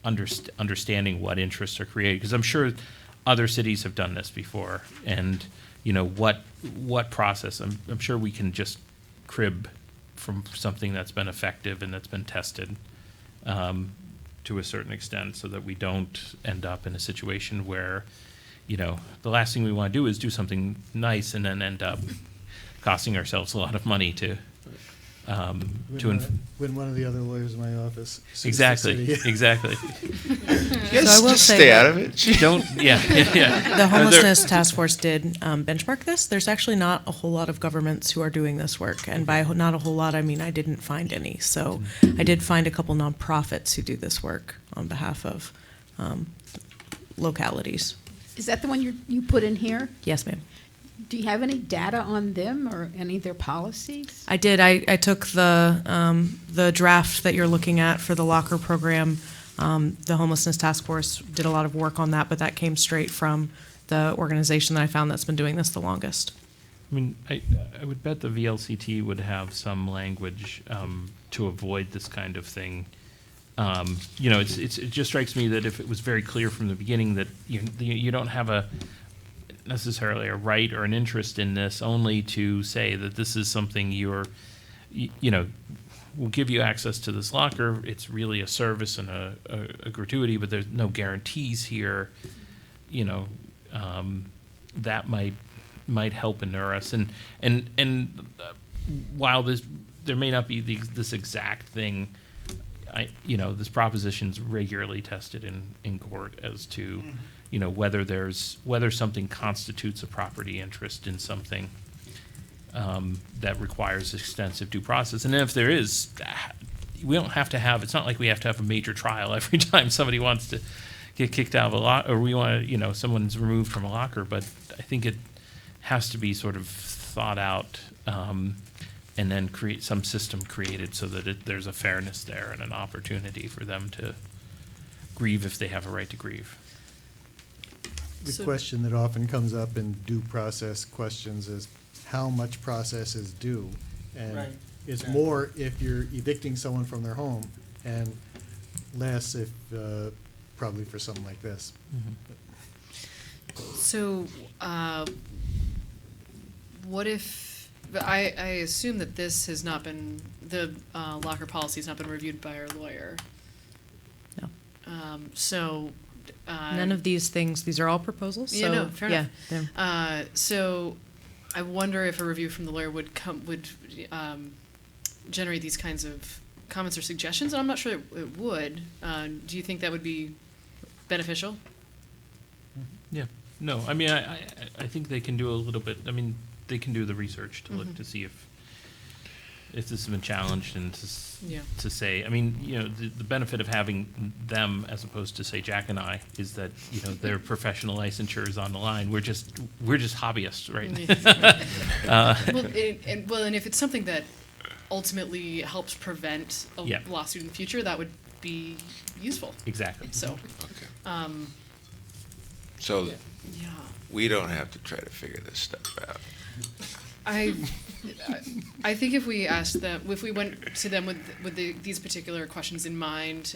understanding what interests are created, because I'm sure other cities have done this before, and you know what process. I'm sure we can just crib from something that's been effective and that's been tested to a certain extent, so that we don't end up in a situation where, you know, the last thing we want to do is do something nice and then end up costing ourselves a lot of money to When one of the other lawyers in my office sues the exactly city. exactly. Yes, So I will just say stay that- out of it. Don't yeah. The homelessness task force did benchmark this. There's actually not a whole lot of governments who are doing this work, and by not a whole lot, I mean I didn't find any. So I did find a couple nonprofits who do this work on behalf of localities. Is that the one you put in here? Yes, ma'am. Do you have any data on them or any of their policies? I did. I took the draft that you're looking at for the locker program. The homelessness task force did a lot of work on that, but that came straight from the organization that I found that's been doing this the longest. I mean, I would bet the VLCT would have some language to avoid this kind of thing. You know, it just strikes me that if it was very clear from the beginning that you don't have necessarily a right or an interest in this, only to say that this is something you know, we'll give you access to this locker. It's really a service and a gratuity, but there's no guarantees here. You know, that might help inure us. And while there may not be this exact thing, this proposition's regularly tested in court as to, you know, whether something constitutes a property interest in something that requires extensive due process. And if there is, we don't have to have, it's not like we have to have a major trial every time somebody wants to get kicked out of a locker, or we want to, you know, someone's removed from a locker, but I think it has to be sort of thought out and then create some system created so that there's a fairness there and an opportunity for them to grieve if they have a right to grieve. The question that often comes up in due process questions is how much process is due? And Right. it's more if you're evicting someone from their home, and less if, probably for something like this. So, what if, I assume that this has not been, the locker policy has not been reviewed by our lawyer. No. So. None of these things, these are all proposals. Yeah, so, no, fair enough. Yeah, So, I wonder if a review from the lawyer would generate these kinds of comments or suggestions, and I'm not sure it would. Do you think that would be beneficial? Yeah. No, I mean, I think they can do a little bit, I mean, they can do the research to look to see if this has been challenged and to say, I mean, you know, the benefit of having them as opposed to, say, Jack and I is that, you know, their professional licensure is on the line. We're just hobbyists, right? And if it's something that ultimately helps prevent a lawsuit in the future, that would be useful. Exactly. So, So we don't have to try to figure this stuff out. I think if we asked them, if we went to them with these particular questions in mind,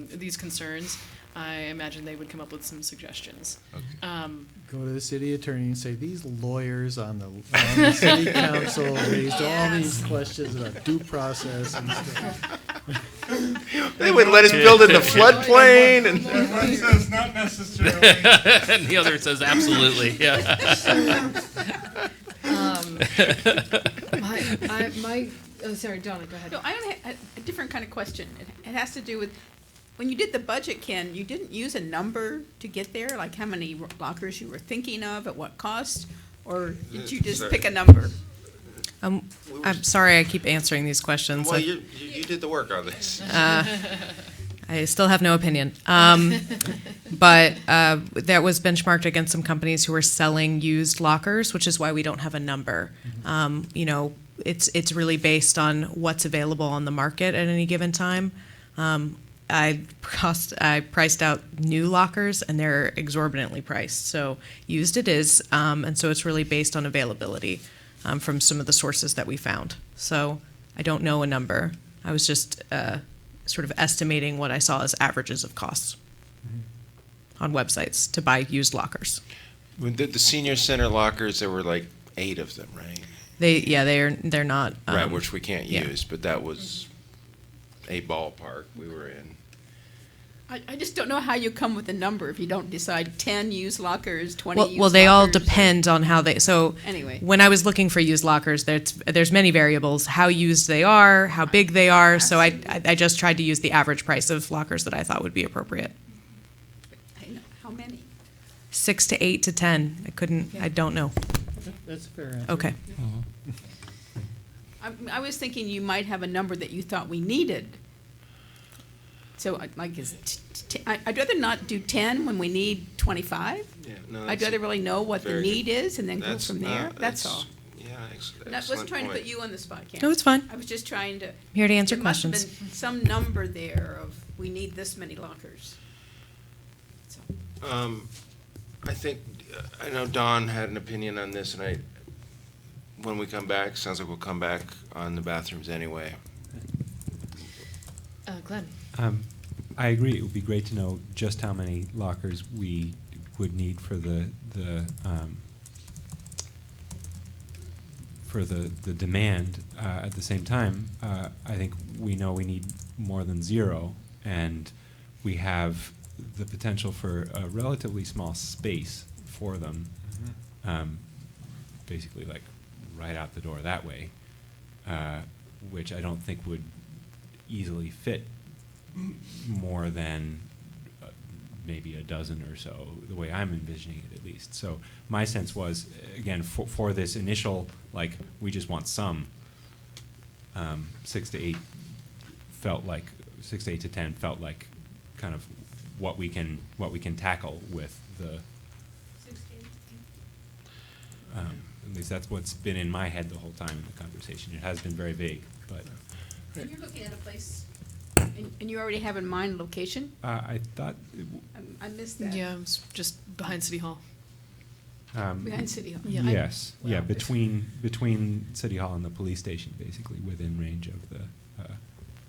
these concerns, I imagine they would come up with some suggestions. Go to the city attorney and say, these lawyers on the city council raised all these questions about due process and stuff. They wouldn't let us build in the floodplain. And one says not necessarily. And the other says absolutely, yeah. Sorry, Donna, go ahead. No, I have a different kind of question. It has to do with, when you did the budget, Ken, you didn't use a number to get there, like how many lockers you were thinking of, at what cost? Or did you just pick a number? I'm sorry I keep answering these questions. Well, you did the work on this. I still have no opinion. But that was benchmarked against some companies who were selling used lockers, which is why we don't have a number. You know, it's really based on what's available on the market at any given time. I priced out new lockers, and they're exorbitantly priced. So used it is, and so it's really based on availability from some of the sources that we found. So I don't know a number. I was just sort of estimating what I saw as averages of costs on websites to buy used lockers. The senior center lockers, there were like 8 of them, right? They're not Right, which we can't use, but that was a ballpark we were in. I just don't know how you come with a number if you don't decide 10 used lockers, 20 used lockers. Well, they all depend on how they. So anyway, when I was looking for used lockers, there's many variables: how used they are, how big they are. So I just tried to use the average price of lockers that I thought would be appropriate. I know. How many? 6 to 8 to 10. I don't know. That's a fair answer. Okay. I was thinking you might have a number that you thought we needed. So I'd rather not do 10 when we need 25. Yeah, no, I'd rather really know what the need is and then go that's from there. That's all. Yeah, I wasn't trying to put you on the spot, Ken. No, it's fine. I was just trying to. I'm here to answer there must have questions. been some number there of we need this many lockers. So. I think, I know Dawn had an opinion on this, and when we come back, sounds like we'll come back on the bathrooms anyway. Glenn. I agree. It would be great to know just how many lockers we would need for the demand. At the same time, I think we know we need more than 0, and we have the potential for a relatively small space for them, basically like right out the door that way, which I don't think would easily fit more than maybe a dozen or so, the way I'm envisioning it at least. So my sense was, again, for this initial, like, we just want some, 6 to 8 felt like, 6 to 8 to 10 felt like kind of what we can tackle with the, at least that's what's been in my head the whole time in the conversation. It has been very vague, but. And you're looking at a place, and you already have in mind location? I thought. I missed that. Yeah, it was just behind City Hall. Behind City Hall. Yeah, yes, between City Hall and the police station, basically within range of the.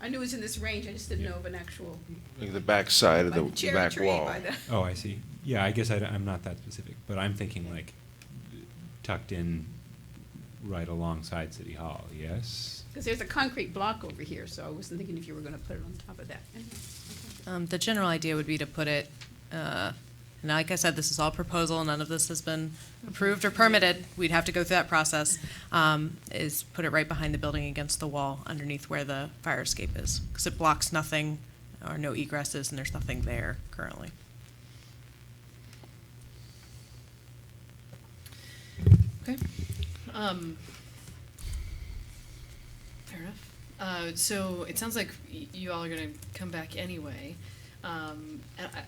I knew it was in this range. I just didn't know of an actual. Like the back side of the cherry back tree, wall. by the- Oh, I see. Yeah, I guess I'm not that specific, but I'm thinking like tucked in right alongside City Hall, yes? Because there's a concrete block over here, so I wasn't thinking if you were going to put it on top of that. The general idea would be to put it And like I said, this is all proposal, none of this has been approved or permitted. We'd have to go through that process, is put it right behind the building against the wall underneath where the fire escape is. Because it blocks nothing, or no egresses, and there's nothing there currently. Okay. Fair enough. So it sounds like you all are going to come back anyway. And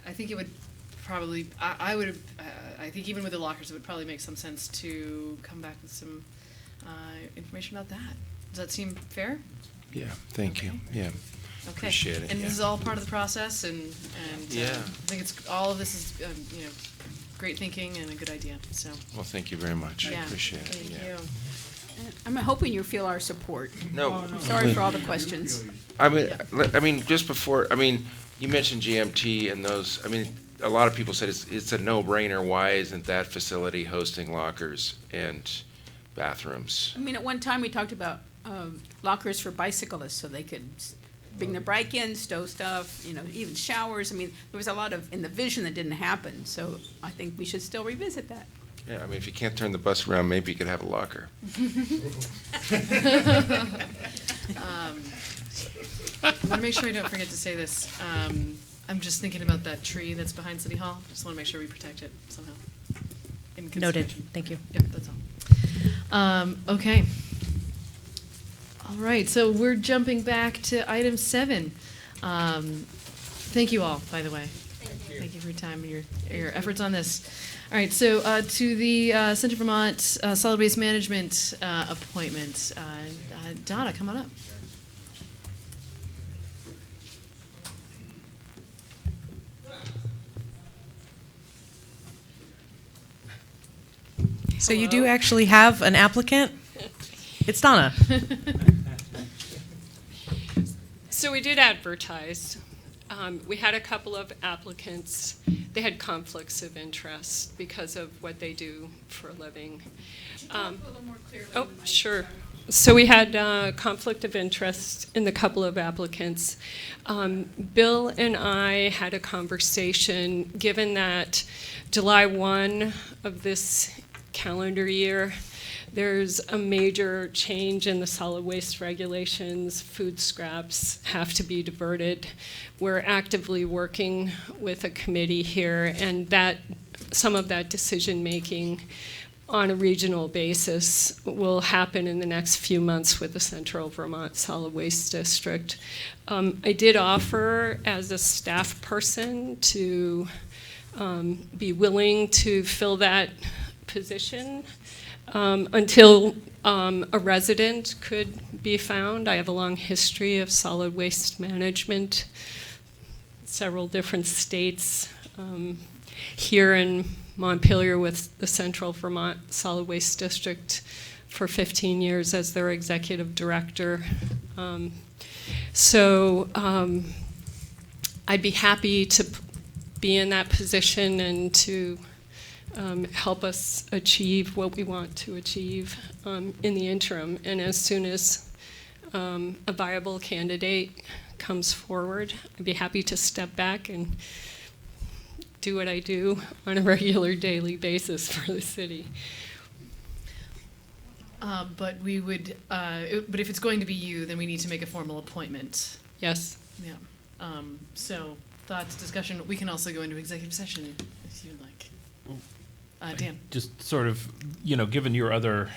I think it would probably, I think even with the lockers, it would probably make some sense to come back with some information about that. Does that seem fair? Yeah, thank you. Yeah. Okay. Appreciate it. And yeah. this is all part of the process, and Yeah. I think it's all of this is great thinking and a good idea. So. Well, thank you very much. Yeah. I appreciate it. Thank yeah. you. I'm hoping you feel our support. No. Sorry for all the questions. I mean, just before, you mentioned GMT and those, a lot of people said it's a no-brainer. Why isn't that facility hosting lockers and bathrooms? I mean, at one time, we talked about lockers for bicyclists, so they could bring their bike in, stow stuff, even showers. I mean, there was a lot in the vision that didn't happen, so I think we should still revisit that. Yeah, if you can't turn the bus around, maybe you could have a locker. I want to make sure I don't forget to say this. I'm just thinking about that tree that's behind City Hall. Just want to make sure we protect it somehow. In Noted. consideration. Thank you. Yep, that's all. Okay. All right, so we're jumping back to item 7. Thank you all, by the way. Thank you for your time and your efforts on this. All right, so to the Central Vermont Solid Waste Management appointment. Donna, come on up. So you do actually have an applicant? It's Donna. So we did advertise. We had a couple of applicants. They had conflicts of interest because of what they do for a living. Oh, sure. So we had conflict of interest in the couple of applicants. Bill and I had a conversation, given that July 1 of this calendar year, there's a major change in the solid waste regulations. Food scraps have to be diverted. We're actively working with a committee here, and that some of that decision-making on a regional basis will happen in the next few months with the Central Vermont Solid Waste District. I did offer as a staff person to be willing to fill that position until a resident could be found. I have a long history of solid waste management, several different states, here in Montpelier with the Central Vermont Solid Waste District for 15 years as their executive director. So I'd be happy to be in that position and to help us achieve what we want to achieve in the interim. And as soon as a viable candidate comes forward, I'd be happy to step back and do what I do on a regular daily basis for the city. But we would, but if it's going to be you, then we need to make a formal appointment. Yes. Yeah. So thoughts, discussion. We can also go into executive session if you'd like. Dan. Just sort of, given your other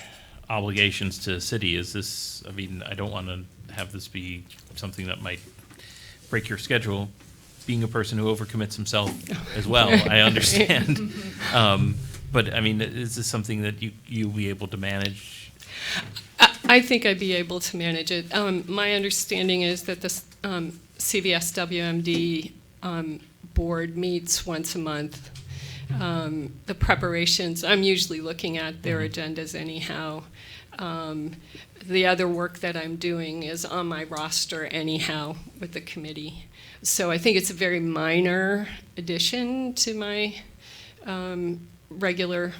obligations to the city, is this, I don't want to have this be something that might break your schedule. Being a person who overcommits himself as well, I understand. But, is this something that you'll be able to manage? I think I'd be able to manage it. My understanding is that the CVS WMD board meets once a month. The preparations, I'm usually looking at their agendas anyhow. The other work that I'm doing is on my roster anyhow with the committee. So I think it's a very minor addition to my regular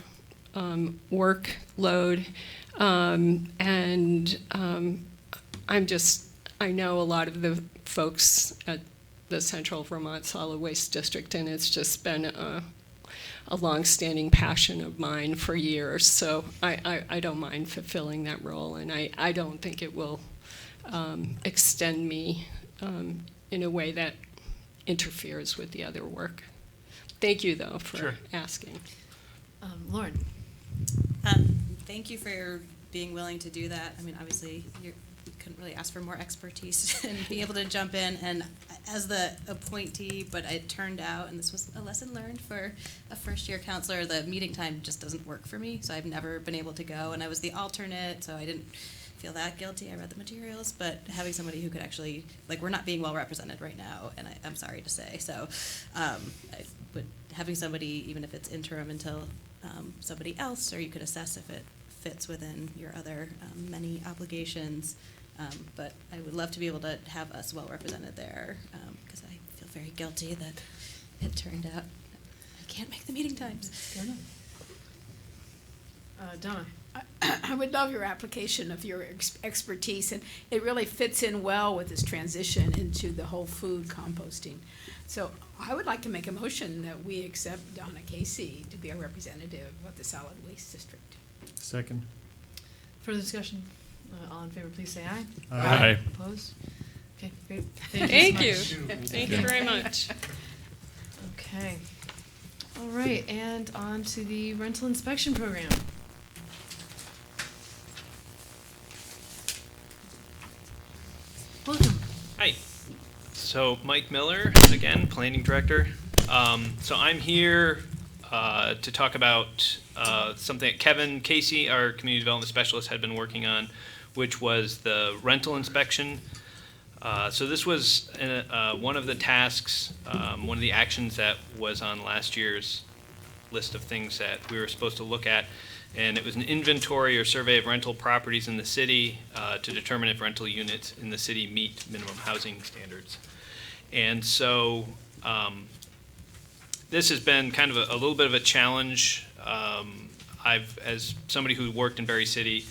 workload. I know a lot of the folks at the Central Vermont Solid Waste District, and it's just been a longstanding passion of mine for years. So I don't mind fulfilling that role, and I don't think it will extend me in a way that interferes with the other work. Thank you, though, for asking. Lauren. Thank you for being willing to do that. I mean, obviously, you couldn't really ask for more expertise and be able to jump in. And as the appointee, but it turned out, and this was a lesson learned for a first-year counselor, the meeting time just doesn't work for me. So I've never been able to go. And I was the alternate, so I didn't feel that guilty. I read the materials, but having somebody who could actually, like, we're not being well represented right now, and I'm sorry to say. So having somebody, even if it's interim until somebody else, or you could assess if it fits within your other many obligations. But I would love to be able to have us well represented there, because I feel very guilty that it turned out I can't make the meeting times. Fair enough. Donna. I would love your application of your expertise, and it really fits in well with this transition into the whole food composting. So I would like to make a motion that we accept Donna Casey to be our representative of the solid waste district. Second. Further discussion? All in favor, please say aye. Aye. Opposed? Okay, great. Thank you. So much. Thank you very much. Okay. All right, and on to the rental inspection program. Welcome. Hi. So Mike Miller, again, Planning Director. So I'm here to talk about something that Kevin Casey, our Community Development Specialist, had been working on, which was the rental inspection. So this was one of the tasks, one of the actions that was on last year's list of things that we were supposed to look at. And it was an inventory or survey of rental properties in the city to determine if rental units in the city meet minimum housing standards. And so this has been kind of a little bit of a challenge. As somebody who worked in Berry City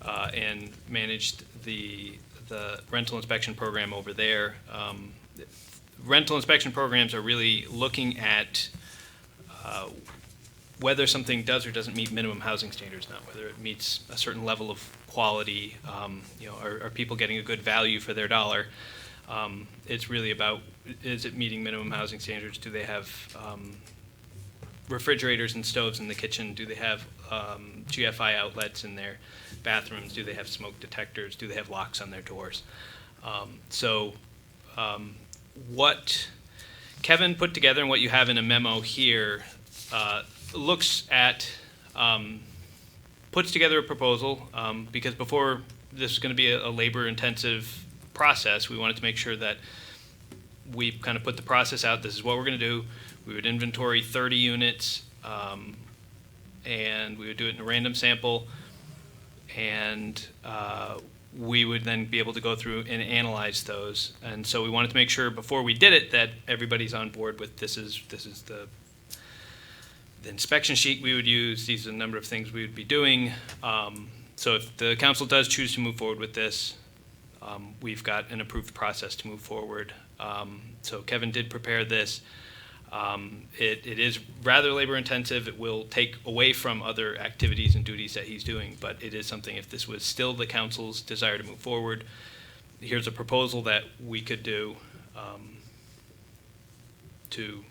and managed the rental inspection program over there, rental inspection programs are really looking at whether something does or doesn't meet minimum housing standards, not whether it meets a certain level of quality. Are people getting a good value for their dollar? It's really about, is it meeting minimum housing standards? Do they have refrigerators and stoves in the kitchen? Do they have GFI outlets in their bathrooms? Do they have smoke detectors? Do they have locks on their doors? What Kevin put together and what you have in a memo here looks at, puts together a proposal, because before this is going to be a labor-intensive process, we wanted to make sure that we kind of put the process out. This is what we're going to do. We would inventory 30 units, and we would do it in a random sample, and we would then be able to go through and analyze those. And so we wanted to make sure before we did it that everybody's on board with this is the inspection sheet we would use. These are the number of things we would be doing. So if the council does choose to move forward with this, we've got an approved process to move forward. So Kevin did prepare this. It is rather labor intensive. It will take away from other activities and duties that he's doing, but it is something, if this was still the council's desire to move forward, here's a proposal that we could do to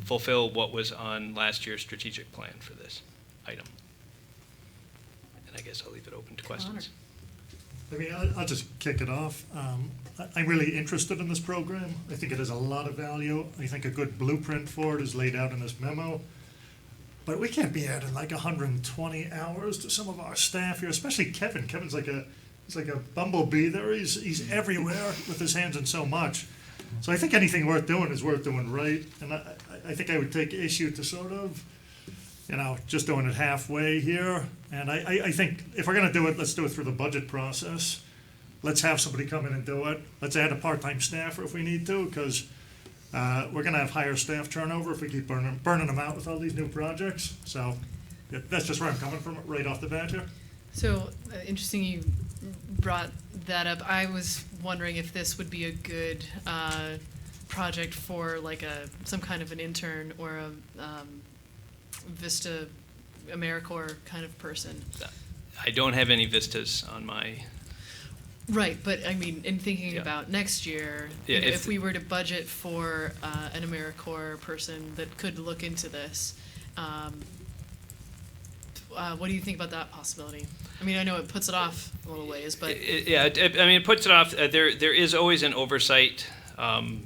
fulfill what was on last year's strategic plan for this item. And I guess I'll leave it open to questions. I mean, I'll just kick it off. I'm really interested in this program. I think it has a lot of value. I think a good blueprint for it is laid out in this memo. But we can't be adding like 120 hours to some of our staff here, especially Kevin. Kevin's he's like a bumblebee there. He's everywhere with his hands in so much. So I think anything worth doing is worth doing right. And I think I would take issue to sort of, just doing it halfway here. And I think if we're going to do it, let's do it through the budget process. Let's have somebody come in and do it. Let's add a part-time staffer if we need to, because we're going to have higher staff turnover if we keep burning them out with all these new projects. So that's just where I'm coming from right off the bat here. So interesting you brought that up. I was wondering if this would be a good project for like some kind of an intern or Vista AmeriCorps kind of person. I don't have any vistas on my. Right, but I mean, in thinking Yeah. about next year, Yeah, you know, if if we were to budget for an AmeriCorps person that could look into this, what do you think about that possibility? I mean, I know it puts it off a little ways, but I mean, it puts it off. There is always an oversight.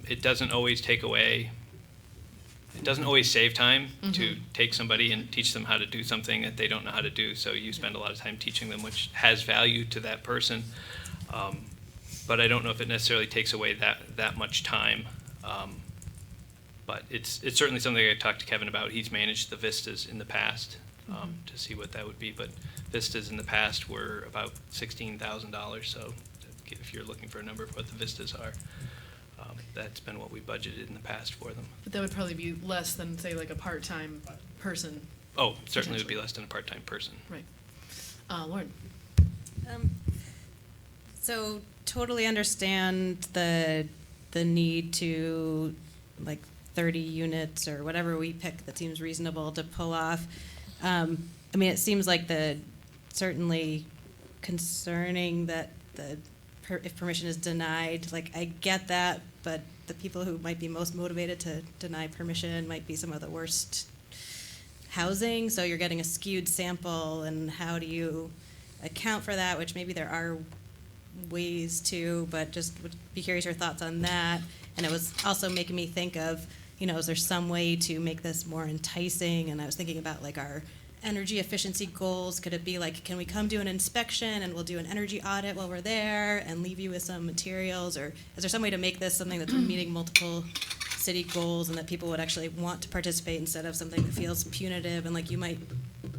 It doesn't always take away. It doesn't always save time to take somebody and teach them how to do something that they don't know how to do. So you spend a lot of time teaching them, which has value to that person. But I don't know if it necessarily takes away that much time. But it's certainly something I talked to Kevin about. He's managed the vistas in the past to see what that would be. But vistas in the past were about $16,000. So if you're looking for a number of what the vistas are, that's been what we budgeted in the past for them. but that would probably be less than, say, like a part-time person. Oh, certainly would be less than a part-time person. Right. Lauren? So totally understand the need to, like, 30 units or whatever we pick that seems reasonable to pull off. I mean, it seems like certainly concerning that if permission is denied, like, I get that, but the people who might be most motivated to deny permission might be some of the worst housing, so you're getting a skewed sample, and how do you account for that, which maybe there are ways to, but just would be curious your thoughts on that. And it was also making me think of, you know, is there some way to make this more enticing? And I was thinking about, like, our energy efficiency goals. Could it be like, can we come do an inspection and we'll do an energy audit while we're there and leave you with some materials? Or is there some way to make this something that's meeting multiple city goals and that people would actually want to participate instead of something that feels punitive and like you might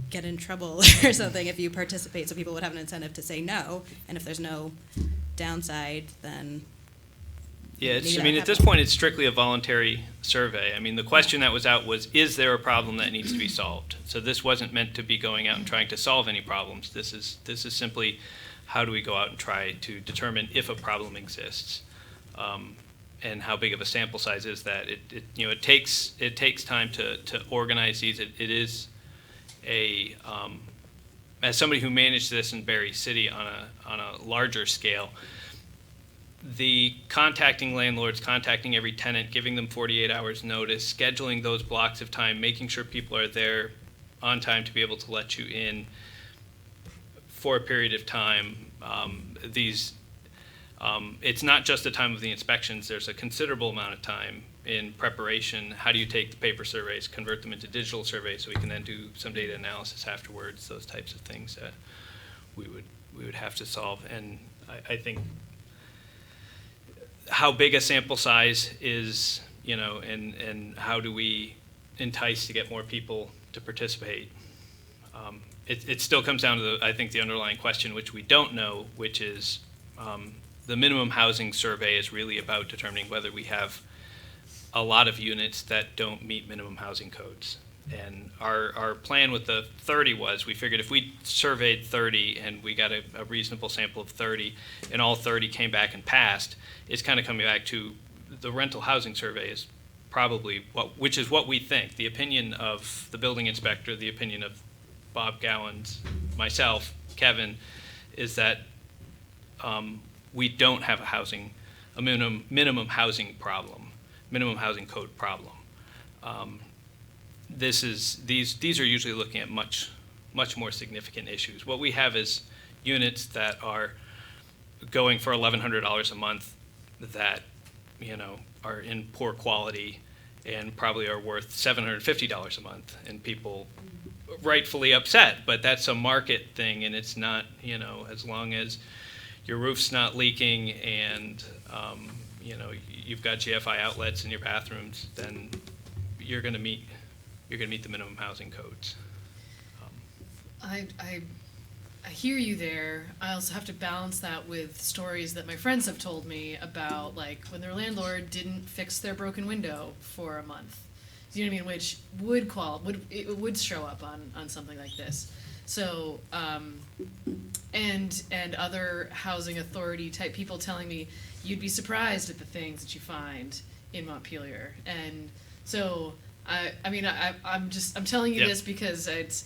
get in trouble or something if you participate, so people would have an incentive to say no, and if there's no downside, then Yeah, maybe I that mean, at this happens. point, it's strictly a voluntary survey. I mean, the question that was out was, is there a problem that needs to be solved? So this wasn't meant to be going out and trying to solve any problems. This is simply, how do we go out and try to determine if a problem exists? And how big of a sample size is that? It takes time to organize these. It is as somebody who managed this in Berry City on a larger scale, the contacting landlords, contacting every tenant, giving them 48 hours notice, scheduling those blocks of time, making sure people are there on time to be able to let you in for a period of time. It's not just the time of the inspections. There's a considerable amount of time in preparation. How do you take the paper surveys, convert them into digital surveys so we can then do some data analysis afterwards, those types of things that we would have to solve. And I think how big a sample size is, and how do we entice to get more people to participate? It still comes down to I think the underlying question, which we don't know, which is the minimum housing survey is really about determining whether we have a lot of units that don't meet minimum housing codes. And our plan with the 30 was, we figured if we surveyed 30 and we got a reasonable sample of 30 and all 30 came back and passed, it's kind of coming back to the rental housing survey is probably which is what we think. The opinion of the building inspector, the opinion of Bob Gowans, myself, Kevin, is that we don't have a minimum housing problem, minimum housing code problem. These are usually looking at much more significant issues. What we have is units that are going for $1,100 a month that are in poor quality and probably are worth $750 a month, and people rightfully upset. But that's a market thing, and it's not, as long as your roof's not leaking and you've got GFI outlets in your bathrooms, then you're going to meet the minimum housing codes. I hear you there. I also have to balance that with stories that my friends have told me about, like, when their landlord didn't fix their broken window for a month. You know what I mean? Which would show up on something like this. So, and other housing authority type people telling me, you'd be surprised at the things that you find in Montpelier. And so I'm telling you Yep. this because it's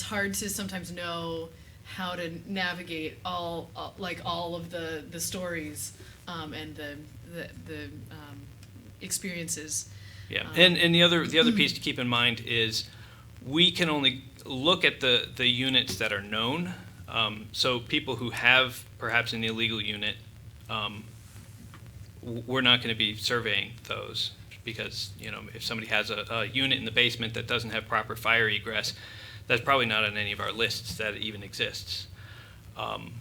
hard to sometimes know how to navigate all of the stories and the experiences. Yeah, and the other piece to keep in mind is we can only look at the units that are known. So people who have perhaps an illegal unit, we're not going to be surveying those because, you know, if somebody has a unit in the basement that doesn't have proper fire egress, that's probably not on any of our lists that it even exists. The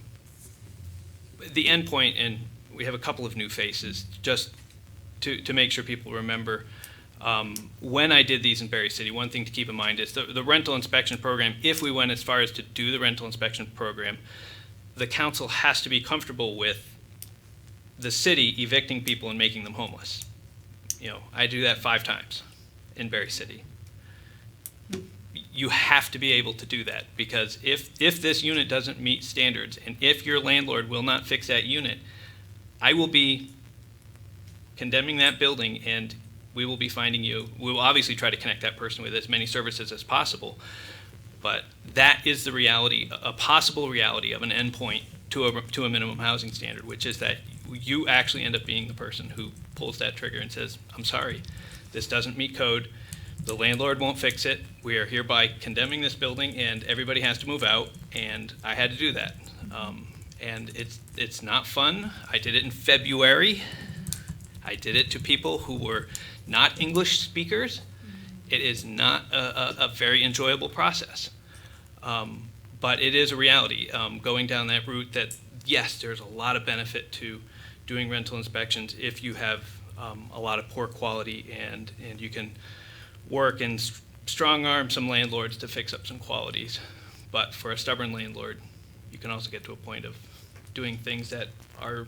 endpoint, and we have a couple of new faces, just to make sure people remember, when I did these in Berry City, one thing to keep in mind is the rental inspection program, if we went as far as to do the rental inspection program, the council has to be comfortable with the city evicting people and making them homeless. You know, I do that 5 times in Berry City. You have to be able to do that because if this unit doesn't meet standards and if your landlord will not fix that unit, I will be condemning that building and we will be finding you. We will obviously try to connect that person with as many services as possible, but that is the reality, a possible reality of an endpoint to a minimum housing standard, which is that you actually end up being the person who pulls that trigger and says, I'm sorry, this doesn't meet code. The landlord won't fix it. We are hereby condemning this building and everybody has to move out, and I had to do that. And it's not fun. I did it in February. I did it to people who were not English speakers. It is not a very enjoyable process. But it is a reality, going down that route that, yes, there's a lot of benefit to doing rental inspections if you have a lot of poor quality and you can work and strong arm some landlords to fix up some qualities. But for a stubborn landlord, you can also get to a point of doing things that are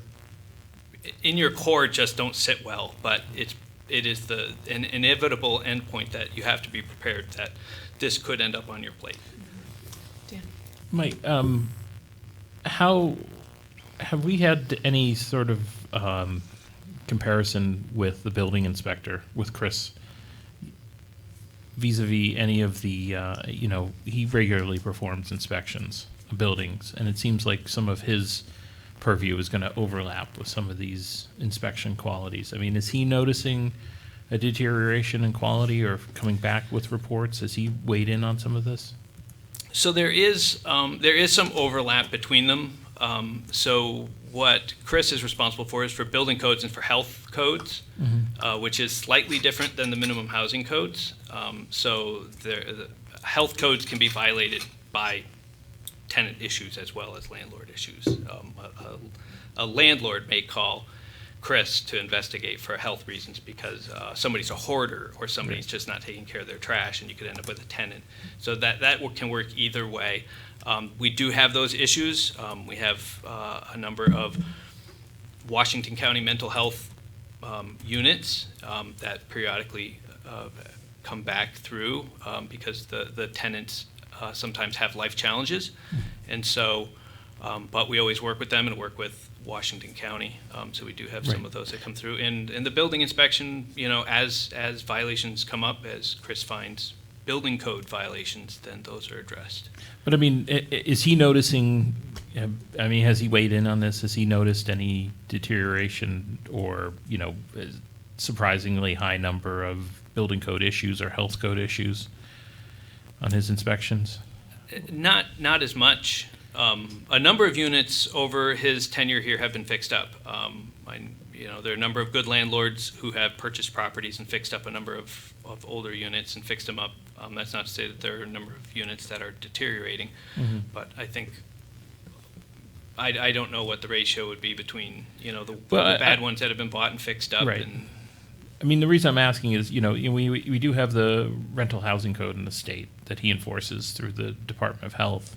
in your core just don't sit well, but it is an inevitable endpoint that you have to be prepared that this could end up on your plate. Dan. Mike, how have we had any sort of comparison with the building inspector, with Chris, vis-a-vis any of the, he regularly performs inspections of buildings, and it seems like some of his purview is going to overlap with some of these inspection qualities. I mean, is he noticing a deterioration in quality or coming back with reports? Has he weighed in on some of this? So there is some overlap between them. So what Chris is responsible for is for building codes and for health codes, which is slightly different than the minimum housing codes. So the health codes can be violated by tenant issues as well as landlord issues. A landlord may call Chris to investigate for health reasons because somebody's a hoarder or somebody's just not taking care of their trash, and you could end up with a tenant. So that can work either way. We do have those issues. We have a number of Washington County mental health units that periodically come back through because the tenants sometimes have life challenges. And so, but we always work with them and work with Washington County. So we do have some of those that come through. And the building inspection, as violations come up, as Chris finds building code violations, then those are addressed. But I mean, is he noticing, has he weighed in on this? Has he noticed any deterioration or, surprisingly high number of building code issues or health code issues on his inspections? Not as much. A number of units over his tenure here have been fixed up. There are a number of good landlords who have purchased properties and fixed up a number of older units and fixed them up. That's not to say that there are a number of units that are deteriorating, but I think I don't know what the ratio would be between the bad ones that have been bought and fixed up. Right. And I mean, the reason I'm asking is, we do have the rental housing code in the state that he enforces through the Department of Health,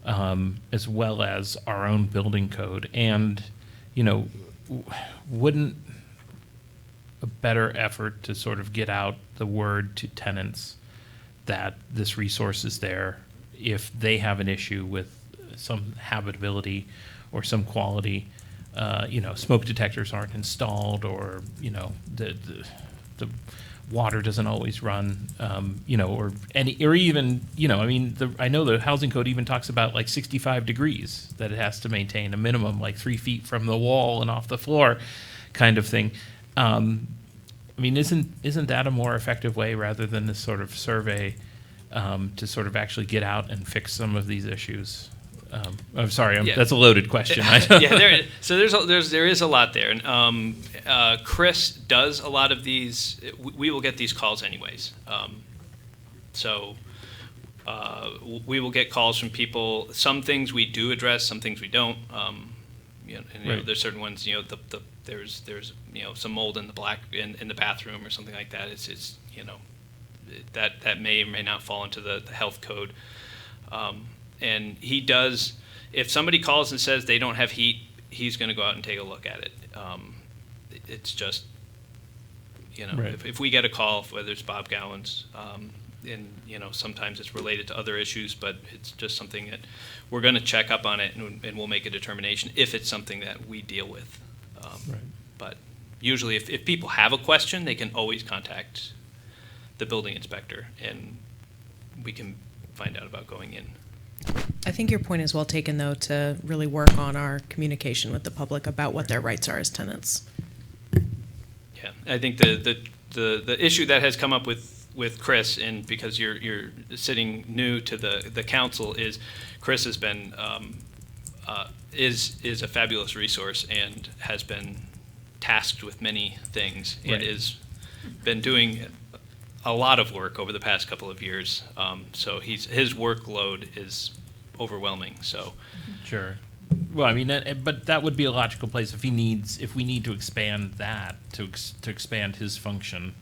as well as our own building code. And, wouldn't a better effort to sort of get out the word to tenants that this resource is there if they have an issue with some habitability or some quality, smoke detectors aren't installed, or the water doesn't always run, or even, I mean, I know the housing code even talks about like 65 degrees that it has to maintain a minimum, like 3 feet from the wall and off the floor kind of thing. I mean, isn't that a more effective way rather than this sort of survey to sort of actually get out and fix some of these issues? I'm sorry, Yeah. that's a loaded question. Yeah, there is a lot there, and Chris does a lot of these. We will get these calls anyways, so we will get calls from people. Some things we do address, some things we don't. Right. There's certain ones. There's some mold in the bathroom or something like that. It's that may or may not fall into the health code. And he does, if somebody calls and says they don't have heat, he's going to go out and take a look at it. It's just, Right. if we get a call, whether it's Bob Gowan's, and, sometimes it's related to other issues, but it's just something that we're going to check up on it, and we'll make a determination if it's something that we deal with. Right. But usually if people have a question, they can always contact the building inspector, and we can find out about going in. I think your point is well taken, though, to really work on our communication with the public about what their rights are as tenants. Yeah, I think the issue that has come up with Chris, and because you're sitting new to the council, is Chris has been is a fabulous resource and has been tasked with many things, and Right. has been doing a lot of work over the past couple of years. So his workload is overwhelming. So Sure. Well, I mean, but that would be a logical place if we need to expand that to expand his function,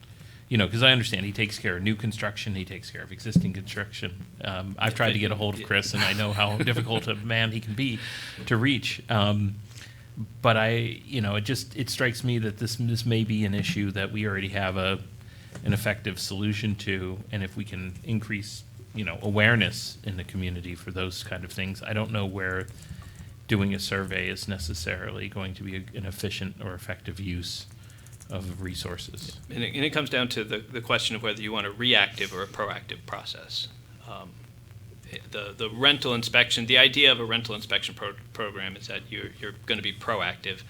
because I understand he takes care of new construction, he takes care of existing construction. I've tried to get a hold of Chris, and I know how difficult a man he can be to reach. But it strikes me that this may be an issue that we already have an effective solution to, and if we can increase, awareness in the community for those kind of things, I don't know where doing a survey is necessarily going to be an efficient or effective use of resources. And it comes down to the question of whether you want a reactive or a proactive process. The rental inspection, the idea of a rental inspection program is that you're going to be proactive.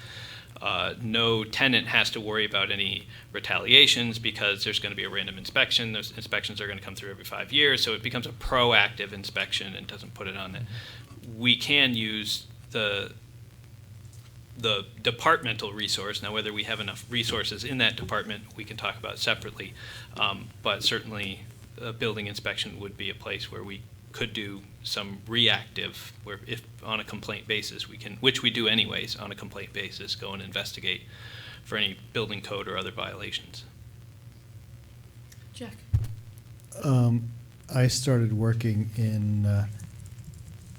No tenant has to worry about any retaliations because there's going to be a random inspection. Those inspections are going to come through every 5 years, so it becomes a proactive inspection and doesn't put it on it. We can use the departmental resource. Now, whether we have enough resources in that department, we can talk about separately. But certainly, a building inspection would be a place where we could do some reactive, where if on a complaint basis we can, which we do anyways, on a complaint basis, go and investigate for any building code or other violations. Jack. I started working in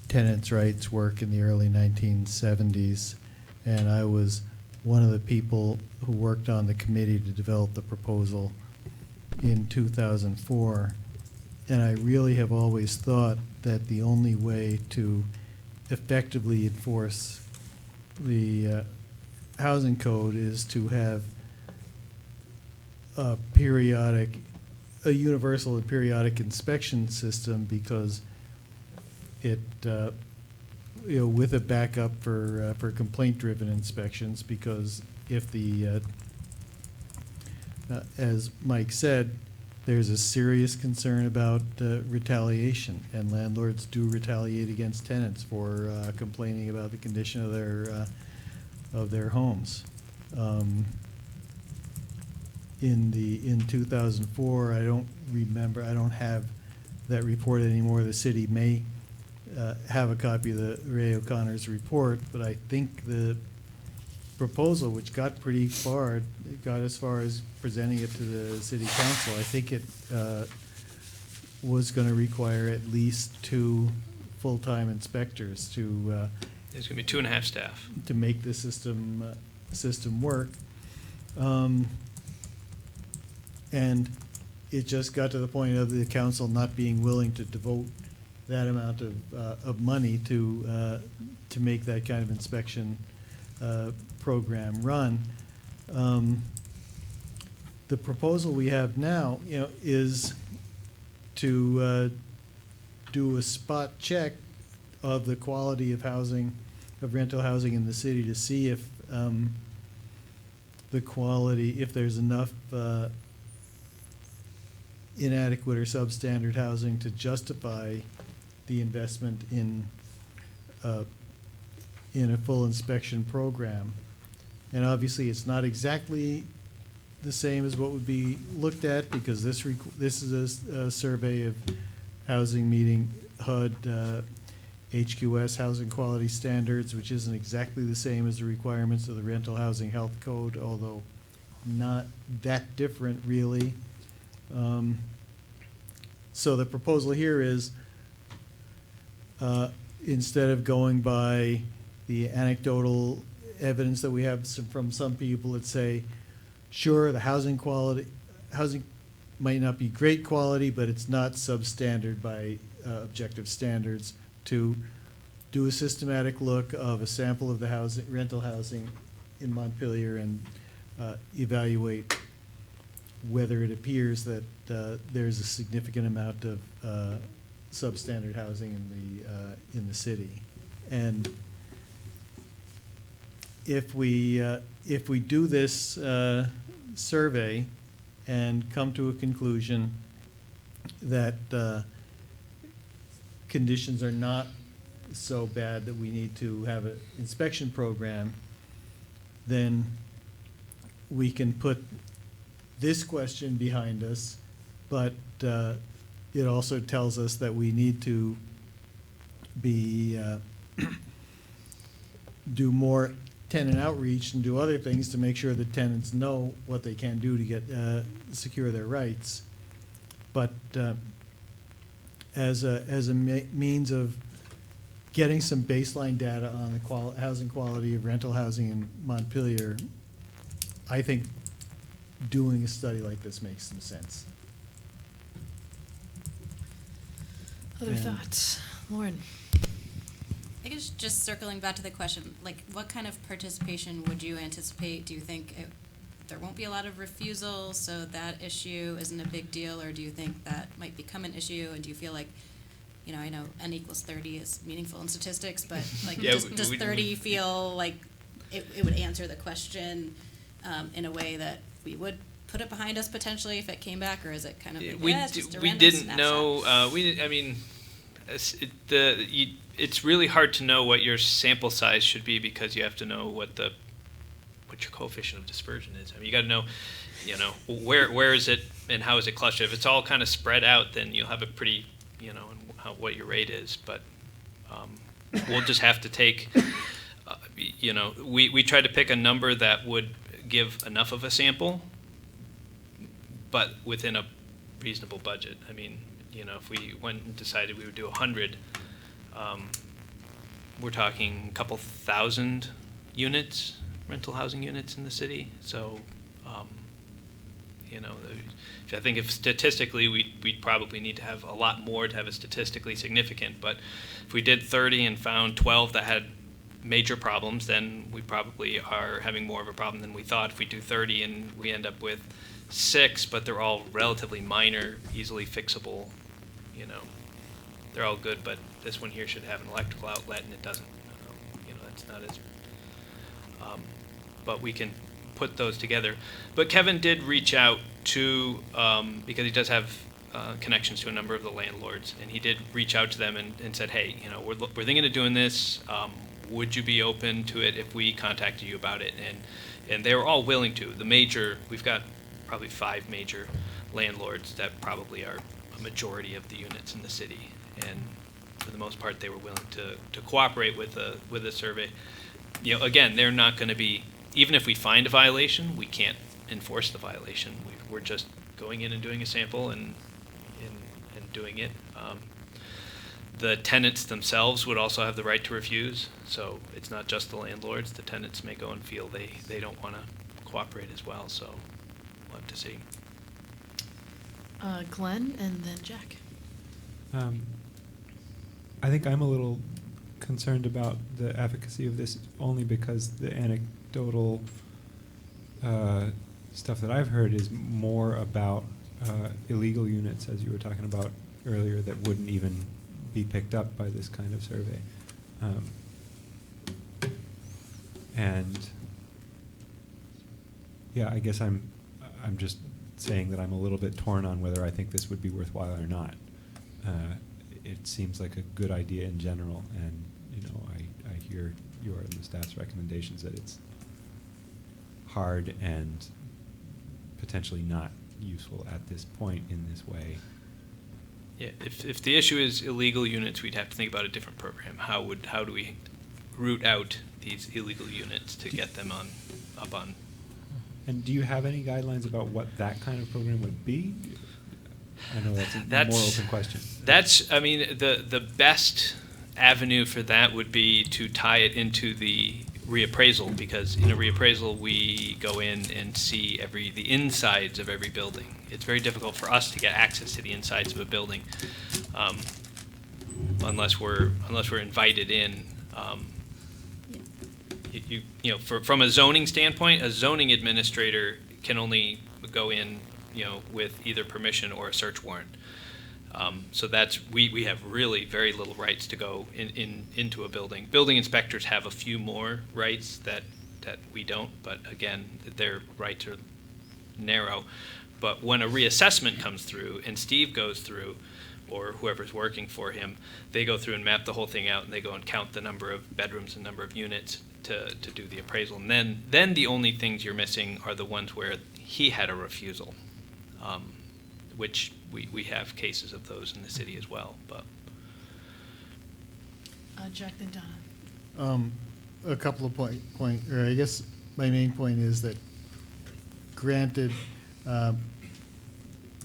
tenants' rights work in the early 1970s, and I was one of the people who worked on the committee to develop the proposal in 2004. And I really have always thought that the only way to effectively enforce the housing code is to have a universal and periodic inspection system, because it, with a backup for complaint-driven inspections, because if as Mike said, there's a serious concern about retaliation, and landlords do retaliate against tenants for complaining about the condition of their homes. In 2004, I don't remember. I don't have that report anymore. The city may have a copy of the Ray O'Connor's report, but I think the proposal, which got pretty far, it got as far as presenting it to the city council. I think it was going to require at least 2 full-time inspectors to There's going to be 2.5 staff to make the system work. And it just got to the point of the council not being willing to devote that amount of money to make that kind of inspection program run. the proposal we have now, is to do a spot check of the quality of housing, of rental housing in the city, to see if the quality, if there's enough inadequate or substandard housing to justify the investment in a full inspection program. And obviously, it's not exactly the same as what would be looked at, because this is a survey of housing meeting HUD, HQS, housing quality standards, which isn't exactly the same as the requirements of the Rental Housing Health Code, although not that different, really. So the proposal here is, instead of going by the anecdotal evidence that we have from some people that say, sure, the housing might not be great quality, but it's not substandard by objective standards, to do a systematic look of a sample of the rental housing in Montpelier and evaluate whether it appears that there's a significant amount of substandard housing in the city. And if we do this survey and come to a conclusion that conditions are not so bad that we need to have an inspection program, then we can put this question behind us, but it also tells us that we need to do more tenant outreach and do other things to make sure that tenants know what they can do to get secure their rights. But as a means of getting some baseline data on the housing quality of rental housing in Montpelier, I think doing a study like this makes some sense. Other thoughts? Lauren? I guess just circling back to the question, like, what kind of participation would you anticipate? Do you think there won't be a lot of refusal, so that issue isn't a big deal, or do you think that might become an issue? And do you feel like, I know N equals 30 is meaningful in statistics, but like, Yeah, does 30 feel like it would answer the question in a way that we would put it behind us potentially if it came back, or is it kind of like, it's just a we random didn't snapshot? know. It's really hard to know what your sample size should be, because you have to know what your coefficient of dispersion is. I mean, you got to know, where is it and how is it clustered. If it's all kind of spread out, then you'll have a pretty, what your rate is. But we'll just have to take, we tried to pick a number that would give enough of a sample, but within a reasonable budget. I mean, if we went and decided we would do 100, we're talking a couple thousand units, rental housing units in the city. So, I think if statistically, we'd probably need to have a lot more to have it statistically significant. But if we did 30 and found 12 that had major problems, then we probably are having more of a problem than we thought. If we do 30 and we end up with 6, but they're all relatively minor, easily fixable, they're all good, but this one here should have an electrical outlet and it doesn't. That's not as. But we can put those together. But Kevin did reach out to, because he does have connections to a number of the landlords, and he did reach out to them and said, hey, we're thinking of doing this. Would you be open to it if we contacted you about it? And they were all willing to. We've got probably 5 major landlords that probably are a majority of the units in the city. And for the most part, they were willing to cooperate with the survey. Again, they're not going to be, even if we find a violation, we can't enforce the violation. We're just going in and doing a sample and doing it. The tenants themselves would also have the right to refuse, so it's not just the landlords. The tenants may go and feel they don't want to cooperate as well, so we'll have to see. Glenn and then Jack. I think I'm a little concerned about the efficacy of this only because the anecdotal stuff that I've heard is more about illegal units, as you were talking about earlier, that wouldn't even be picked up by this kind of survey. And yeah, I guess I'm just saying that I'm a little bit torn on whether I think this would be worthwhile or not. It seems like a good idea in general, and I hear your and the staff's recommendations that it's hard and potentially not useful at this point in this way. Yeah, if the issue is illegal units, we'd have to think about a different program. How do we root out these illegal units to get them up on? And do you have any guidelines about what that kind of program would be? I know that's a more open question. I mean, the best avenue for that would be to tie it into the reappraisal, because in a reappraisal we go in and see the insides of every building. It's very difficult for us to get access to the insides of a building unless we're invited in. From a zoning standpoint, a zoning administrator can only go in, with either permission or a search warrant. So we have really very little rights to go into a building. Building inspectors have a few more rights that we don't, but again, their rights are narrow. But when a reassessment comes through and Steve goes through, or whoever's working for him, they go through and map the whole thing out, and they go and count the number of bedrooms and number of units to do the appraisal. And then the only things you're missing are the ones where he had a refusal, which we have cases of those in the city as well. But Jack, then Donna. A couple of or I guess my main point is that, granted,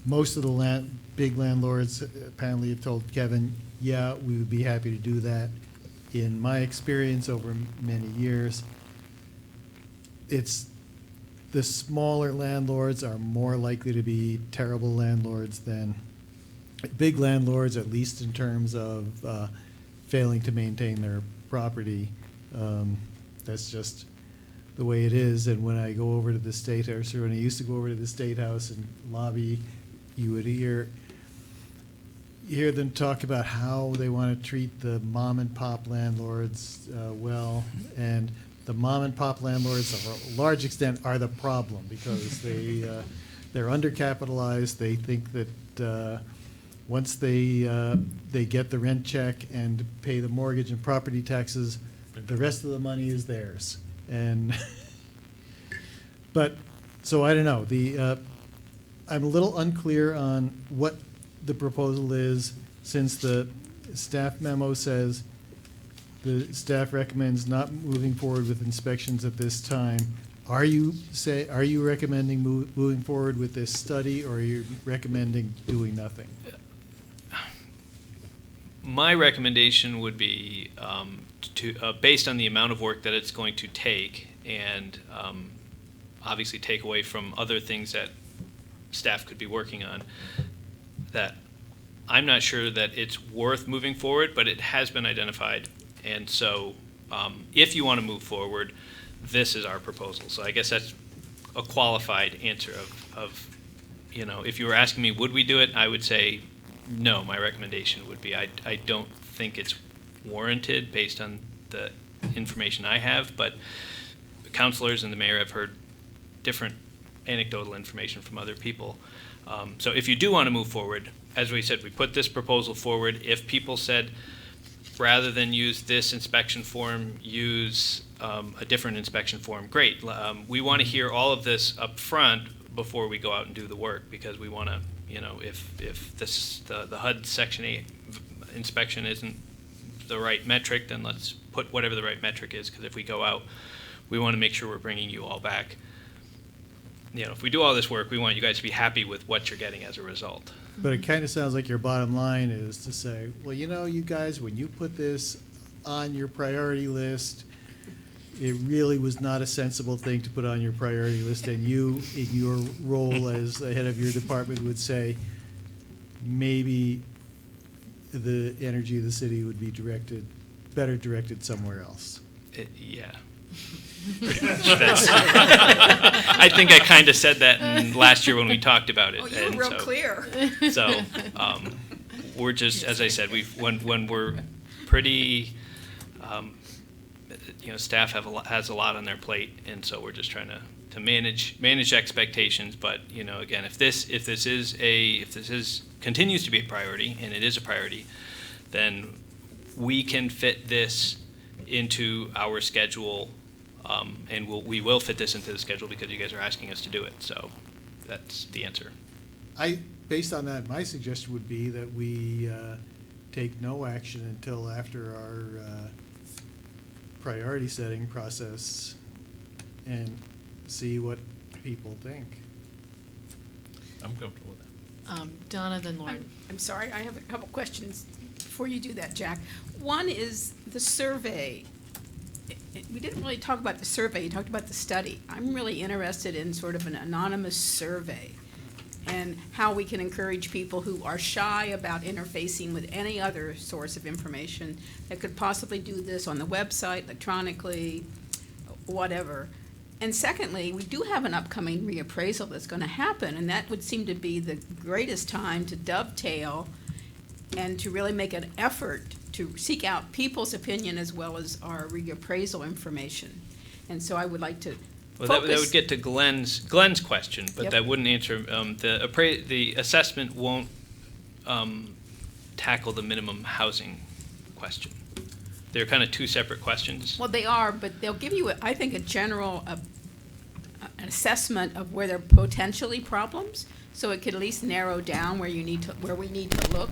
most of the big landlords apparently have told Kevin, yeah, we would be happy to do that. In my experience over many years, it's the smaller landlords are more likely to be terrible landlords than big landlords, at least in terms of failing to maintain their property. That's just the way it is. And when I go over to the State House, or when I used to go over to the State House and lobby, you would hear them talk about how they want to treat the mom and pop landlords well, and the mom and pop landlords, to a large extent, are the problem, because they're undercapitalized. They think that once they get the rent check and pay the mortgage and property taxes, the rest of the money is theirs. And so I don't know. I'm a little unclear on what the proposal is, since the staff memo says the staff recommends not moving forward with inspections at this time. Are you recommending moving forward with this study, or are you recommending doing nothing? My recommendation would be based on the amount of work that it's going to take, and obviously take away from other things that staff could be working on, that I'm not sure that it's worth moving forward, but it has been identified. And so if you want to move forward, this is our proposal. So I guess that's a qualified answer of if you were asking me, would we do it? I would say no. My recommendation would be I don't think it's warranted based on the information I have, but the councilors and the mayor have heard different anecdotal information from other people. So if you do want to move forward, as we said, we put this proposal forward. If people said, rather than use this inspection form, use a different inspection form, great. We want to hear all of this up front before we go out and do the work, because we want to, if the HUD Section 8 inspection isn't the right metric, then let's put whatever the right metric is, because if we go out, we want to make sure we're bringing you all back. If we do all this work, we want you guys to be happy with what you're getting as a result. But it kind of sounds like your bottom line is to say, well, you guys, when you put this on your priority list, it really was not a sensible thing to put on your priority list, and you, in your role as the head of your department, would say maybe the energy of the city would be better directed somewhere else. Yeah. I think I kind of said that last year when we talked about it. Oh, you were and real so, clear. So we're just, as I said, when we're pretty, staff has a lot on their plate, and so we're just trying to manage expectations. But again, if this continues to be a priority, and it is a priority, then we can fit this into our schedule, and we will fit this into the schedule because you guys are asking us to do it. So that's the answer. Based on that, my suggestion would be that we take no action until after our priority setting process and see what people think. I'm comfortable with that. Donna, then Lauren. I'm sorry, I have a couple questions before you do that, Jack. One is the survey. We didn't really talk about the survey, you talked about the study. I'm really interested in sort of an anonymous survey and how we can encourage people who are shy about interfacing with any other source of information that could possibly do this on the website, electronically, whatever. And secondly, we do have an upcoming reappraisal that's going to happen, and that would seem to be the greatest time to dovetail and to really make an effort to seek out people's opinion as well as our reappraisal information. And so I would like to Well, that would get to Glenn's question, but Yep. that wouldn't answer, the assessment won't tackle the minimum housing question. They're kind of two separate questions. Well, they are, but they'll give you, I think, a general an assessment of where there are potentially problems, so it could at least narrow down where we need to look.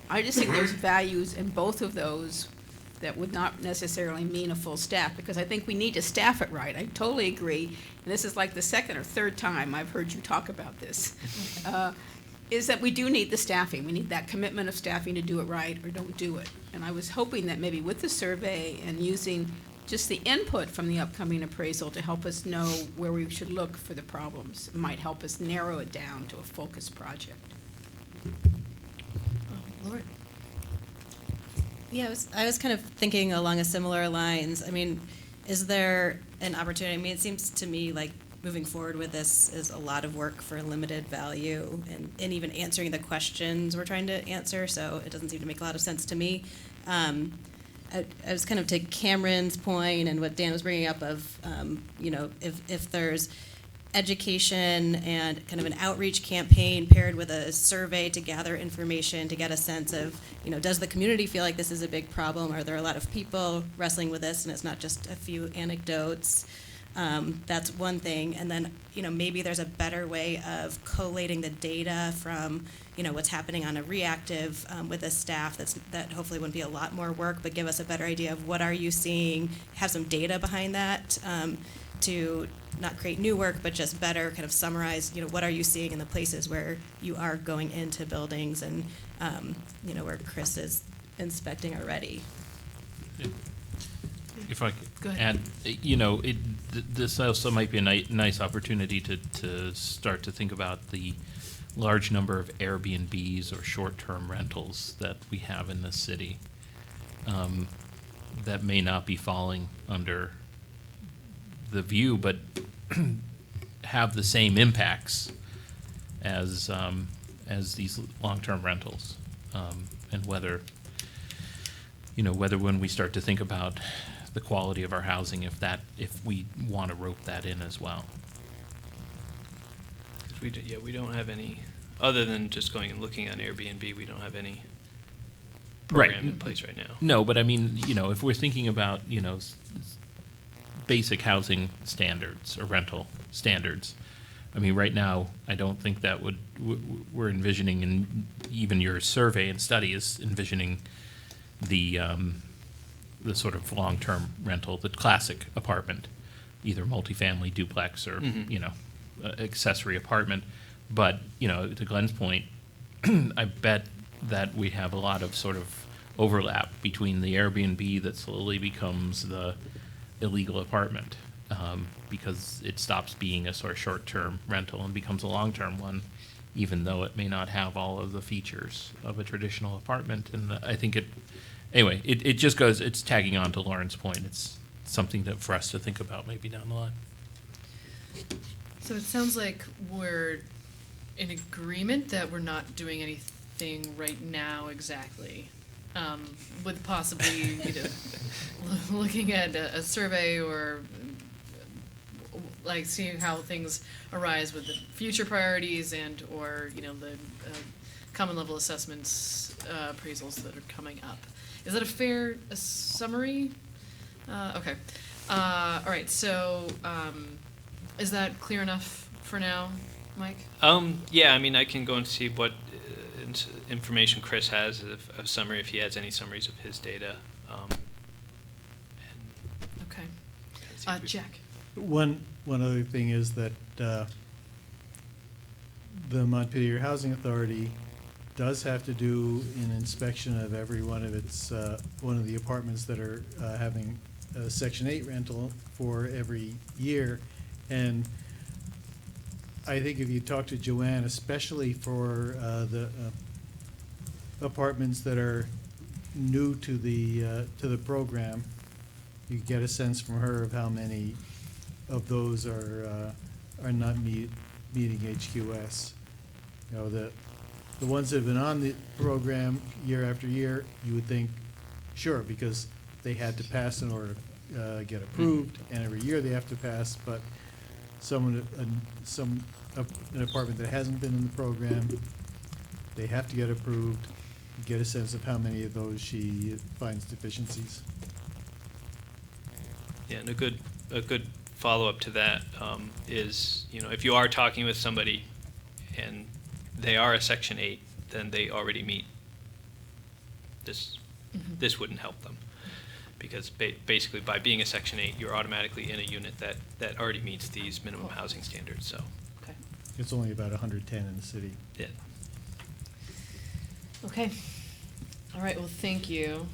I just think there's values in both of those that would not necessarily mean a full staff, because I think we need to staff it right. I totally agree, and this is like the second or third time I've heard you talk about this, is that we do need the staffing. We need that commitment of staffing to do it right or don't do it. And I was hoping that maybe with the survey and using just the input from the upcoming appraisal to help us know where we should look for the problems, it might help us narrow it down to a focused project. Lauren. Yeah, I was kind of thinking along a similar lines. I mean, is there an opportunity? I mean, it seems to me like moving forward with this is a lot of work for limited value, and even answering the questions we're trying to answer, so it doesn't seem to make a lot of sense to me. I was kind of to Cameron's point and what Dan was bringing up of, if there's education and kind of an outreach campaign paired with a survey to gather information to get a sense of, does the community feel like this is a big problem? Are there a lot of people wrestling with this and it's not just a few anecdotes? That's one thing. And then, maybe there's a better way of collating the data from, what's happening on a reactive with a staff that hopefully wouldn't be a lot more work, but give us a better idea of what are you seeing, have some data behind that to not create new work, but just better kind of summarize, what are you seeing in the places where you are going into buildings and, where Chris is inspecting already. If I Go could ahead. add, this also might be a nice opportunity to start to think about the large number of Airbnbs or short-term rentals that we have in this city that may not be falling under the view, but have the same impacts as these long-term rentals, and whether when we start to think about the quality of our housing, if we want to rope that in as well. We don't have any, other than just going and looking on Airbnb, we don't have any program in place right now. No, but I mean, if we're thinking about, basic housing standards or rental standards, I mean, right now, I don't think that we're envisioning, and even your survey and study is envisioning the sort of long-term rental, the classic apartment, either multifamily, duplex, or, accessory apartment. But, to Glenn's point, I bet that we have a lot of sort of overlap between the Airbnb that slowly becomes the illegal apartment, because it stops being a sort of short-term rental and becomes a long-term one, even though it may not have all of the features of a traditional apartment. And I think it just goes, it's tagging on to Lauren's point. It's something for us to think about maybe down the line. So it sounds like we're in agreement that we're not doing anything right now exactly, with possibly, looking at a survey or like seeing how things arise with the future priorities and or the common level assessments appraisals that are coming up. Is that a fair summary? Okay. All right. So is that clear enough for now, Mike? Yeah, I mean, I can go and see what information Chris has of summary, if he has any summaries of his data. Okay. Jack. One other thing is that the Montpelier Housing Authority does have to do an inspection of every one of its one of the apartments that are having a Section 8 rental for every year, and I think if you talk to Joanne, especially for the apartments that are new to the program, you get a sense from her of how many of those are not meeting HQS. The ones that have been on the program year after year, you would think, sure, because they had to pass in order to get approved, and every year they have to pass. But an apartment that hasn't been in the program, they have to get approved. Get a sense of how many of those she finds deficiencies. Yeah, and a good follow-up to that is, if you are talking with somebody and they are a Section 8, then they already meet this. Mhm. This wouldn't help them, because basically by being a Section 8, you're automatically in a unit that already meets these minimum housing standards. So. Okay. It's only about 110 in the city. Yeah. Okay. All right. Well, thank you.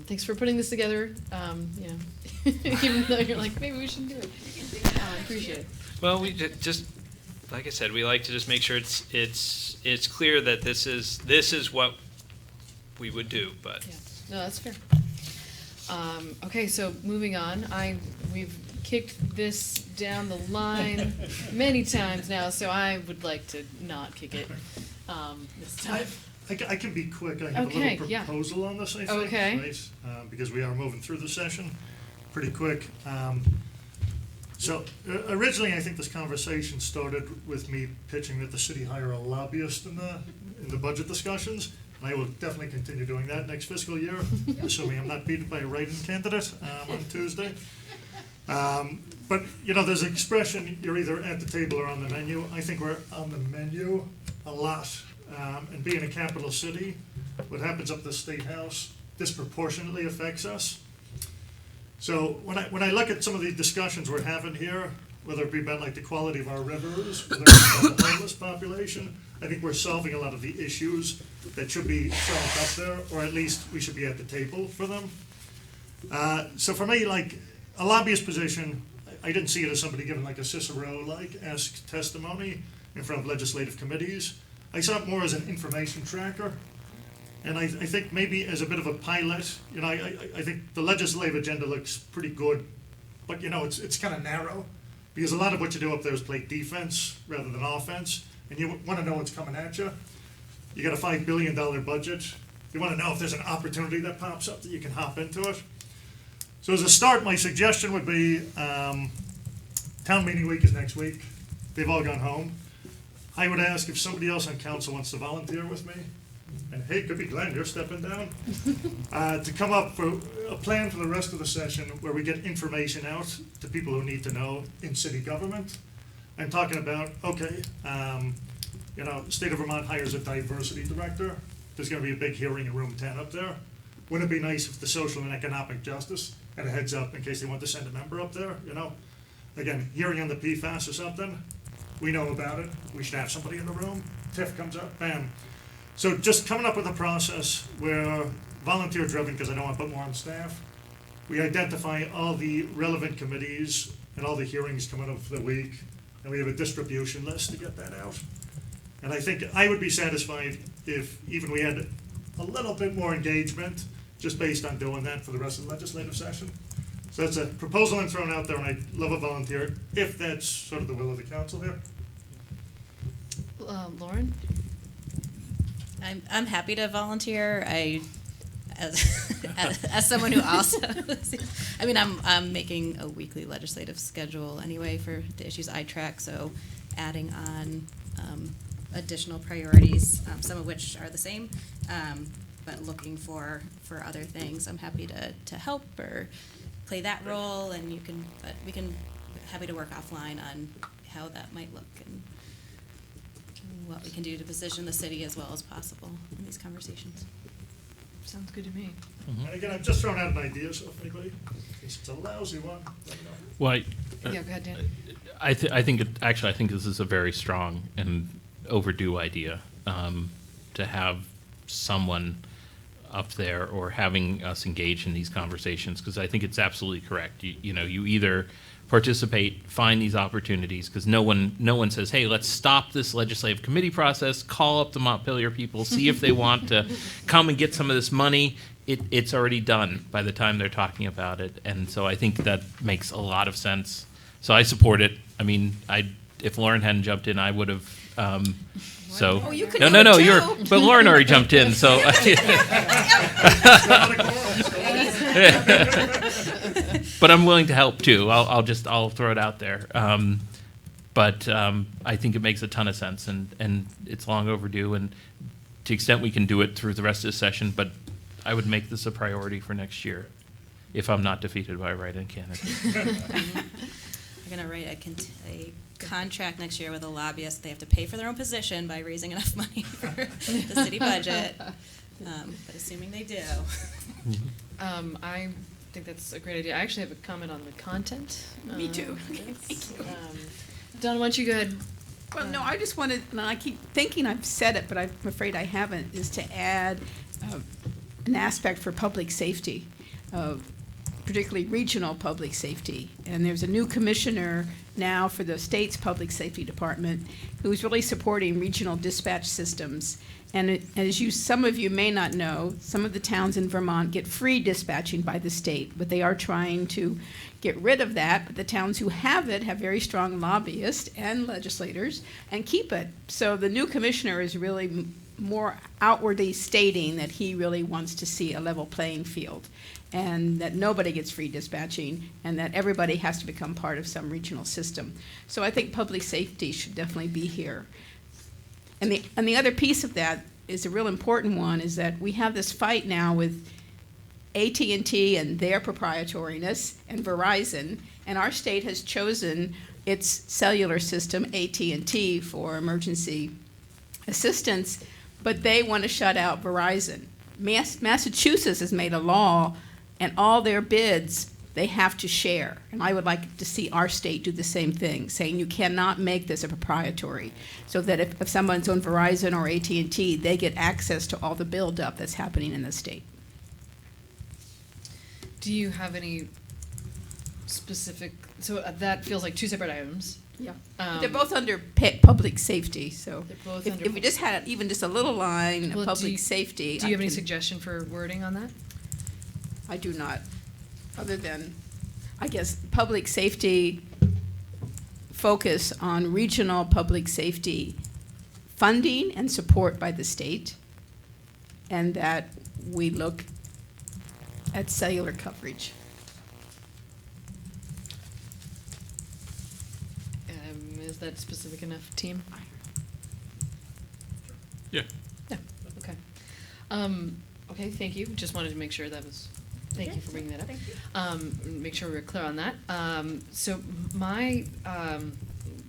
Thanks for putting this together. Even though you're like, maybe we shouldn't do it. I appreciate it. Well, we just, like I said, we like to just make sure it's clear that this is what we would do. But Yeah. No, that's fair. Okay. So moving on, we've kicked this down the line many times now, so I would like to not kick it this time. I can be quick. I have a little proposal on this, I think. Okay. Right? Because we are moving through the session pretty quick. So originally, I think this conversation started with me pitching that the city hire a lobbyist in the budget discussions. And I will definitely continue doing that next fiscal year, assuming I'm not beaten by a write-in candidate on Tuesday. But, there's an expression, you're either at the table or on the menu. I think we're on the menu a lot. And being a capital city, what happens up the State House disproportionately affects us. So when I look at some of the discussions we're having here, whether it be about like the quality of our rivers, whether it's about the homeless population, I think we're solving a lot of the issues that should be solved up there, or at least we should be at the table for them. So for me, like a lobbyist position, I didn't see it as somebody giving like a Cicero-like-esque testimony in front of legislative committees. I saw it more as an information tracker. And I think maybe as a bit of a pilot, I think the legislative agenda looks pretty good, but it's kind of narrow, because a lot of what you do up there is play defense rather than offense, and you want to know what's coming at you. You got a $5 billion budget. You want to know if there's an opportunity that pops up that you can hop into it. So as a start, my suggestion would be, town meeting week is next week. They've all gone home. I would ask if somebody else on council wants to volunteer with me, and hey, could be Glenn, you're stepping down, to come up for a plan for the rest of the session where we get information out to people who need to know in city government. I'm talking about, okay, the state of Vermont hires a diversity director. There's going to be a big hearing in room 10 up there. Wouldn't it be nice if the social and economic justice had a heads up in case they want to send a member up there, Again, hearing on the PFAS or something, we know about it. We should have somebody in the room. TIF comes up, bam. So just coming up with a process where volunteer driven, because I don't want to put more on staff, we identify all the relevant committees and all the hearings coming up for the week, and we have a distribution list to get that out. And I think I would be satisfied if even we had a little bit more engagement just based on doing that for the rest of the legislative session. So that's a proposal I'm throwing out there, and I'd love a volunteer, if that's sort of the will of the council here. Lauren? I'm happy to volunteer. As someone who also, I mean, I'm making a weekly legislative schedule anyway for the issues I track, so adding on additional priorities, some of which are the same, but looking for other things. I'm happy to help or play that role, and we can happy to work offline on how that might look and what we can do to position the city as well as possible in these conversations. Sounds good to me. And again, I'm just throwing out an idea, so if anybody thinks it's a lousy one, let me know. Well, Yeah, go ahead, Dan. I think this is a very strong and overdue idea, to have someone up there or having us engage in these conversations, because I think it's absolutely correct. You know, you either participate, find these opportunities, because no one says, hey, let's stop this legislative committee process, call up the Montpelier people, see if they want to come and get some of this money. It's already done by the time they're talking about it, and so I think that makes a lot of sense. So I support it. I mean, if Lauren hadn't jumped in, I would have. So Oh, you could no, do it too. but Lauren already jumped in, so. But I'm willing to help too. I'll throw it out there. But I think it makes a ton of sense, and it's long overdue. And to the extent we can do it through the rest of the session, but I would make this a priority for next year, if I'm not defeated by a write-in candidate. We're going to write a contract next year with a lobbyist. They have to pay for their own position by raising enough money for the city budget. But assuming they do. I think that's a great idea. I actually have a comment on the content. Me too. Don, why don't you go ahead? Well, no, I just wanted, and I keep thinking I've said it, but I'm afraid I haven't, is to add an aspect for public safety, particularly regional public safety. And there's a new commissioner now for the state's public safety department who's really supporting regional dispatch systems. And as some of you may not know, some of the towns in Vermont get free dispatching by the state, but they are trying to get rid of that. But the towns who have it have very strong lobbyists and legislators and keep it. So the new commissioner is really more outwardly stating that he really wants to see a level playing field and that nobody gets free dispatching and that everybody has to become part of some regional system. So I think public safety should definitely be here. And the other piece of that is a real important one, is that we have this fight now with AT&T and their proprietariness and Verizon, and our state has chosen its cellular system, AT&T, for emergency assistance, but they want to shut out Verizon. Massachusetts has made a law, and all their bids they have to share. And I would like to see our state do the same thing, saying you cannot make this a proprietary, so that if someone's on Verizon or AT&T, they get access to all the buildup that's happening in the state. Do you have any specific, so that feels like two separate items. Yeah. Um, They're both under public safety, so They're both if under- we just had even just a little line Well, of public safety. Do you have I any can- suggestion for wording on that? I do not, other than, I guess, public safety, focus on regional public safety funding and support by the state, and that we look at cellular coverage. Is that specific enough, team? Yeah. Yeah, okay. Okay, thank you. Just wanted to make sure that was, thank you for bringing that up. Thank you. Make sure we were clear on that. So my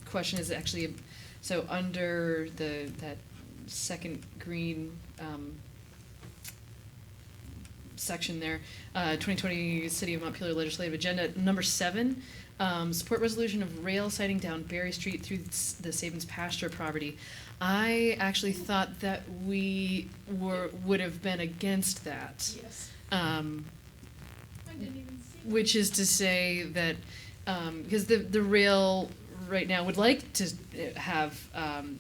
question is actually, so under that second green section there, 2020 City of Montpelier Legislative Agenda, number 7, support resolution of rail sighting down Berry Street through the Sabins pasture property. I actually thought that we would have been against that. Yes. Which is to say that, because the rail right now would like to have,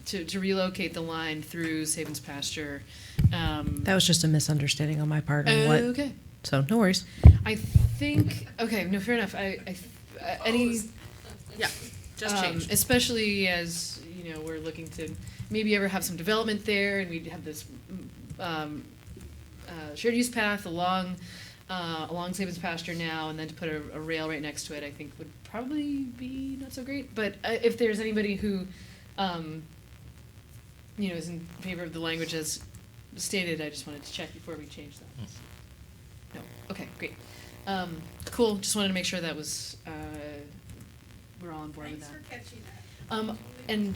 to relocate the line through Sabins pasture. That was just a misunderstanding on my part on what. Okay. So no worries. I think, okay, no, fair enough. Any, Yeah, just changed. especially as, you know, we're looking to maybe ever have some development there, and we'd have this shared use path along Sabins pasture now, and then to put a rail right next to it, I think would probably be not so great. But if there's anybody who, you know, is in favor of the language as stated, I just wanted to check before we change that. No, okay, great. Cool, just wanted to make sure that was, we're all on board with that. Thanks for catching that. And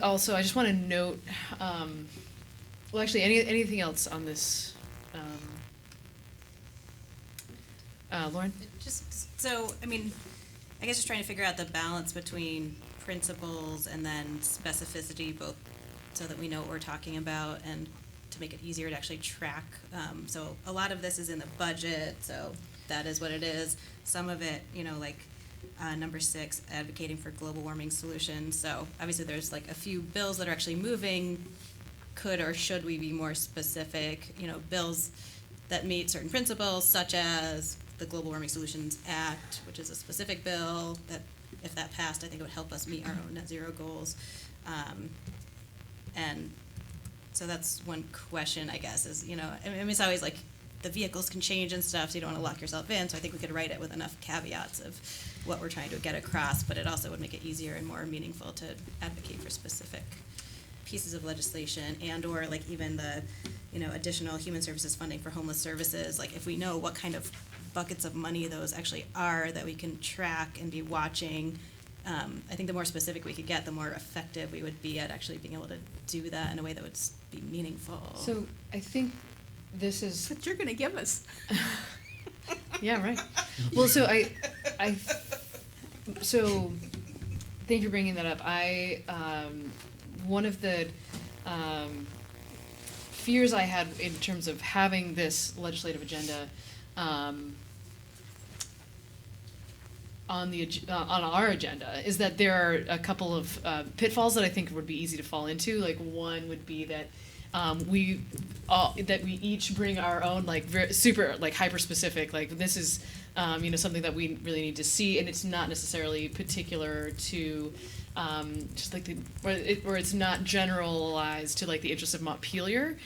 also, I just want to note, well, actually, anything else on this, Lauren? Just, so, I mean, I guess just trying to figure out the balance between principles and then specificity, both so that we know what we're talking about and to make it easier to actually track. So a lot of this is in the budget, so that is what it is. Some of it, you know, like number 6, advocating for global warming solutions. So obviously there's like a few bills that are actually moving. Could or should we be more specific, you know, bills that meet certain principles, such as the Global Warming Solutions Act, which is a specific bill that, if that passed, I think it would help us meet our own net zero goals. And so that's one question, I guess, is, you know, I mean, it's always like the vehicles can change and stuff, so you don't want to lock yourself in. So I think we could write it with enough caveats of what we're trying to get across, but it also would make it easier and more meaningful to advocate for specific pieces of legislation, and or like even the, you know, additional human services funding for homeless services. Like if we know what kind of buckets of money those actually are that we can track and be watching, I think the more specific we could get, the more effective we would be at actually being able to do that in a way that would be meaningful. So I think this is what you're gonna give us. Yeah, right. Well, so so thank you for bringing that up. One of the fears I had in terms of having this legislative agenda on our agenda is that there are a couple of pitfalls that I think would be easy to fall into. Like one would be that we each bring our own like super like hyper specific, like this is you know, something that we really need to see, and it's not necessarily particular to just like or it's not generalized to like the interests of Montpelier,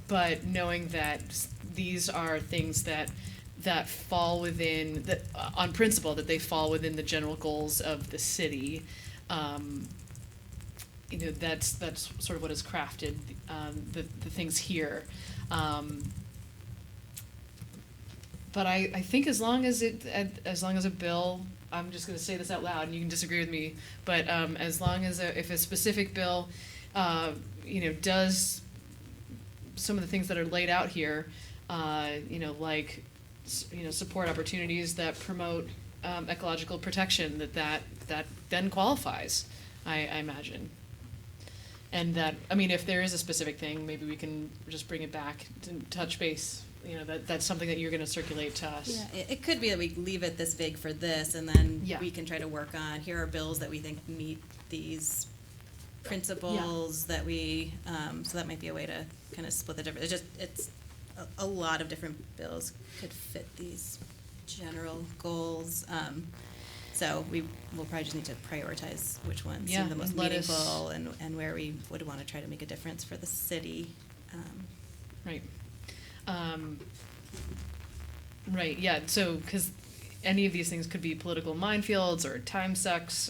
but knowing that these are things that fall within that on principle that they fall within the general goals of the city. You know, that's sort of what has crafted the things here. But I think as long as a bill, I'm just going to say this out loud, and you can disagree with me, but as long as if a specific bill, you know, does some of the things that are laid out here, you know, like, you know, support opportunities that promote ecological protection, that then qualifies, I imagine. And that, I mean, if there is a specific thing, maybe we can just bring it back to touch base. You know, that's something that you're going to circulate to us. Yeah, it could be that we leave it this vague for this, and then we can try to work on, here are bills that we think meet these principles that we, so that might be a way to kind of split the difference. It's a lot of different bills could fit these general goals. So we'll probably just need to prioritize which ones seem the most meaningful and where we would want to try to make a difference for the city. Right. Right, yeah, so, because any of these things could be political minefields or time sucks,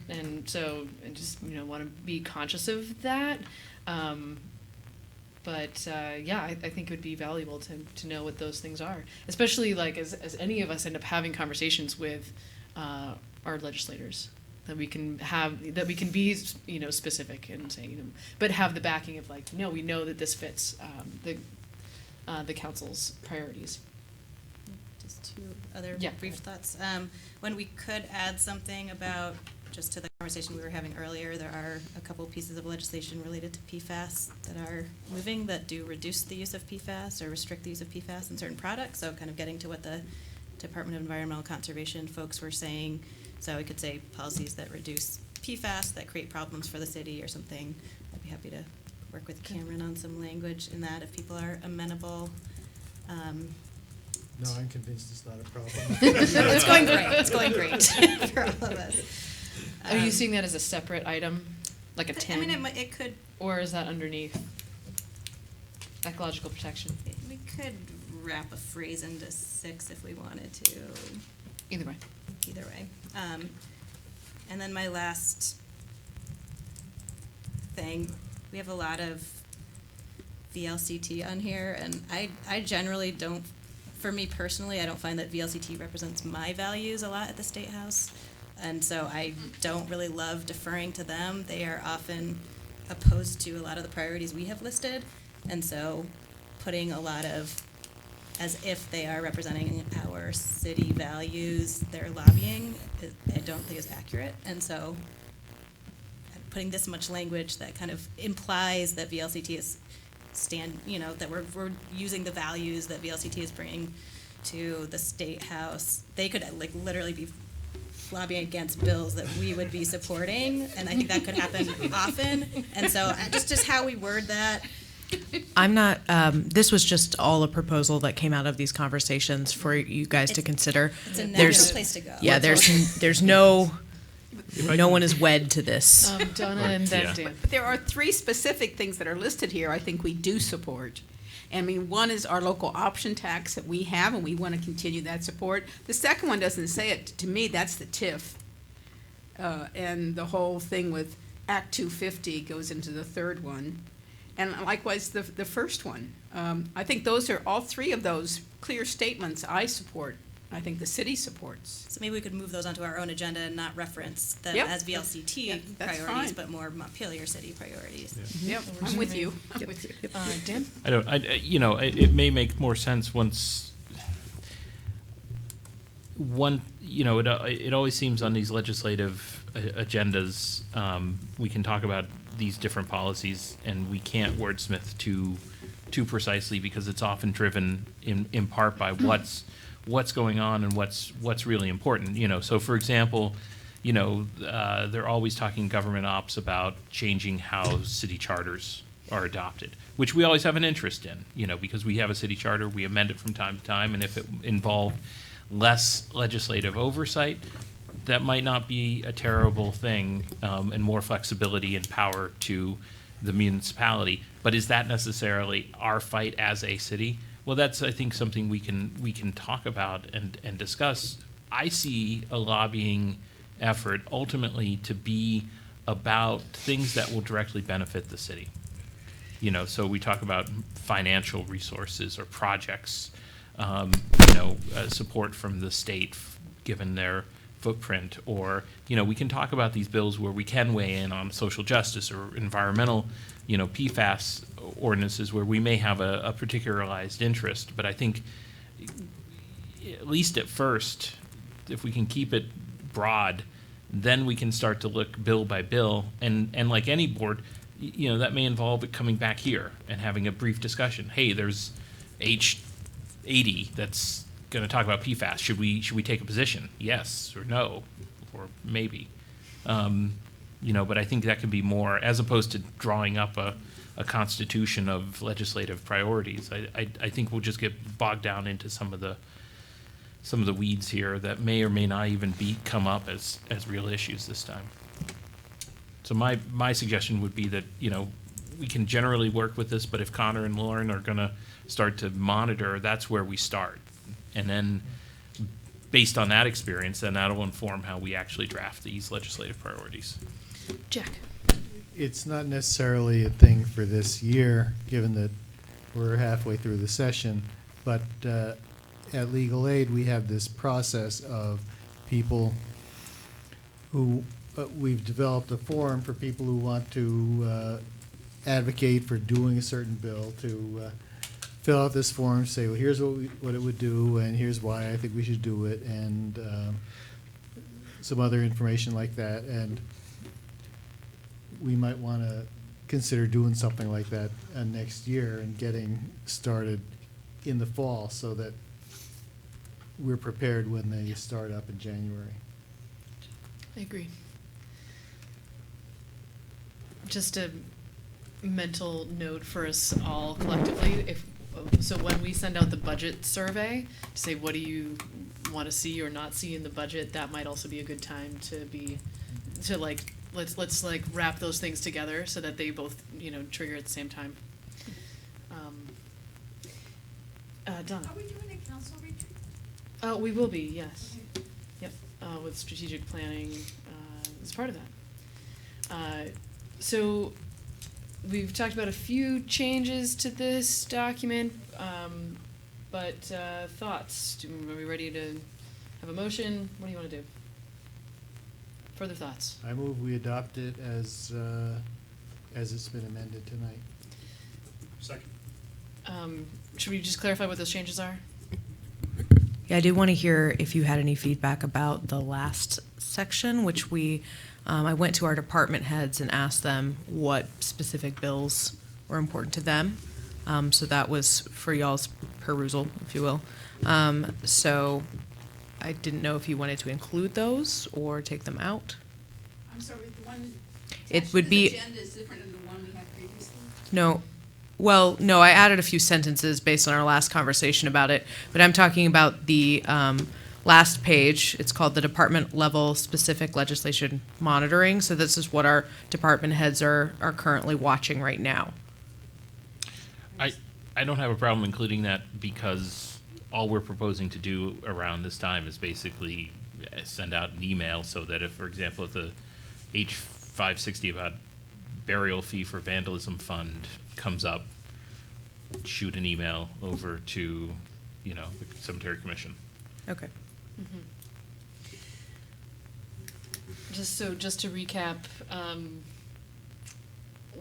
and so I just, you know, want to be conscious of that. But yeah, I think it would be valuable to know what those things are, especially like as any of us end up having conversations with our legislators, that we can be, you know, specific and saying, you know, but have the backing of like, no, we know that this fits the council's priorities. Just two other brief thoughts. When we could add something about, just to the conversation we were having earlier, there are a couple pieces of legislation related to PFAS that are moving that do reduce the use of PFAS or restrict the use of PFAS in certain products. So kind of getting to what the Department of Environmental Conservation folks were saying. So we could say policies that reduce PFAS that create problems for the city or something. I'd be happy to work with Cameron on some language in that if people are amenable. No, I'm convinced it's not a problem. It's going great. It's going great for all of us. Are you seeing that as a separate item, like a 10? I mean, it could. Or is that underneath ecological protection? We could wrap a phrase into 6 if we wanted to. Either way. Either way. And then my last thing, we have a lot of VLCT on here, and I generally don't, for me personally, I don't find that VLCT represents my values a lot at the State House, and so I don't really love deferring to them. They are often opposed to a lot of the priorities we have listed, and so putting a lot of, as if they are representing our city values, their lobbying, I don't think is accurate, and so putting this much language that kind of implies that VLCT is that we're using the values that VLCT is bringing to the State House. They could literally be lobbying against bills that we would be supporting, and I think that could happen often. And so just how we word that. I'm not, this was just all a proposal that came out of these conversations for you guys to consider. It's a natural place to go. Yeah, there's no one is wed to this. Donna and then Dan. But there are 3 specific things that are listed here I think we do support. I mean, one is our local option tax that we have, and we want to continue that support. The second one doesn't say it. To me, that's the TIF. And the whole thing with Act 250 goes into the third one. And likewise, the first one. I think those are, all 3 of those clear statements I support. I think the city supports. So maybe we could move those onto our own agenda and not reference them Yep. as VLCT that's priorities, fine. but more Montpelier city priorities. Yep, I'm with you. Yep. With you. Dan? It may make more sense once it always seems on these legislative agendas, we can talk about these different policies and we can't wordsmith too precisely because it's often driven in part by what's going on and what's really important. So for example, they're always talking government ops about changing how city charters are adopted, which we always have an interest in, because we have a city charter, we amend it from time to time, and if it involved less legislative oversight, that might not be a terrible thing, and more flexibility and power to the municipality. But is that necessarily our fight as a city? Well, that's, I think, something we can talk about and discuss. I see a lobbying effort ultimately to be about things that will directly benefit the city. So we talk about financial resources or projects, support from the state given their footprint, or we can talk about these bills where we can weigh in on social justice or environmental, PFAS ordinances where we may have a particularized interest. But I think, at least at first, if we can keep it broad, then we can start to look bill by bill, and like any board, that may involve it coming back here and having a brief discussion. Hey, there's H80 that's going to talk about PFAS. Should we take a position? Yes or no, or maybe. But I think that can be more, as opposed to drawing up a constitution of legislative priorities. I think we'll just get bogged down into some of the weeds here that may or may not even come up as real issues this time. So my suggestion would be that, we can generally work with this, but if Connor and Lauren are going to start to monitor, that's where we start. And then, based on that experience, then that'll inform how we actually draft these legislative priorities. Jack? It's not necessarily a thing for this year, given that we're halfway through the session, but at Legal Aid, we have this process of people who, we've developed a form for people who want to advocate for doing a certain bill to fill out this form, say, well, here's what it would do, and here's why I think we should do it, and some other information like that. And we might want to consider doing something like that next year and getting started in the fall so that we're prepared when they start up in January. I agree. Just a mental note for us all collectively, if so when we send out the budget survey to say what do you want to see or not see in the budget, that might also be a good time to like let's like wrap those things together so that they both trigger at the same time. Donna. Are we doing a council retreat? We will be, yes. Yep, with strategic planning as part of that. So we've talked about a few changes to this document, but thoughts? Are we ready to have a motion? What do you want to do? Further thoughts? I move we adopt it as it's been amended tonight. Second. Should we just clarify what those changes are? Yeah, I do want to hear if you had any feedback about the last section, which I went to our department heads and asked them what specific bills were important to them. So that was for y'all's perusal, if you will. So I didn't know if you wanted to include those or take them out. I'm sorry, the one. It would be. The agenda is different than the one we had previously. No. Well, no, I added a few sentences based on our last conversation about it, but I'm talking about the last page. It's called the Department Level Specific Legislation Monitoring. So this is what our department heads are currently watching right now. I don't have a problem including that because all we're proposing to do around this time is basically send out an email so that if, for example, if the H560 about burial fee for vandalism fund comes up, shoot an email over to, the cemetery commission. Okay. Just to recap,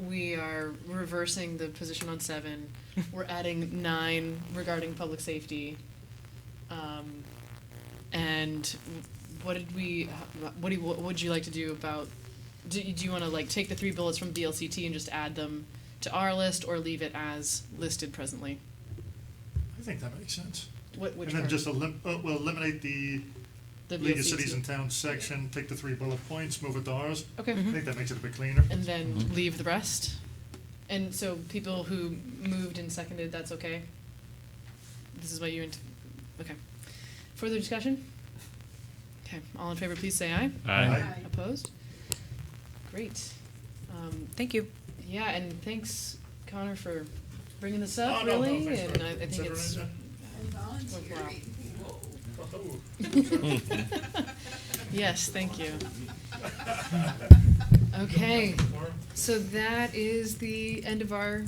we are reversing the position on 7. We're adding 9 regarding public safety. And what would you like to do about? Do you want to take the 3 bullets from BLCT and just add them to our list, or leave it as listed presently? I think that makes sense. Which and then part? just eliminate the League of BLCT. Cities and Towns section, take the 3 bullet points, move it to ours. Okay. I think that makes it a bit cleaner. And then leave the rest? And so people who moved and seconded, that's okay? This is what you... Okay. Further discussion? Okay. All in favor, please say aye. Aye. Opposed? Great. Thank you. Yeah, and thanks, Connor, for bringing this up, Oh, no, really. thanks And for I think it's... volunteering. Yes, thank you. Okay, so that is the end of our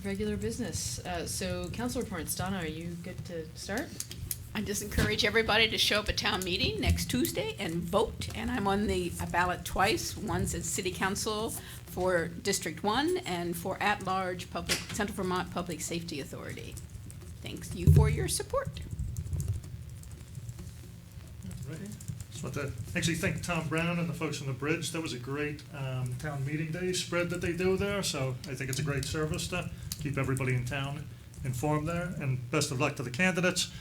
regular business. So council reports. Donna, are you good to start? I just encourage everybody to show up at town meeting next Tuesday and vote. And I'm on the ballot twice. Once at City Council for District 1 and for at-large Central Vermont Public Safety Authority. Thanks you for your support. Right. Just want to actually thank Tom Brown and the folks on the bridge. That was a great town meeting day spread that they do there. So I think it's a great service to keep everybody in town informed there. And best of luck to the candidates.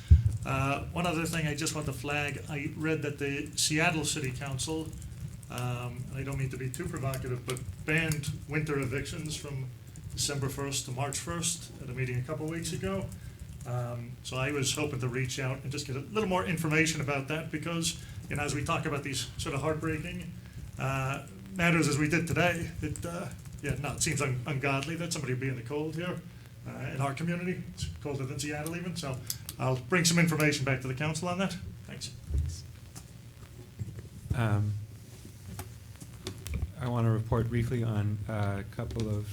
One other thing I just want to flag, I read that the Seattle City Council, and I don't mean to be too provocative, but banned winter evictions from December 1st to March 1st at a meeting a couple weeks ago. So I was hoping to reach out and just get a little more information about that because, as we talk about these sort of heartbreaking matters as we did today, it seems ungodly that somebody would be in the cold here in our community. It's colder than Seattle even, so I'll bring some information back to the council on that. Thanks. I want to report briefly on a couple of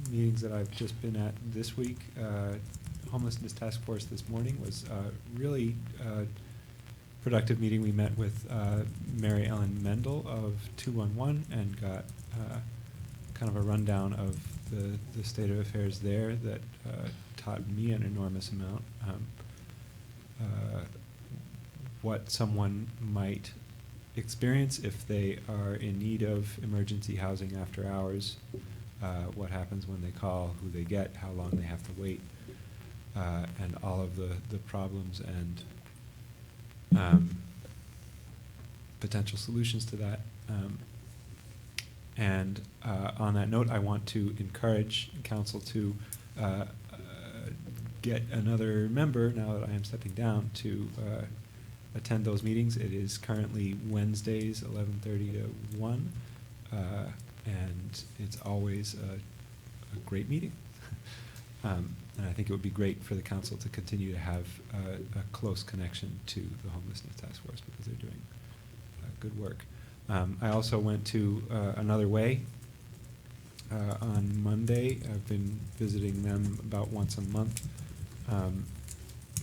meetings that I've just been at this week. Homelessness Task Force this morning was a really productive meeting. We met with Mary Ellen Mendel of 211 and got kind of a rundown of the state of affairs there that taught me an enormous amount. What someone might experience if they are in need of emergency housing after hours, what happens when they call, who they get, how long they have to wait, and all of the problems and potential solutions to that. And on that note, I want to encourage council to get another member, now that I am stepping down, to attend those meetings. It is currently Wednesdays, 11:30 to 1, and it's always a great meeting. And I think it would be great for the council to continue to have a close connection to the homelessness task force, because they're doing good work. I also went to Another Way on Monday. I've been visiting them about once a month.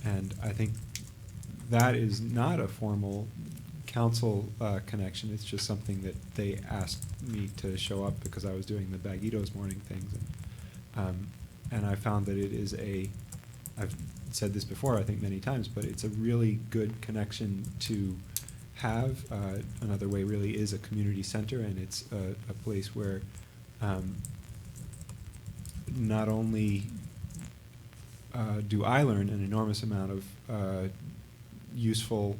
And I think that is not a formal council connection. It's just something that they asked me to show up because I was doing the Bagitos morning things. And I found that it is I've said this before, I think, many times, but it's a really good connection to have. Another Way really is a community center, and it's a place where not only do I learn an enormous amount of useful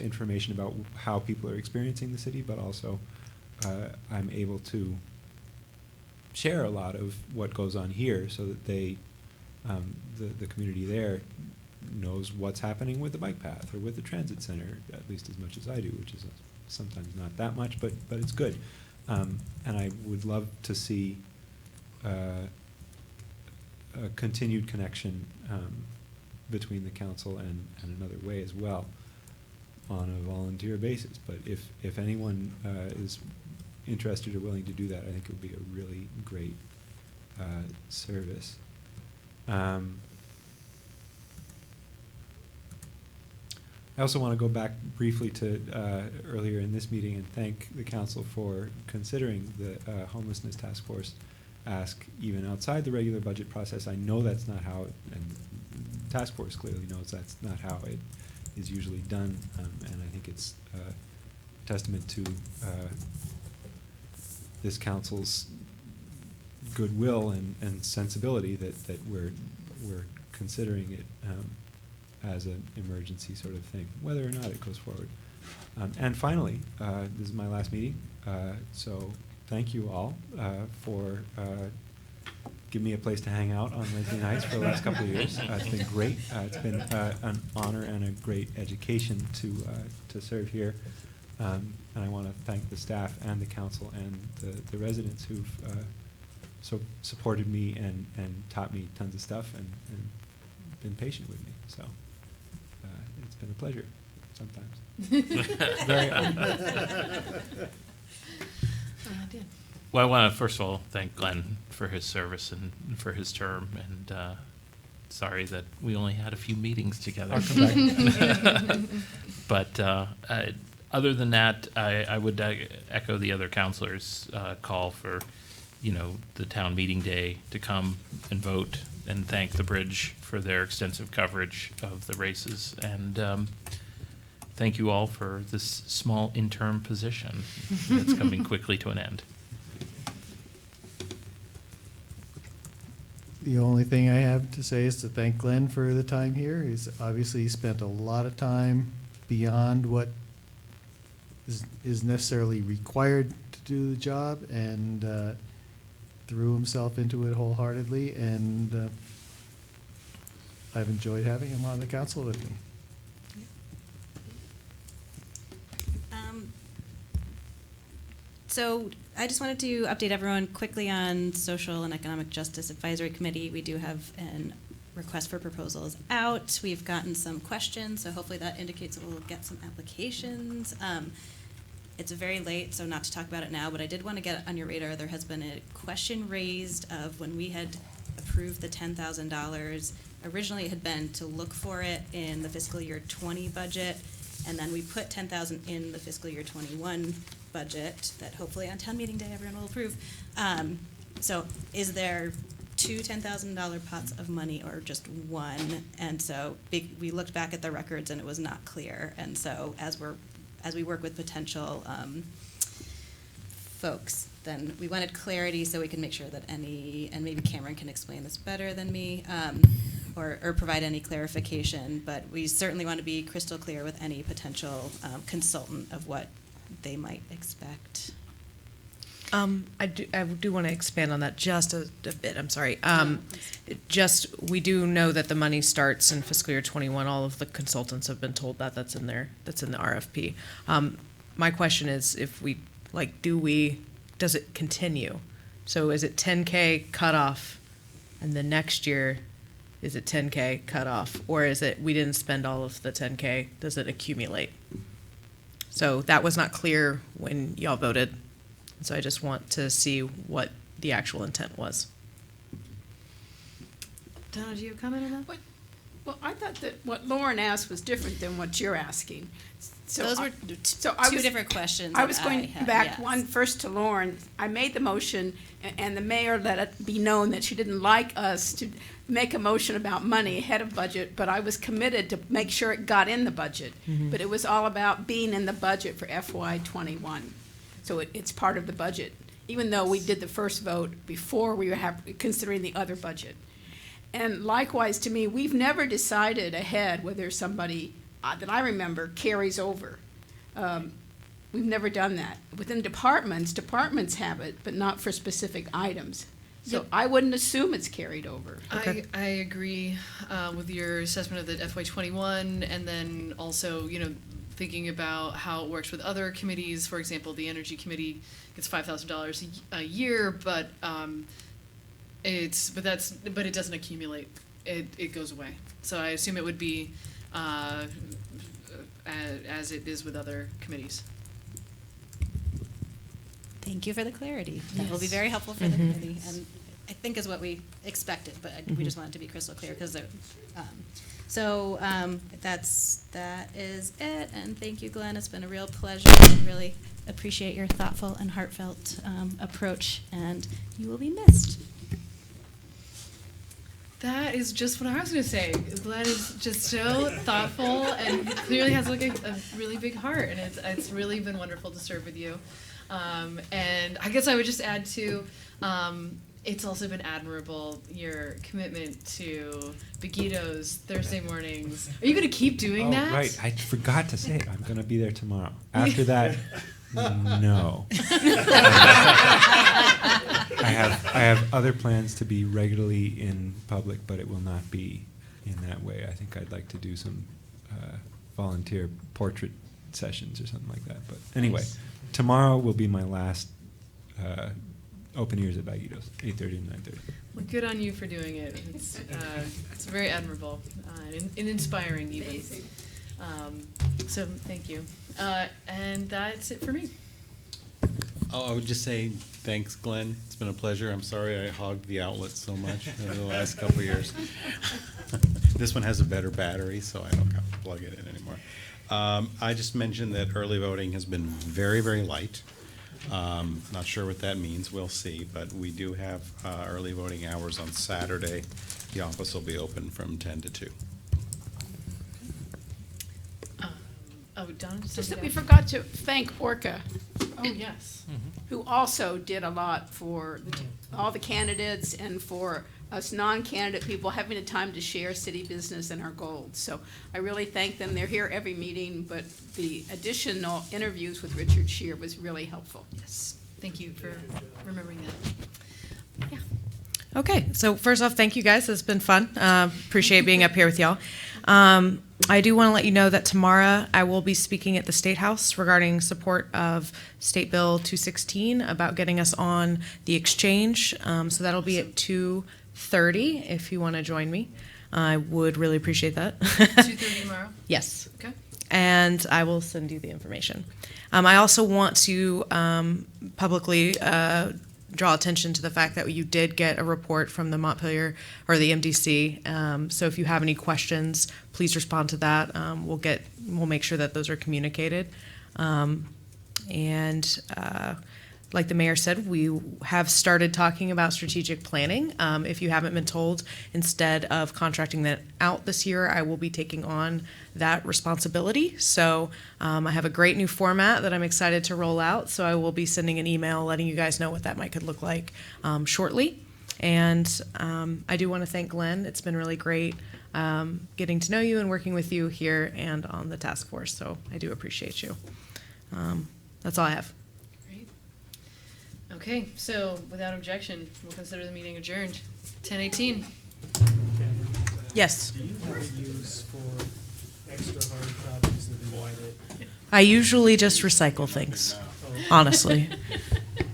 information about how people are experiencing the city, but also I'm able to share a lot of what goes on here, so that they, the community there, knows what's happening with the bike path or with the transit center, at least as much as I do, which is sometimes not that much, but it's good. And I would love to see a continued connection between the council and Another Way as well, on a volunteer basis. But if anyone is interested or willing to do that, I think it would be a really great service. I also want to go back briefly to earlier in this meeting and thank the council for considering the homelessness task force ask even outside the regular budget process. I know that's not how it, and the task force clearly knows that's not how it is usually done, and I think it's a testament to this council's goodwill and sensibility that we're considering it as an emergency sort of thing, whether or not it goes forward. And finally, this is my last meeting, so thank you all for giving me a place to hang out on Wednesday nights for the last couple of years. It's been great. It's been an honor and a great education to serve here. And I want to thank the staff and the council and the residents who've so supported me and taught me tons of stuff and been patient with me. So it's been a pleasure sometimes. Very Dan. Well, I want to first of all thank Glenn for his service and for his term, and sorry that we only had a few meetings together. I'll come back. But other than that, I would echo the other councilors' call for, the town meeting day to come and vote, and thank the Bridge for their extensive coverage of the races, and thank you all for this small interim position that's coming quickly to an end. The only thing I have to say is to thank Glenn for the time here. He's obviously spent a lot of time beyond what is necessarily required to do the job, and threw himself into it wholeheartedly, and I've enjoyed having him on the council with me. So I just wanted to update everyone quickly on Social and Economic Justice Advisory Committee. We do have an request for proposals out. We've gotten some questions, so hopefully that indicates that we'll get some applications. It's very late, so not to talk about it now, but I did want to get on your radar. There has been a question raised of when we had approved the $10,000. Originally, it had been to look for it in the fiscal year 20 budget, and then we put $10,000 in the fiscal year 21 budget that hopefully on town meeting day everyone will approve. So is there two $10,000 pots of money or just one? And so we looked back at the records and it was not clear. And so as we work with potential folks, then we wanted clarity so we can make sure that and maybe Cameron can explain this better than me, or provide any clarification, but we certainly want to be crystal clear with any potential consultant of what they might expect. I do want to expand on that just a bit. I'm sorry. We do know that the money starts in fiscal year 21. All of the consultants have been told that that's in there. That's in the RFP. My question is, if we does it continue? So is it 10K cutoff, and the next year is it 10K cutoff, or is it we didn't spend all of the 10K? Does it accumulate? So that was not clear when y'all voted. So I just want to see what the actual intent was. Donna, do you have a comment on that? Well, I thought that what Lauren asked was different than what you're asking. So Those were two different questions. I was that going had, back yes. one first to Lauren. I made the motion, and the mayor let it be known that she didn't like us to make a motion about money ahead of budget, but I was committed to make sure it got in the budget. Mhm. But it was all about being in the budget for FY21. So it's part of the budget, even though we did the first vote before we were considering the other budget. And likewise, to me, we've never decided ahead whether somebody that I remember carries over. We've never done that. Within departments have it, but not for specific items. So Yep. I wouldn't assume it's carried over. I agree with your assessment of the FY21, and then also, thinking about how it works with other committees. For example, the Energy Committee gets $5,000 a year, but it doesn't accumulate. It goes away. So I assume it would be as it is with other committees. Thank you for the clarity. That will be Yes. very helpful for the committee, and I think is what we expected, but we just wanted to be crystal clear because that is it. And thank you, Glenn. It's been a real pleasure. I really appreciate your thoughtful and heartfelt approach, and you will be missed. That is just what I was going to say. Glenn is just so thoughtful and clearly has like a really big heart, and it's really been wonderful to serve with you. And I guess I would just add to, it's also been admirable, your commitment to Begito's Thursday mornings. Are you going to keep doing that? Right, I forgot to say it. I'm going to be there tomorrow. After that, no. I have other plans to be regularly in public, but it will not be in that way. I think I'd like to do some volunteer portrait sessions or something like that. But anyway, tomorrow will be my last open ears at Bagito's, 8:30 to 9:30. Well, good on you for doing it. It's very admirable and inspiring even. So thank you. And that's it for me. Oh, I would just say thanks, Glenn. It's been a pleasure. I'm sorry I hogged the outlet so much over the last couple of years. This one has a better battery, so I don't have to plug it in anymore. I just mentioned that early voting has been very, very light. Not sure what that means. We'll see. But we do have early voting hours on Saturday. The office will be open from 10 to 2. Donna, Just that we forgot to thank ORCA. Oh, yes. Who also did a lot for all the candidates and for us non-candidate people having the time to share city business and our goals. So I really thank them. They're here every meeting, but the additional interviews with Richard Scheer was really helpful. Yes. Thank you for remembering that. Yeah. Okay, so first off, thank you guys. It's been fun. Appreciate being up here with y'all. I do want to let you know that tomorrow I will be speaking at the State House regarding support of State Bill 216 about getting us on the exchange. So that'll be at 2:30 if you want to join me. I would really appreciate that. 2:30 tomorrow? Yes. Okay. And I will send you the information. I also want to publicly draw attention to the fact that you did get a report from the Montpelier or the MDC. So if you have any questions, please respond to that. We'll make sure that those are communicated. Like the mayor said, we have started talking about strategic planning. If you haven't been told, instead of contracting that out this year, I will be taking on that responsibility. So I have a great new format that I'm excited to roll out. So I will be sending an email letting you guys know what that could look like shortly. And I do want to thank Glenn. It's been really great getting to know you and working with you here and on the task force. So I do appreciate you. That's all I have. Okay, so without objection, we'll consider the meeting adjourned. 10:18. Yes. Do you have a use for extra hard copies that you want it? I usually just recycle things, honestly.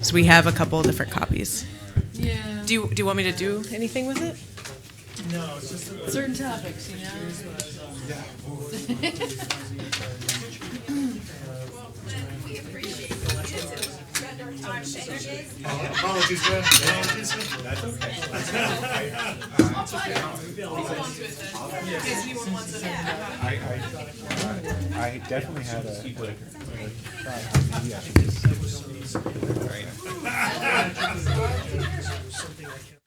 So we have a couple of different copies. Yeah. Do you want me to do anything with it? No, it's just that. Certain topics, you know? Apologies, Glenn. Apologies. That's okay. I definitely had a try. Maybe I should just. Something I can.